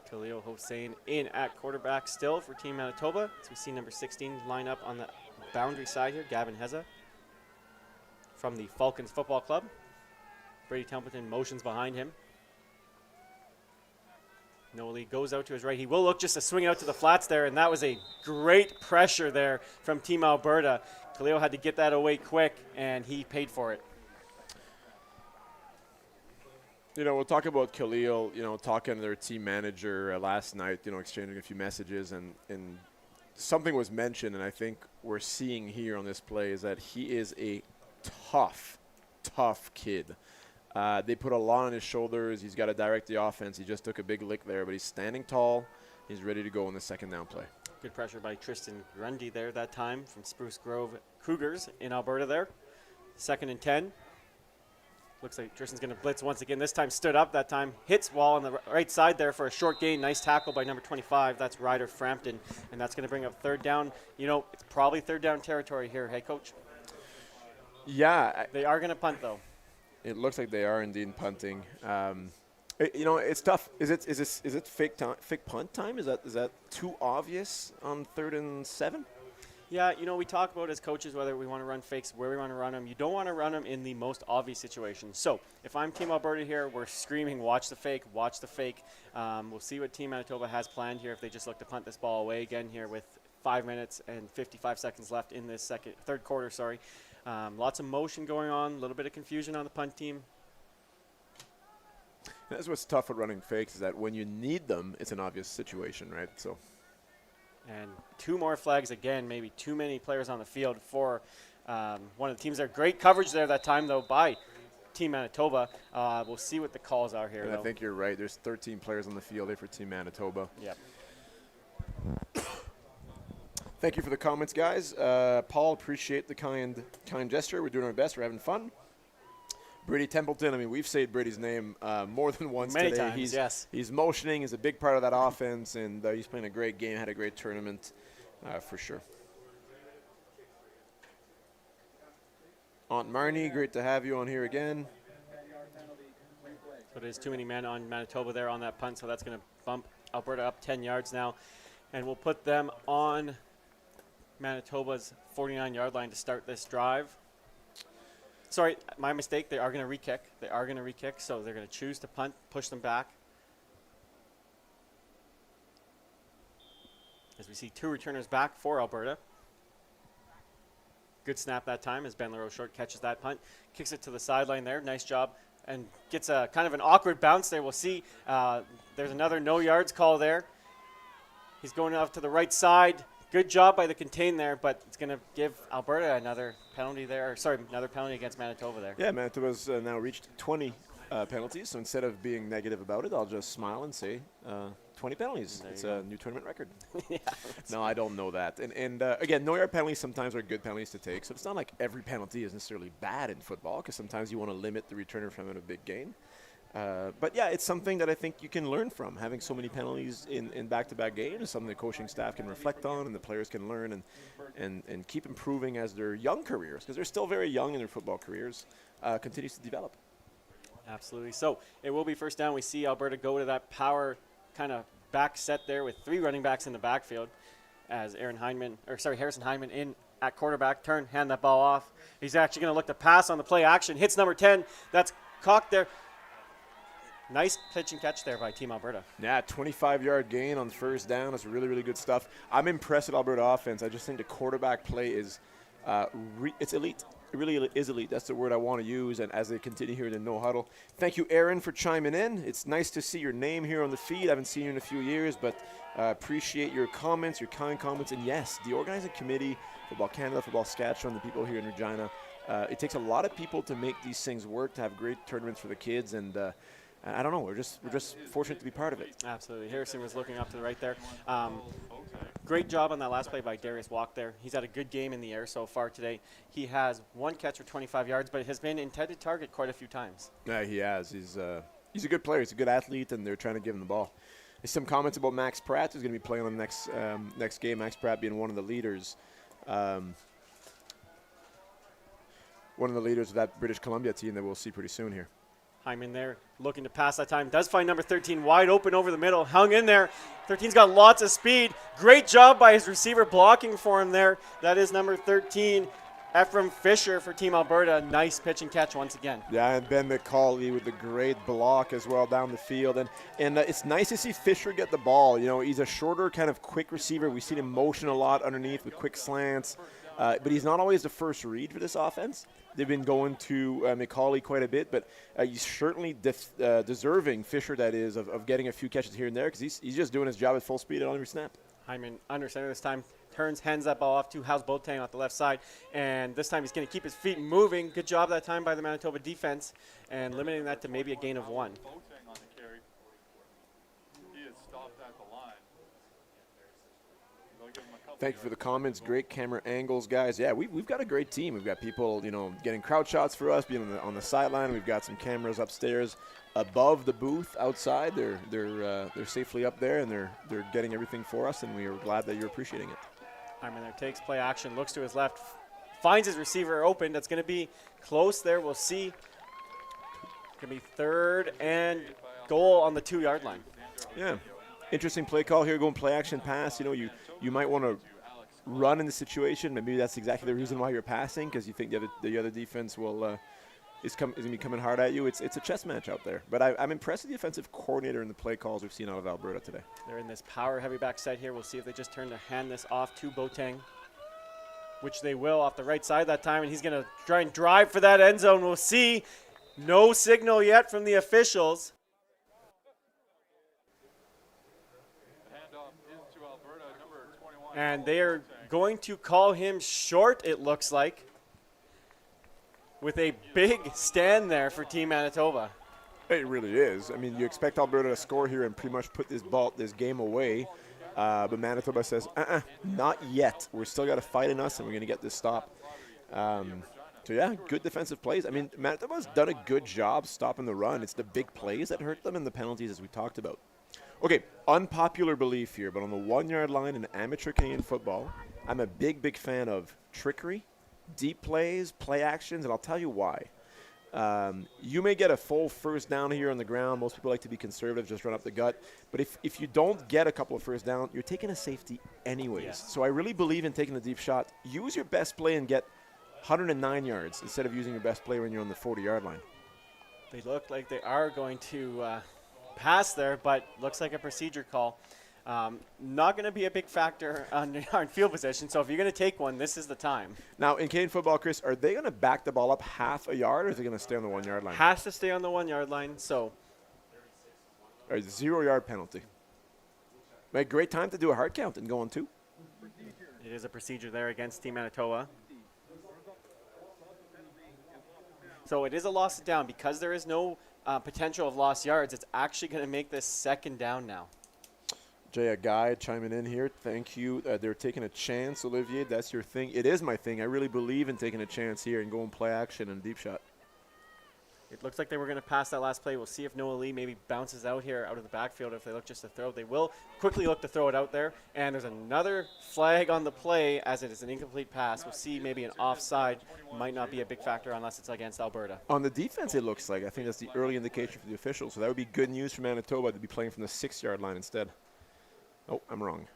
Khalil Hossein in at quarterback still for Team Manitoba. As we see number 16 line up on the boundary side here, Gavin Heza from the Falcons Football Club. Brady Templeton motions behind him. Noli goes out to his right. He will look just to swing out to the flats there, and that was a great pressure there from Team Alberta. Khalil had to get that away quick, and he paid for it. You know, we'll talk about Khalil, you know, talking to their team manager last night, you know, exchanging a few messages, and something was mentioned, and I think we're seeing here on this play is that he is a tough kid. They put a lot on his shoulders. He's got to direct the offense. He just took a big lick there, but he's standing tall. He's ready to go in the second down play. Good pressure by Tristan Grundy there that time from Spruce Grove Cougars in Alberta there. 2nd and 10. Looks like Tristan's going to blitz once again. This time stood up. That time hits wall on the right side there for a short gain. Nice tackle by number 25. That's Ryder Frampton, and that's going to bring up 3rd down. You know, it's probably 3rd down territory here. Hey, Coach? Yeah. They are going to punt, though. It looks like they are indeed punting. You know, it's tough. Is it fake punt time? Is that too obvious on 3rd and 7? Yeah, you know, we talk about as coaches whether we want to run fakes, where we want to run them. You don't want to run them in the most obvious situation. So if I'm Team Alberta here, we're screaming, watch the fake, watch the fake. We'll see what Team Manitoba has planned here if they just look to punt this ball away again here with 5 minutes and 55 seconds left in this third quarter. Lots of motion going on, a little bit of confusion on the punt team. That's what's tough with running fakes is that when you need them, it's an obvious situation, right? So. And 2 more flags again, maybe too many players on the field for one of the teams there. Great coverage there that time, though, by Team Manitoba. We'll see what the calls are here, and though. I think you're right. There's 13 players on the field there for Team Manitoba. Yep. Thank you for the comments, guys. Paul, appreciate the kind gesture. We're doing our best. We're having fun. Brady Templeton, I mean, we've said Brady's name more than once Many today. times, yes. He's motioning. He's a big part of that offense, and he's playing a great game, had a great tournament for sure. Aunt Marnie, great to have you on here again. So there's too many men on Manitoba there on that punt, so that's going to bump Alberta up 10 yards now. And we'll put them on Manitoba's 49-yard line to start this drive. Sorry, my mistake. They are going to re-kick. So they're going to choose to punt, push them back. As we see 2 returners back for Alberta. Good snap that time as Ben LaRoche-Short catches that punt. Kicks it to the sideline there. Nice job. And gets a kind of an awkward bounce there. We'll see. There's another no yards call there. He's going off to the right side. Good job by the contain there, but it's going to give Alberta another penalty there. Another penalty against Manitoba there. Yeah, Manitoba's now reached 20 penalties, so instead of being negative about it, I'll just smile and say 20 penalties. It's a new tournament record. Yeah, no, I don't know that. And again, no-yard penalties sometimes are good penalties to take, so it's not like every penalty is necessarily bad in football, because sometimes you want to limit the returner from having a big gain. But yeah, it's something that I think you can learn from. Having so many penalties in back-to-back games is something the coaching staff can reflect on and the players can learn and keep improving as their young careers, because they're still very young in their football careers, continues to develop. Absolutely. So it will be first down. We see Alberta go to that power kind of back set there with 3 running backs in the backfield as Harrison Hyndman in at quarterback. Hand that ball off. He's actually going to look to pass on the play action. Hits number 10. That's cocked there. Nice pitch and catch there by Team Alberta. Yeah, 25-yard gain on first down. That's really, really good stuff. I'm impressed with Alberta offense. I just think the quarterback play is it's elite. It really is elite. That's the word I want to use. And as they continue here in the no huddle, thank you, Aaron, for chiming in. It's nice to see your name here on the feed. I haven't seen you in a few years, but appreciate your comments, your kind comments. And yes, the organizing committee, Football Canada, Football Saskatchewan, the people here in Regina, it takes a lot of people to make these things work, to have great tournaments for the kids. And I don't know. We're just fortunate to be part of it. Absolutely. Harrison was looking up to the right there. Great job on that last play by Darius Walk there. He's had a good game in the air so far today. He has 1 catch for 25 yards, but has been intended target quite a few times. Yeah, he has. He's a good player. He's a good athlete, and they're trying to give him the ball. There's some comments about Max Pratt, who's going to be playing on the next game. Max Pratt being one of the leaders. One of the leaders of that British Columbia team that we'll see pretty soon here. Hyman there looking to pass that time. Does find number 13 wide open over the middle. Hung in there. 13's got lots of speed. Great job by his receiver blocking for him there. That is number 13, Ephraim Fisher for Team Alberta. Nice pitch and catch once again. Yeah, and Ben McCauley with the great block as well down the field. And it's nice to see Fisher get the ball. You know, he's a shorter, kind of quick receiver. We've seen him motion a lot underneath with quick slants. But he's not always the first read for this offense. They've been going to McCauley quite a bit, but he's certainly deserving, Fisher that is, of getting a few catches here and there because he's just doing his job at full speed on every snap. Hyman under center this time. Turns, hands that ball off to House Boateng off the left side. And this time he's going to keep his feet moving. Good job that time by the Manitoba defense and limiting that to maybe a gain of 1. Boateng on the carry. He is stopped at the line. They'll give him a couple Thank you for the yards. comments. Great camera angles, guys. Yeah, we've got a great team. We've got people, getting crowd shots for us, being on the sideline. We've got some cameras upstairs, above the booth, outside. They're safely up there, and they're getting everything for us, and we are glad that you're appreciating it. Hyman there takes play action, looks to his left, finds his receiver open. That's going to be close there. We'll see. Going to be 3rd and goal on the 2-yard line. Yeah, interesting play call here, going play action pass. You might want to run in the situation. Maybe that's exactly the reason why you're passing, because you think the other defense is going to be coming hard at you. It's a chess match out there. But I'm impressed with the offensive coordinator and the play calls we've seen out of Alberta today. They're in this power heavy back set here. We'll see if they just turn to hand this off to Boateng, which they will off the right side that time. And he's going to try and drive for that end zone. We'll see. No signal yet from the officials. Handoff is to Alberta, number 21. And they are going to call him short, it looks like, with a big stand there for Team Manitoba. It really is. I mean, you expect Alberta to score here and pretty much put this game away. But Manitoba says, not yet. We're still got a fight in us, and we're going to get this stop. So, yeah, good defensive plays. I mean, Manitoba's done a good job stopping the run. It's the big plays that hurt them and the penalties, as we talked about. Okay, unpopular belief here, but on the 1-yard line in amateur Canadian football, I'm a big fan of trickery, deep plays, play actions, and I'll tell you why. You may get a full first down here on the ground. Most people like to be conservative, just run up the gut. But if you don't get a couple of first down, you're taking a safety anyways. Yes. So I really believe in taking the deep shot. Use your best play and get 109 yards instead of using your best play when you're on the 40-yard line. They look like they are going to pass there, but looks like a procedure call. Not going to be a big factor on field position, so if you're going to take one, this is the time. Now, in Canadian football, Chris, are they going to back the ball up half a yard, or is it going to stay on the 1-yard line? Has to stay on the 1-yard line, so Or 0-yard penalty. Right, great time to do a hard count and go on 2. it is a procedure there against Team Manitoba. So it is a loss down. Because there is no potential of lost yards, it's actually going to make this 2nd down now. Jay, a guy chiming in here. Thank you. They're taking a chance, Olivier. That's your thing. It is my thing. I really believe in taking a chance here and going play action and deep shot. It looks like they were going to pass that last play. We'll see if Noah Lee maybe bounces out here out of the backfield. If they look just to throw, they will quickly look to throw it out there. And there's another flag on the play as it is an incomplete pass. We'll see maybe an offside. Might not be a big factor unless it's against Alberta. On the defense, it looks like. I think that's the early indication for the officials. So that would be good news for Manitoba to be playing from the 6-yard line instead. Oh, I'm wrong.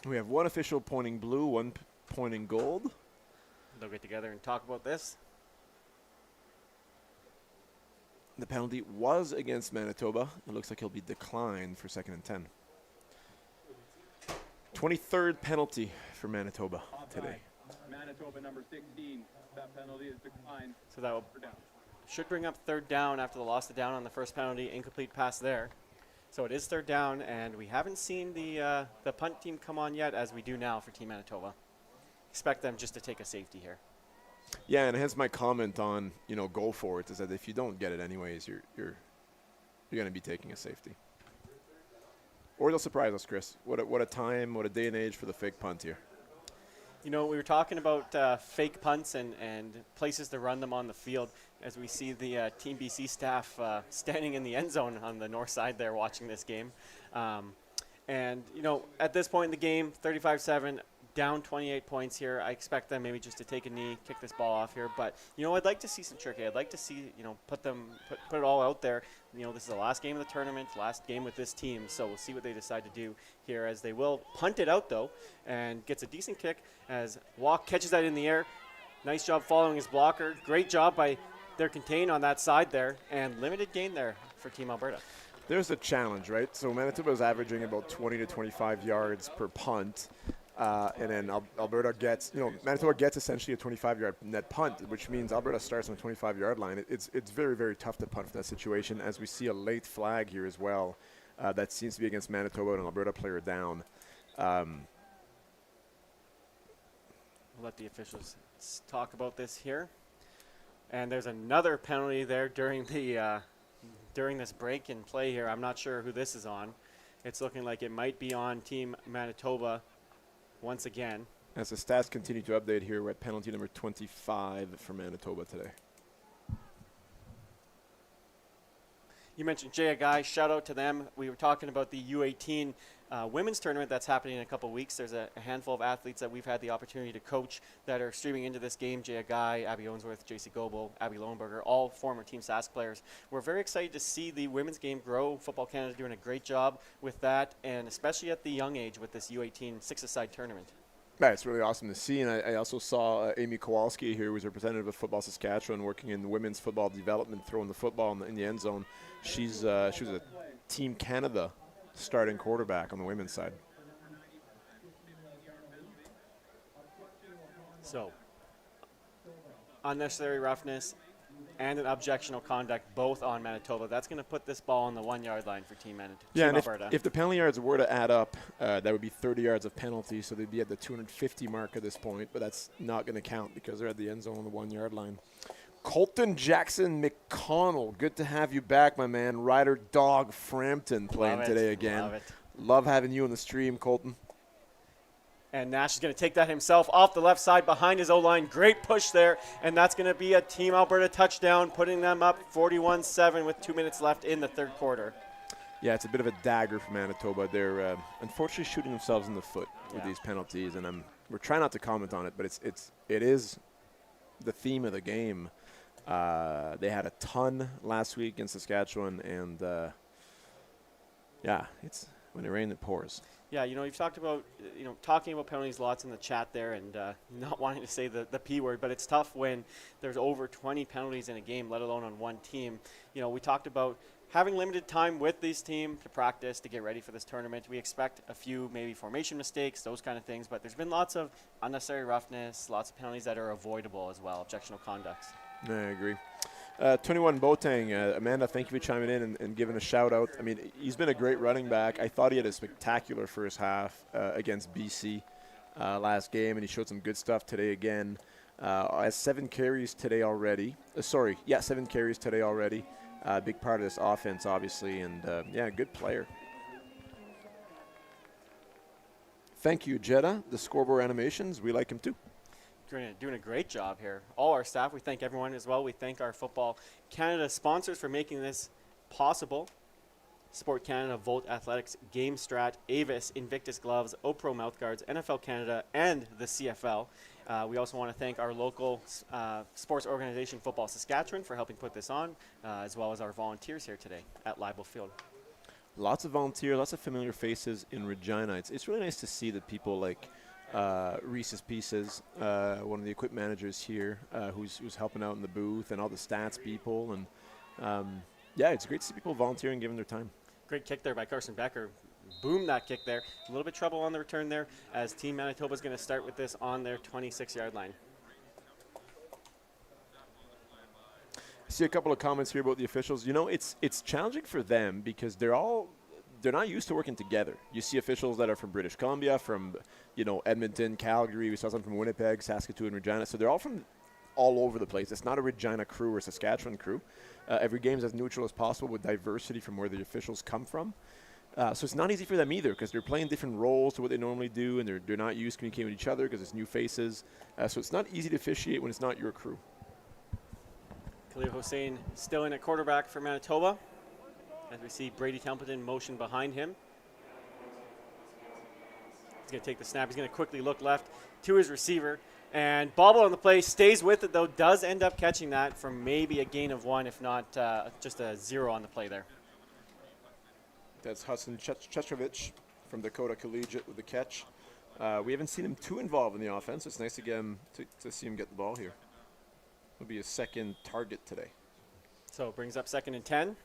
We have one official pointing blue, one pointing gold. They'll get together and talk about this. The penalty was against Manitoba. It looks like he'll be declined for 2nd and 10. 23rd penalty for Manitoba today. Manitoba number 16. That penalty is declined. So that will should bring up 3rd down after the loss of down on the first penalty. Incomplete pass there. So it is 3rd down, and we haven't seen the punt team come on yet, as we do now for Team Manitoba. Expect them just to take a safety here. Yeah, and hence my comment on, go for it, is that if you don't get it anyways, you're going to be taking a safety. Or they'll surprise us, Chris. What a time, what a day and age for the fake punt here. We were talking about fake punts and places to run them on the field as we see the Team BC staff standing in the end zone on the north side there watching this game. And at this point in the game, 35-7, down 28 points here. I expect them maybe just to take a knee, kick this ball off here. But, I'd like to see some tricky. I'd like to see, put it all out there. This is the last game of the tournament, last game with this team. So we'll see what they decide to do here as they will punt it out, though, and gets a decent kick as Walk catches that in the air. Nice job following his blocker. Great job by their contain on that side there, and limited gain there for Team Alberta. There's a challenge, right? So Manitoba is averaging about 20 to 25 yards per punt. And then Alberta gets, Manitoba gets essentially a 25-yard net punt, which means Alberta starts on the 25-yard line. It's very, very tough to punt for that situation, as we see a late flag here as well. That seems to be against Manitoba, and an Alberta player down. We'll let the officials talk about this here. And there's another penalty there during the during this break in play here. I'm not sure who this is on. It's looking like it might be on Team Manitoba once again. As the stats continue to update here, we're at penalty number 25 for Manitoba today. You mentioned Jay Agai. Shout out to them. We were talking about the U18 women's tournament that's happening in a couple weeks. There's a handful of athletes that we've had the opportunity to coach that are streaming into this game. Jay Agai, Abby Owensworth, JC Goebel, Abby Lohenberger, all former Team Sask players. We're very excited to see the women's game grow. Football Canada doing a great job with that, and especially at the young age with this U18 six-a-side tournament. Yeah, it's really awesome to see. And I also saw Amy Kowalski here, who was representative of Football Saskatchewan, working in women's football development, throwing the football in the end zone. She was a Team Canada starting quarterback on the women's side. So, unnecessary roughness and an objectional conduct both on Manitoba. That's going to put this ball on the 1-yard line for Team Manitoba. Yeah, Team and Alberta. if the penalty yards were to add up, that would be 30 yards of penalty, so they'd be at the 250 mark at this point, but that's not going to count because they're at the end zone on the 1-yard line. Colton Jackson McConnell, good to have you back, my man. Rider Dog Frampton playing today again. Love it. Love having you on the stream, Colton. And Nash is going to take that himself off the left side behind his O-line. Great push there, and that's going to be a Team Alberta touchdown, putting them up 41-7 with 2 minutes left in the third quarter. Yeah, it's a bit of a dagger for Manitoba. They're unfortunately shooting themselves in the foot with these penalties, and we're trying not to comment on it, but it is the theme of the game. They had a ton last week in Saskatchewan, and it's when it rains, it pours. Yeah, you've talked about, talking about penalties lots in the chat there and not wanting to say the P word, but it's tough when there's over 20 penalties in a game, let alone on one team. We talked about having limited time with this team to practice, to get ready for this tournament. We expect a few maybe formation mistakes, those kind of things, but there's been lots of unnecessary roughness, lots of penalties that are avoidable as well, objectional conducts. I agree. 21 Boateng, Amanda, thank you for chiming in and giving a shout out. I mean, he's been a great running back. I thought he had a spectacular first half against BC last game, and he showed some good stuff today again. Has 7 carries today already. 7 carries today already. Big part of this offense, obviously, and good player. Thank you, Jeddah, the scoreboard animations. We like him too. Doing a great job here. All our staff, we thank everyone as well. We thank our Football Canada sponsors for making this possible. Sport Canada, Volt Athletics, Game Strat, Avis, Invictus Gloves, OPRO Mouthguards, NFL Canada, and the CFL. We also want to thank our local sports organization, Football Saskatchewan, for helping put this on, as well as our volunteers here today at Leibel Field. Lots of volunteers, lots of familiar faces in Regina. It's really nice to see that people like Reese's Pieces, one of the equipment managers here, who's helping out in the booth, and all the stats people. And it's great to see people volunteering and giving their time. Great kick there by Carson Becker. Boom, that kick there. A little bit trouble on the return there as Team Manitoba is going to start with this on their 26-yard line. I see a couple of comments here about the officials. It's challenging for them because they're not used to working together. You see officials that are from British Columbia, from Edmonton, Calgary. We saw some from Winnipeg, Saskatoon, Regina. So they're all from all over the place. It's not a Regina crew or Saskatchewan crew. Every game is as neutral as possible with diversity from where the officials come from. So it's not easy for them either because they're playing different roles to what they normally do, and they're not used to communicating with each other because it's new faces. So it's not easy to officiate when it's not your crew. Khalil Hossein still in at quarterback for Manitoba, as we see Brady Templeton motion behind him. He's going to take the snap. He's going to quickly look left to his receiver. And bobble on the play, stays with it, though, does end up catching that for maybe a gain of 1, if not just a 0 on the play there. That's Hudson Chechovich from Dakota Collegiate with the catch. We haven't seen him too involved in the offense. It's nice to get him to see him get the ball here. It'll be his second target today. So it brings up 2nd and 10.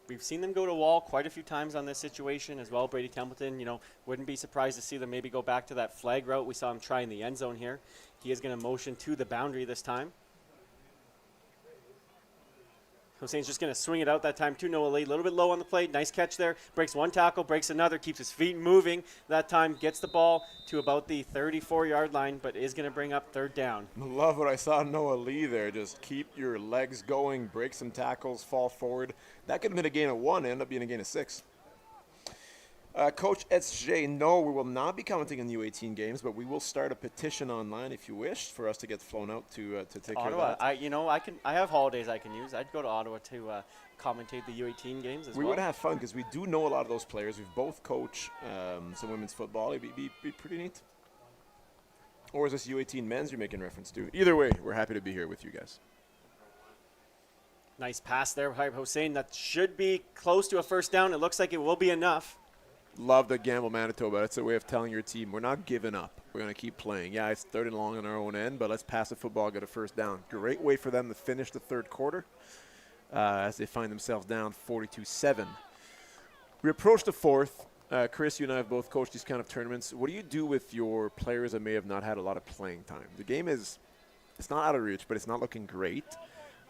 We've seen them go to wall quite a few times on this situation as well. Brady Templeton, wouldn't be surprised to see them maybe go back to that flag route. We saw him try in the end zone here. He is going to motion to the boundary this time. Hossein's just going to swing it out that time to Noah Lee. A little bit low on the plate. Nice catch there. Breaks one tackle, breaks another, keeps his feet moving. That time gets the ball to about the 34-yard line, but is going to bring up 3rd down. Love what I saw Noah Lee there. Just keep your legs going, break some tackles, fall forward. That could have been a gain of 1, end up being a gain of 6. Coach SJ, no, we will not be commenting on the U18 games, but we will start a petition online if you wish for us to get flown out to take Ottawa, care of that. I have holidays I can use. I'd go to Ottawa to commentate the U18 games as well. We would have fun because we do know a lot of those players. We've both coached some women's football. It'd be pretty neat. Or is this U18 men's you're making reference to? Either way, we're happy to be here with you guys. Nice pass there by Hossein. That should be close to a 1st down. It looks like it will be enough. Love the gamble, Manitoba. That's a way of telling your team we're not giving up. We're going to keep playing. Yeah, it's 3rd and long on our own end, but let's pass the football, get a 1st down. Great way for them to finish the 3rd quarter as they find themselves down 42-7. We approach the 4th. Chris, you and I have both coached these kind of tournaments. What do you do with your players that may have not had a lot of playing time? The game it's not out of reach, but it's not looking great.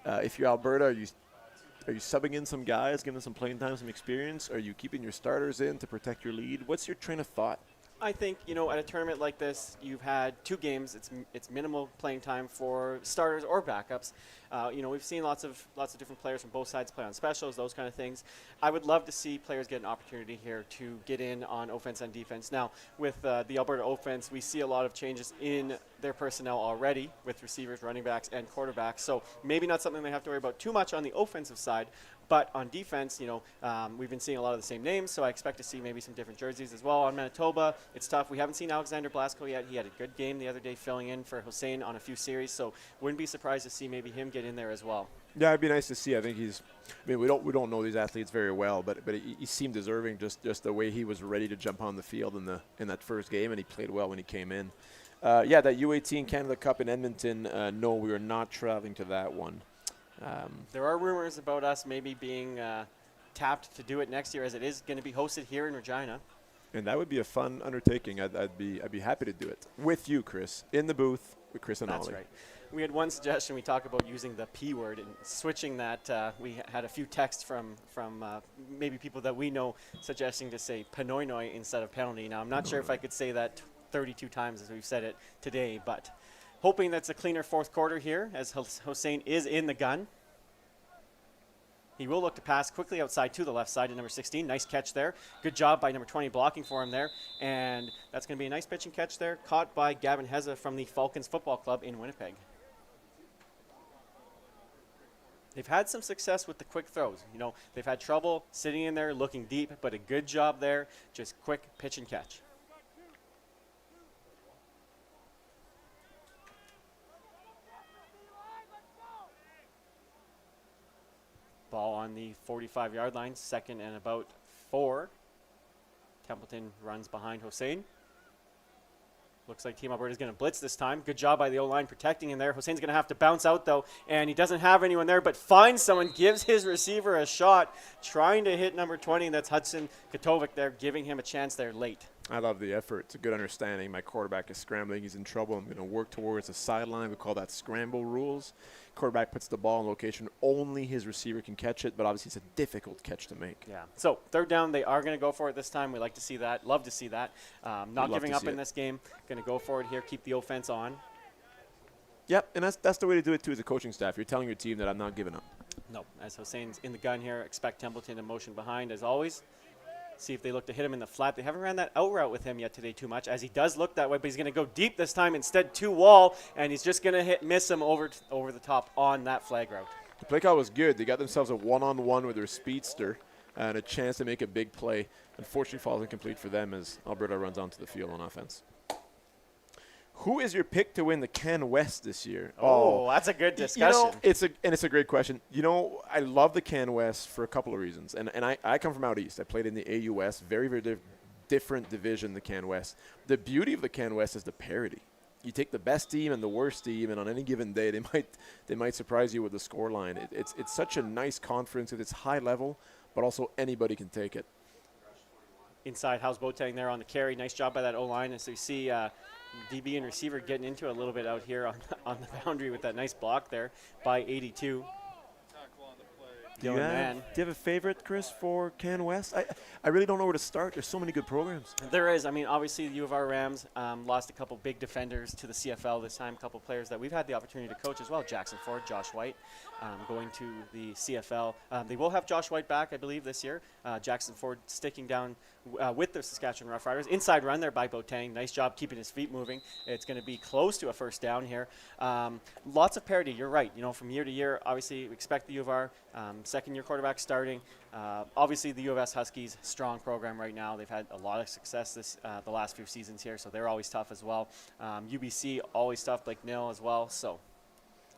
If you're Alberta, are you subbing in some guys, giving them some playing time, some experience? Are you keeping your starters in to protect your lead? What's your train of thought? I think, at a tournament like this, you've had 2 games. It's minimal playing time for starters or backups. We've seen lots of different players from both sides play on specials, those kind of things. I would love to see players get an opportunity here to get in on offense and defense. Now, with the Alberta offense, we see a lot of changes in their personnel already with receivers, running backs, and quarterbacks. So maybe not something they have to worry about too much on the offensive side. But on defense, we've been seeing a lot of the same names, so I expect to see maybe some different jerseys as well. On Manitoba, it's tough. We haven't seen Alexander Blasco yet. He had a good game the other day filling in for Hossein on a few series, so wouldn't be surprised to see maybe him get in there as well. Yeah, it'd be nice to see. I think we don't know these athletes very well, but he seemed deserving just the way he was ready to jump on the field in that 1st game, and he played well when he came in. That U18 Canada Cup in Edmonton, no, we are not traveling to that one. There are rumors about us maybe being tapped to do it next year, as it is going to be hosted here in Regina. And that would be a fun undertaking. I'd be happy to do it with you, Chris, in the booth with Chris and Ollie. That's right. We had one suggestion. We talked about using the P word and switching that. We had a few texts from maybe people that we know suggesting to say panoinoi instead of penalty. Now, I'm not sure if I could say that 32 times as we've said it today, but hoping that's a cleaner 4th quarter here as Hossein is in the gun. He will look to pass quickly outside to the left side to number 16. Nice catch there. Good job by number 20 blocking for him there. And that's going to be a nice pitch and catch there, caught by Gavin Heza from the Falcons Football Club in Winnipeg. They've had some success with the quick throws. They've had trouble sitting in there looking deep, but a good job there. Just quick pitch and catch. Ball on the 45-yard line, 2nd and about 4. Templeton runs behind Hossein. Looks like Team Alberta is going to blitz this time. Good job by the O-line protecting him there. Hossein's going to have to bounce out, though, and he doesn't have anyone there, but finds someone, gives his receiver a shot, trying to hit number 20. That's Hudson Katovic there, giving him a chance there late. I love the effort. It's a good understanding. My quarterback is scrambling. He's in trouble. I'm going to work towards the sideline. We call that scramble rules. Quarterback puts the ball in location. Only his receiver can catch it, but obviously it's a difficult catch to make. Yeah. So third down, they are going to go for it this time. We like to see that. Love to see that. Not giving up in this game. Going to go for it here. Keep the offense on. Yep, and that's the way to do it too as a coaching staff. You're telling your team that I'm not giving up. No. As Hussein's in the gun here, expect Templeton to motion behind as always. See if they look to hit him in the flat. They haven't ran that out route with him yet today too much, as he does look that way, but he's going to go deep this time instead to wall, and he's just going to miss him over the top on that flag route. The play call was good. They got themselves a one-on-one with their speedster and a chance to make a big play. Unfortunately, falls incomplete for them as Alberta runs onto the field on offense. Who is your pick to win the Can West this year? Oh, that's a good discussion. You know, it's a great question. You know, I love the Can West for a couple of reasons. And I come from out east. I played in the AUS, very, very different division, the Can West. The beauty of the Can West is the parity. You take the best team and the worst team, and on any given day, they might surprise you with the score line. It's such a nice conference. It's high level, but also anybody can take it. Inside, how's Boateng there on the carry? Nice job by that O-line. And so you see DB and receiver getting into it a little bit out here on the boundary with that nice block there by 82. Do you have a favorite, Chris, for Can West? I really don't know where to start. There's so many good programs. There is. I mean, obviously, the U of R Rams lost a couple big defenders to the CFL this time, a couple players that we've had the opportunity to coach as well. Jackson Ford, Josh White, going to the CFL. They will have Josh White back, I believe, this year. Jackson Ford sticking down with the Saskatchewan Roughriders. Inside run there by Boateng. Nice job keeping his feet moving. It's going to be close to a first down here. Lots of parity. You're right. You know, from year to year, obviously, we expect the U of R second-year quarterback starting. Obviously, the U of S Huskies, strong program right now. They've had a lot of success the last few seasons here, so they're always tough as well. UBC, always tough, Blake Nill as well. So,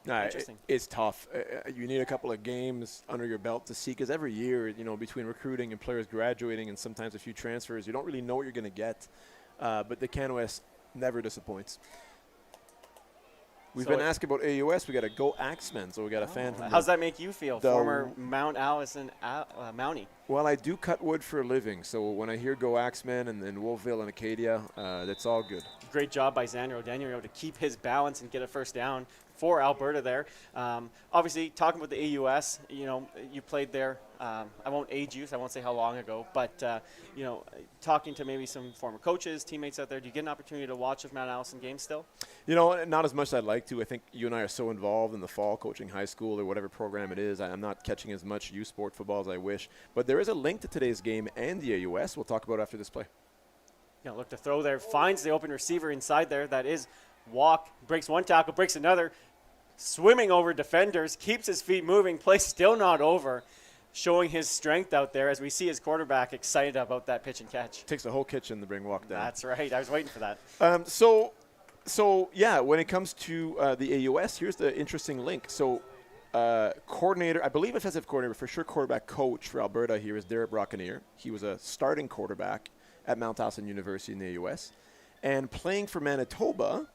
interesting. It's tough. You need a couple of games under your belt to see, because every year, you know, between recruiting and players graduating and sometimes a few transfers, you don't really know what you're going to get. But the Can West never disappoints. We've been asking about AUS. We got a Go Axemen, so we got a fan from. How's that make you feel, former Mount Allison Mountie? Well, I do cut wood for a living, so when I hear Go Axemen and Wolfville and Acadia, that's all good. Great job by Xander O'Daniel to keep his balance and get a first down for Alberta there. Obviously, talking about the AUS, you know, you played there. I won't age you, so I won't say how long ago, but, you know, talking to maybe some former coaches, teammates out there, do you get an opportunity to watch a Mount Allison game still? You know, not as much as I'd like to. I think you and I are so involved in the fall coaching high school or whatever program it is. I'm not catching as much U Sport football as I wish. But there is a link to today's game and the AUS. We'll talk about it after this play. Yeah, look to throw there. Finds the open receiver inside there. That is walk. Breaks one tackle, breaks another. Swimming over defenders. Keeps his feet moving. Play still not over. Showing his strength out there as we see his quarterback excited about that pitch and catch. Takes the whole kitchen to bring walk down. That's right. I was waiting for that. So yeah, when it comes to the AUS, here's the interesting link. So coordinator, I believe offensive coordinator, for sure quarterback coach for Alberta here is Derek Brockeneer. He was a starting quarterback at Mount Allison University in the AUS. And playing for Manitoba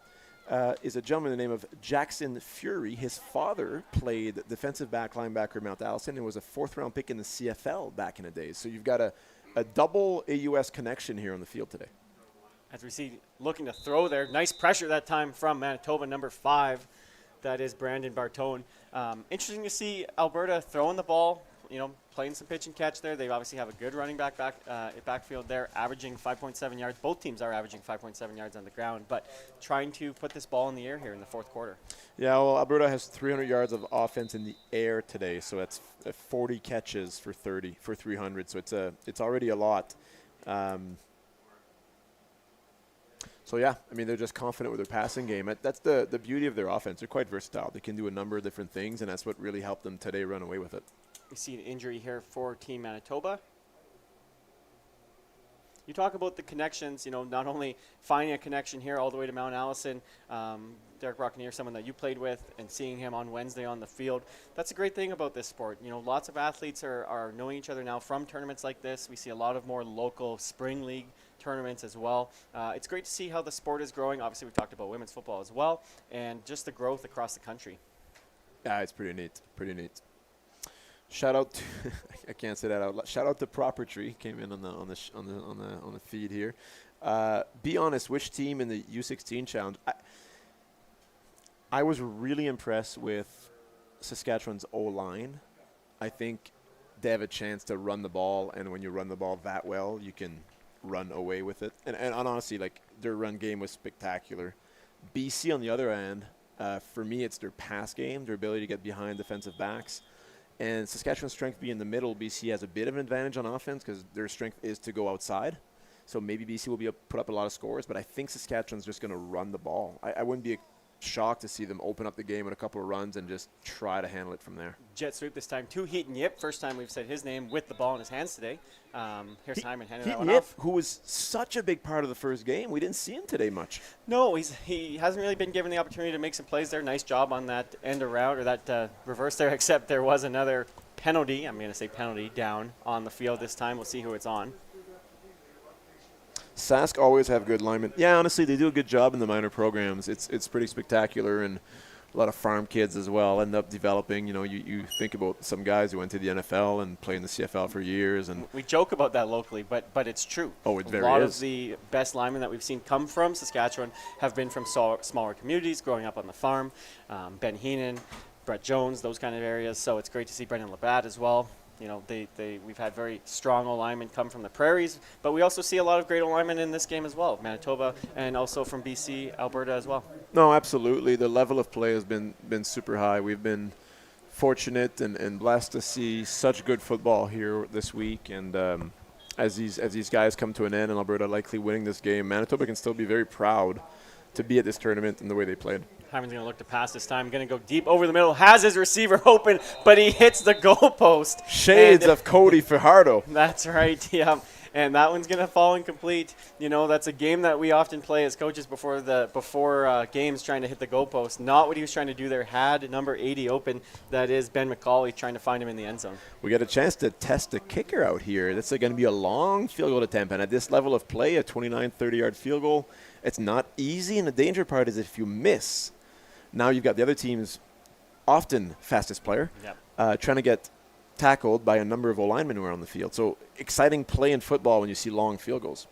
is a gentleman by the name of Jackson Fury. His father played defensive back linebacker at Mount Allison and was a fourth-round pick in the CFL back in the day. So you've got a double AUS connection here on the field today. As we see, looking to throw there. Nice pressure that time from Manitoba, number 5. That is Brandon Bartone. Interesting to see Alberta throwing the ball, you know, playing some pitch and catch there. They obviously have a good running backfield there, averaging 5.7 yards. Both teams are averaging 5.7 yards on the ground, but trying to put this ball in the air here in the fourth quarter. Yeah, well, Alberta has 300 yards of offense in the air today, so that's 40 catches for 300. So it's already a lot. So, yeah, I mean, they're just confident with their passing game. That's the beauty of their offense. They're quite versatile. They can do a number of different things, and that's what really helped them today run away with it. We see an injury here for Team Manitoba. You talk about the connections, you know, not only finding a connection here all the way to Mount Allison, Derek Brockeneer, someone that you played with, and seeing him on Wednesday on the field. That's a great thing about this sport. You know, lots of athletes are knowing each other now from tournaments like this. We see a lot of more local spring league tournaments as well. It's great to see how the sport is growing. Obviously, we talked about women's football as well, and just the growth across the country. Yeah, it's pretty neat. Pretty neat. Shout out to I can't say that out loud. Shout out to Proper Tree, came in on the feed here. Be honest, which team in the U16 challenge? I was really impressed with Saskatchewan's O-line. I think they have a chance to run the ball, and when you run the ball that well, you can run away with it. And honestly, like, their run game was spectacular. BC, on the other end, for me, it's their pass game, their ability to get behind defensive backs. And Saskatchewan's strength being in the middle, BC has a bit of an advantage on offense because their strength is to go outside. So maybe BC will put up a lot of scores, but I think Saskatchewan's just going to run the ball. I wouldn't be shocked to see them open up the game with a couple of runs and just try to handle it from there. Jet sweep this time to Heaton Yip. First time we've said his name with the ball in his hands today. Here's Hyman handing that one Yip, off. who was such a big part of the first game. We didn't see him today much. No, he hasn't really been given the opportunity to make some plays there. Nice job on that end around, or that reverse there, except there was another penalty. I'm going to say penalty down on the field this time. We'll see who it's on. Sask always have good linemen. Yeah, honestly, they do a good job in the minor programs. It's pretty spectacular, and a lot of farm kids as well end up developing. You know, you think about some guys who went to the NFL and played in the CFL for years. And we joke about that locally, but it's true. Oh, it very A lot is. of the best linemen that we've seen come from Saskatchewan have been from smaller communities, growing up on the farm. Ben Heenan, Brett Jones, those kind of areas. So it's great to see Brendan Labatt as well. You know, we've had very strong O-linemen come from the prairies, but we also see a lot of great O-linemen in this game as well, Manitoba and also from BC, Alberta as well. No, absolutely. The level of play has been super high. We've been fortunate and blessed to see such good football here this week. And as these guys come to an end and Alberta likely winning this game, Manitoba can still be very proud to be at this tournament and the way they played. Hyman's going to look to pass this time. Going to go deep over the middle. Has his receiver open, but he hits the goalpost. Shades of Cody Fajardo. That's right, yeah. And that one's going to fall incomplete. You know, that's a game that we often play as coaches before games, trying to hit the goalpost. Not what he was trying to do there. Had number 80 open. That is Ben McCauley trying to find him in the end zone. We got a chance to test the kicker out here. That's going to be a long field goal attempt. And at this level of play, a 29, 30-yard field goal, it's not easy. And the danger part is if you miss, now you've got the other team's often fastest player trying to get tackled by a number of O-linemen who are on the field. So exciting play in football when you see long field goals.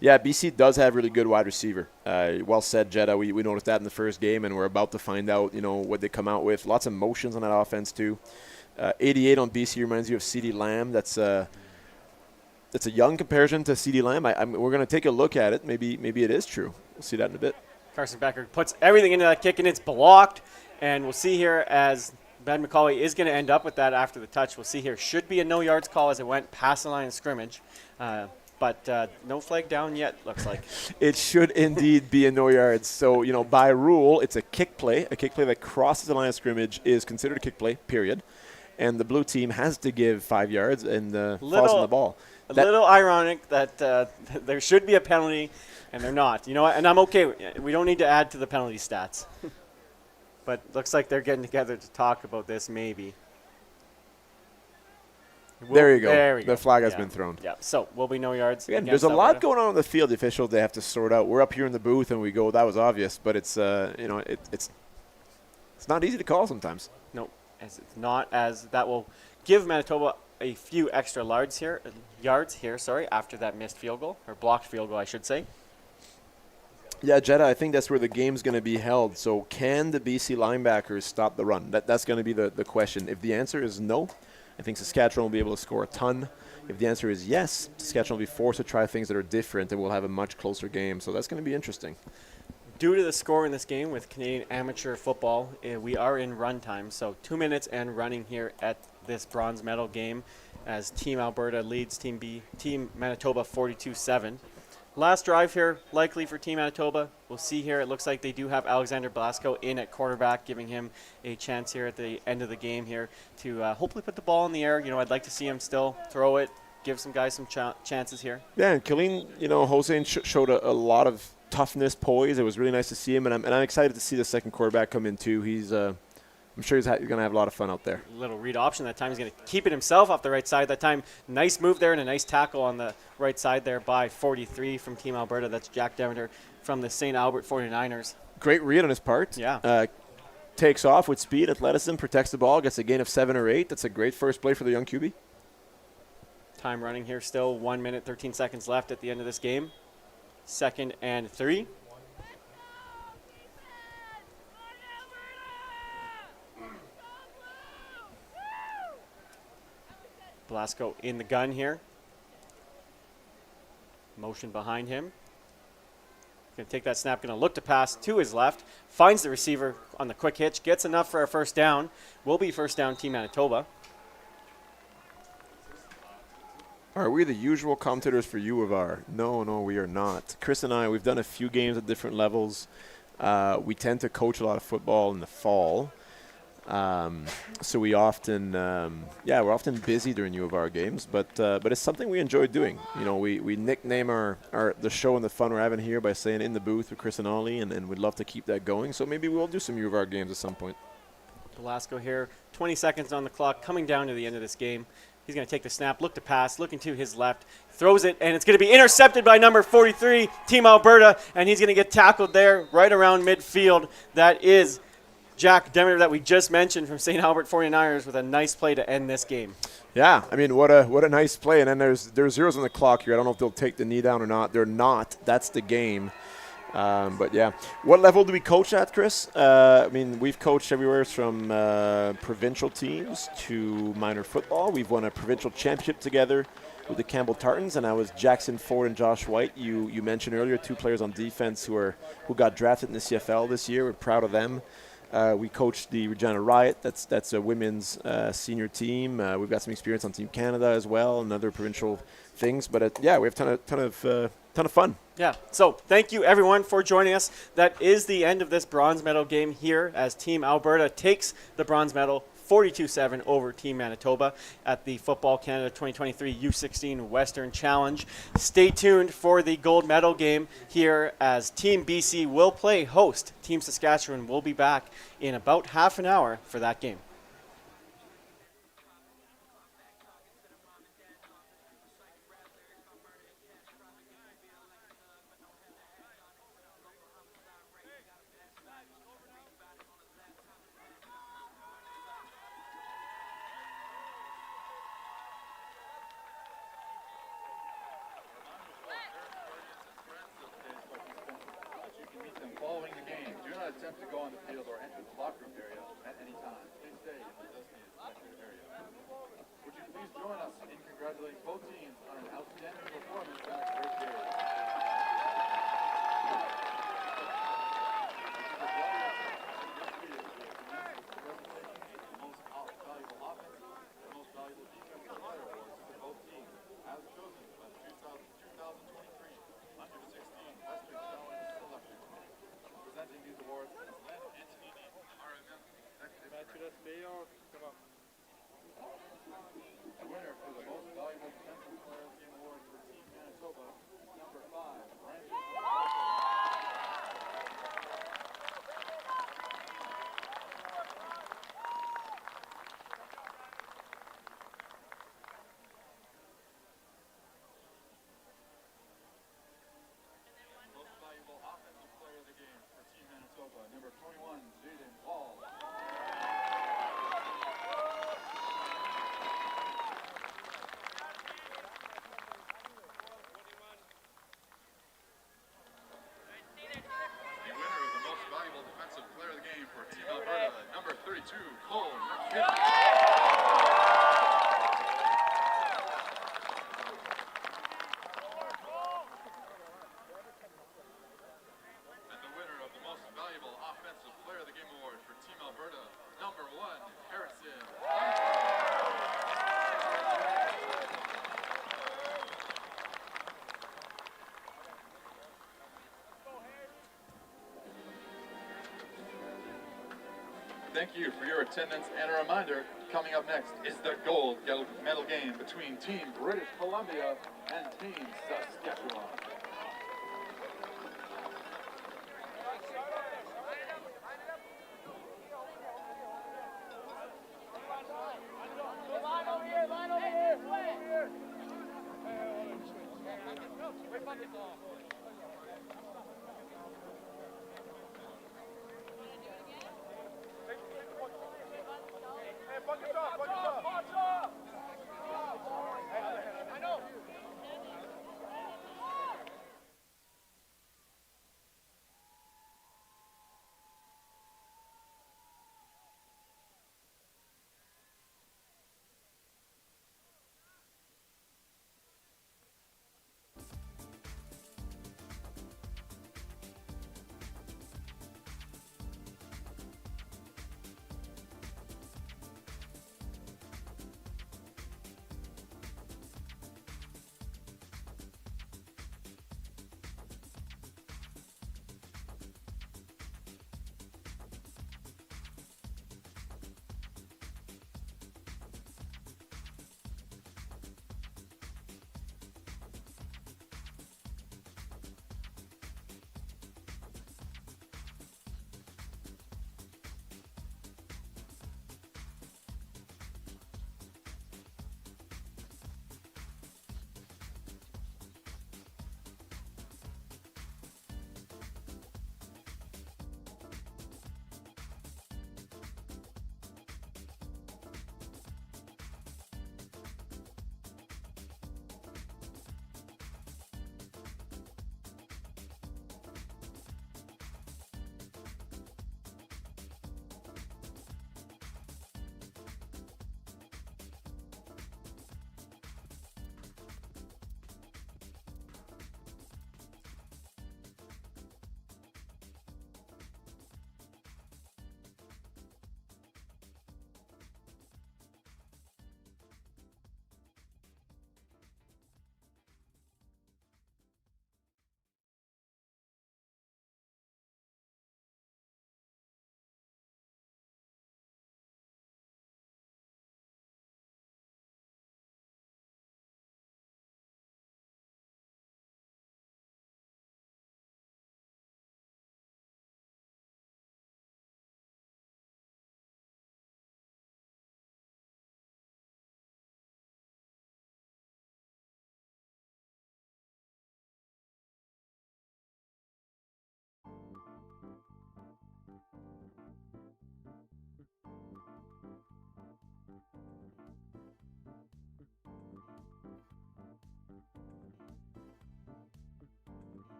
Yeah, BC does have really good wide receiver. Well said, Jetta. We noticed that in the first game, and we're about to find out, what they come out with. Lots of motions on that offense too. 88 on BC reminds you of CeeDee Lamb. That's a young comparison to CeeDee Lamb. We're going to take a look at it. Maybe it is true. We'll see that in a bit. Carson Becker puts everything into that kick, and it's blocked. And we'll see here as Ben McCauley is going to end up with that after the touch. We'll see here. Should be a no yards call as it went past the line of scrimmage. But no flag down yet, looks like. It should indeed be a no yards. So, by rule, it's a kick play. A kick play that crosses the line of scrimmage is considered a kick play, period. And the blue team has to give 5 yards and falls on the ball. A little ironic that there should be a penalty, and they're not. You know what? And I'm okay. We don't need to add to the penalty stats. But looks like they're getting together to talk about this maybe. There you go. There we go. The flag has been thrown. Yeah, so will be no yards. Again, there's a lot going on the field. The officials, they have to sort out. We're up here in the booth, and we go, that was obvious. But it's not easy to call sometimes. No, as it's not, as that will give Manitoba a few extra yards here, after that missed field goal, or blocked field goal, I should say. Yeah, Jetta, I think that's where the game's going to be held. So can the BC linebackers stop the run? That's going to be the question. If the answer is no, I think Saskatchewan will be able to score a ton. If the answer is yes, Saskatchewan will be forced to try things that are different, and we'll have a much closer game. So that's going to be interesting. Due to the score in this game with Canadian amateur football, we are in run time. So 2 minutes and running here at this bronze medal game as Team Alberta leads Team Manitoba 42-7. Last drive here, likely for Team Manitoba. We'll see here. It looks like they do have Alexander Blasco in at quarterback, giving him a chance here at the end of the game here to hopefully put the ball in the air. I'd like to see him still throw it, give some guys some chances here. Yeah, and Killeen, Hossein showed a lot of toughness, poise. It was really nice to see him, and I'm excited to see the second quarterback come in too. I'm sure he's going to have a lot of fun out there. Little read option that time. He's going to keep it himself off the right side that time. Nice move there and a nice tackle on the right side there by 43 from Team Alberta. That's Jack Deventer from the St. Albert 49ers. Great read on his part. Yeah. Takes off with speed, athleticism, protects the ball, gets a gain of 7 or 8. That's a great first play for the young QB. Time running here still. 1 minute, 13 seconds left at the end of this game. 2nd and 3. Blasco in the gun here. Motion behind him. Going to take that snap, going to look to pass to his left. Finds the receiver on the quick hitch. Gets enough for a first down. Will be first down, Team Manitoba. Are we the usual commentators for U of R? No, we are not. Chris and I, we've done a few games at different levels. We tend to coach a lot of football in the fall. So we often, we're often busy during U of R games, but it's something we enjoy doing. You know, we nickname the show and the fun we're having here by saying In the Booth with Chris and Ollie, and we'd love to keep that going. So maybe we'll do some U of R games at some point. Blasco here, 20 seconds on the clock, coming down to the end of this game. He's going to take the snap, look to pass, looking to his left, throws it, and it's going to be intercepted by number 43, Team Alberta, and he's going to get tackled there right around midfield. That is Jack Demeter that we just mentioned from St. Albert 49ers with a nice play to end this game. Yeah, I mean, what a nice play. And then there's zeros on the clock here. I don't know if they'll take the knee down or not. They're not. That's the game. But, yeah. What level do we coach at, Chris? I mean, we've coached everywhere from provincial teams to minor football. We've won a provincial championship together with the Campbell Tartans, and I was Jackson Ford and Josh White. You mentioned earlier 2 players on defense who got drafted in the CFL this year. We're proud of them. We coached the Regina Riot. That's a women's senior team. We've got some experience on Team Canada as well, and other provincial things. But we have a ton of fun. Yeah, so thank you everyone for joining us. That is the end of this bronze medal game here as Team Alberta takes the bronze medal 42-7 over Team Manitoba at the Football Canada 2023 U16 Western Challenge. Stay tuned for the gold medal game here as Team BC will play host. Team Saskatchewan will be back in about half an hour for that game. Following the game, do not attempt to go on the field or enter the locker room area at any time. Please stay in the designated area. Would you please join us in congratulating both teams on an outstanding performance and a great day? The most valuable offensive, the most valuable defensive player awards to both teams, as chosen by the 2023 Under-16 Western Challenge Selection Committee. Presenting these awards is Len Antonini, RMM Executive Director. The winner for the most valuable defensive player of the game award for Team Manitoba is number 5, Brandon. Most valuable offensive player of the game for Team Manitoba, number 21, Jaden Wall. The winner of the most valuable defensive player of the game for Team Alberta, number 32, Cole McPhee. And the winner of the most valuable offensive player of the game award for Team Alberta, number 1, Harrison. Thank you for your attendance, and a reminder, coming up next is the gold medal game between Team British Columbia and Team Saskatchewan.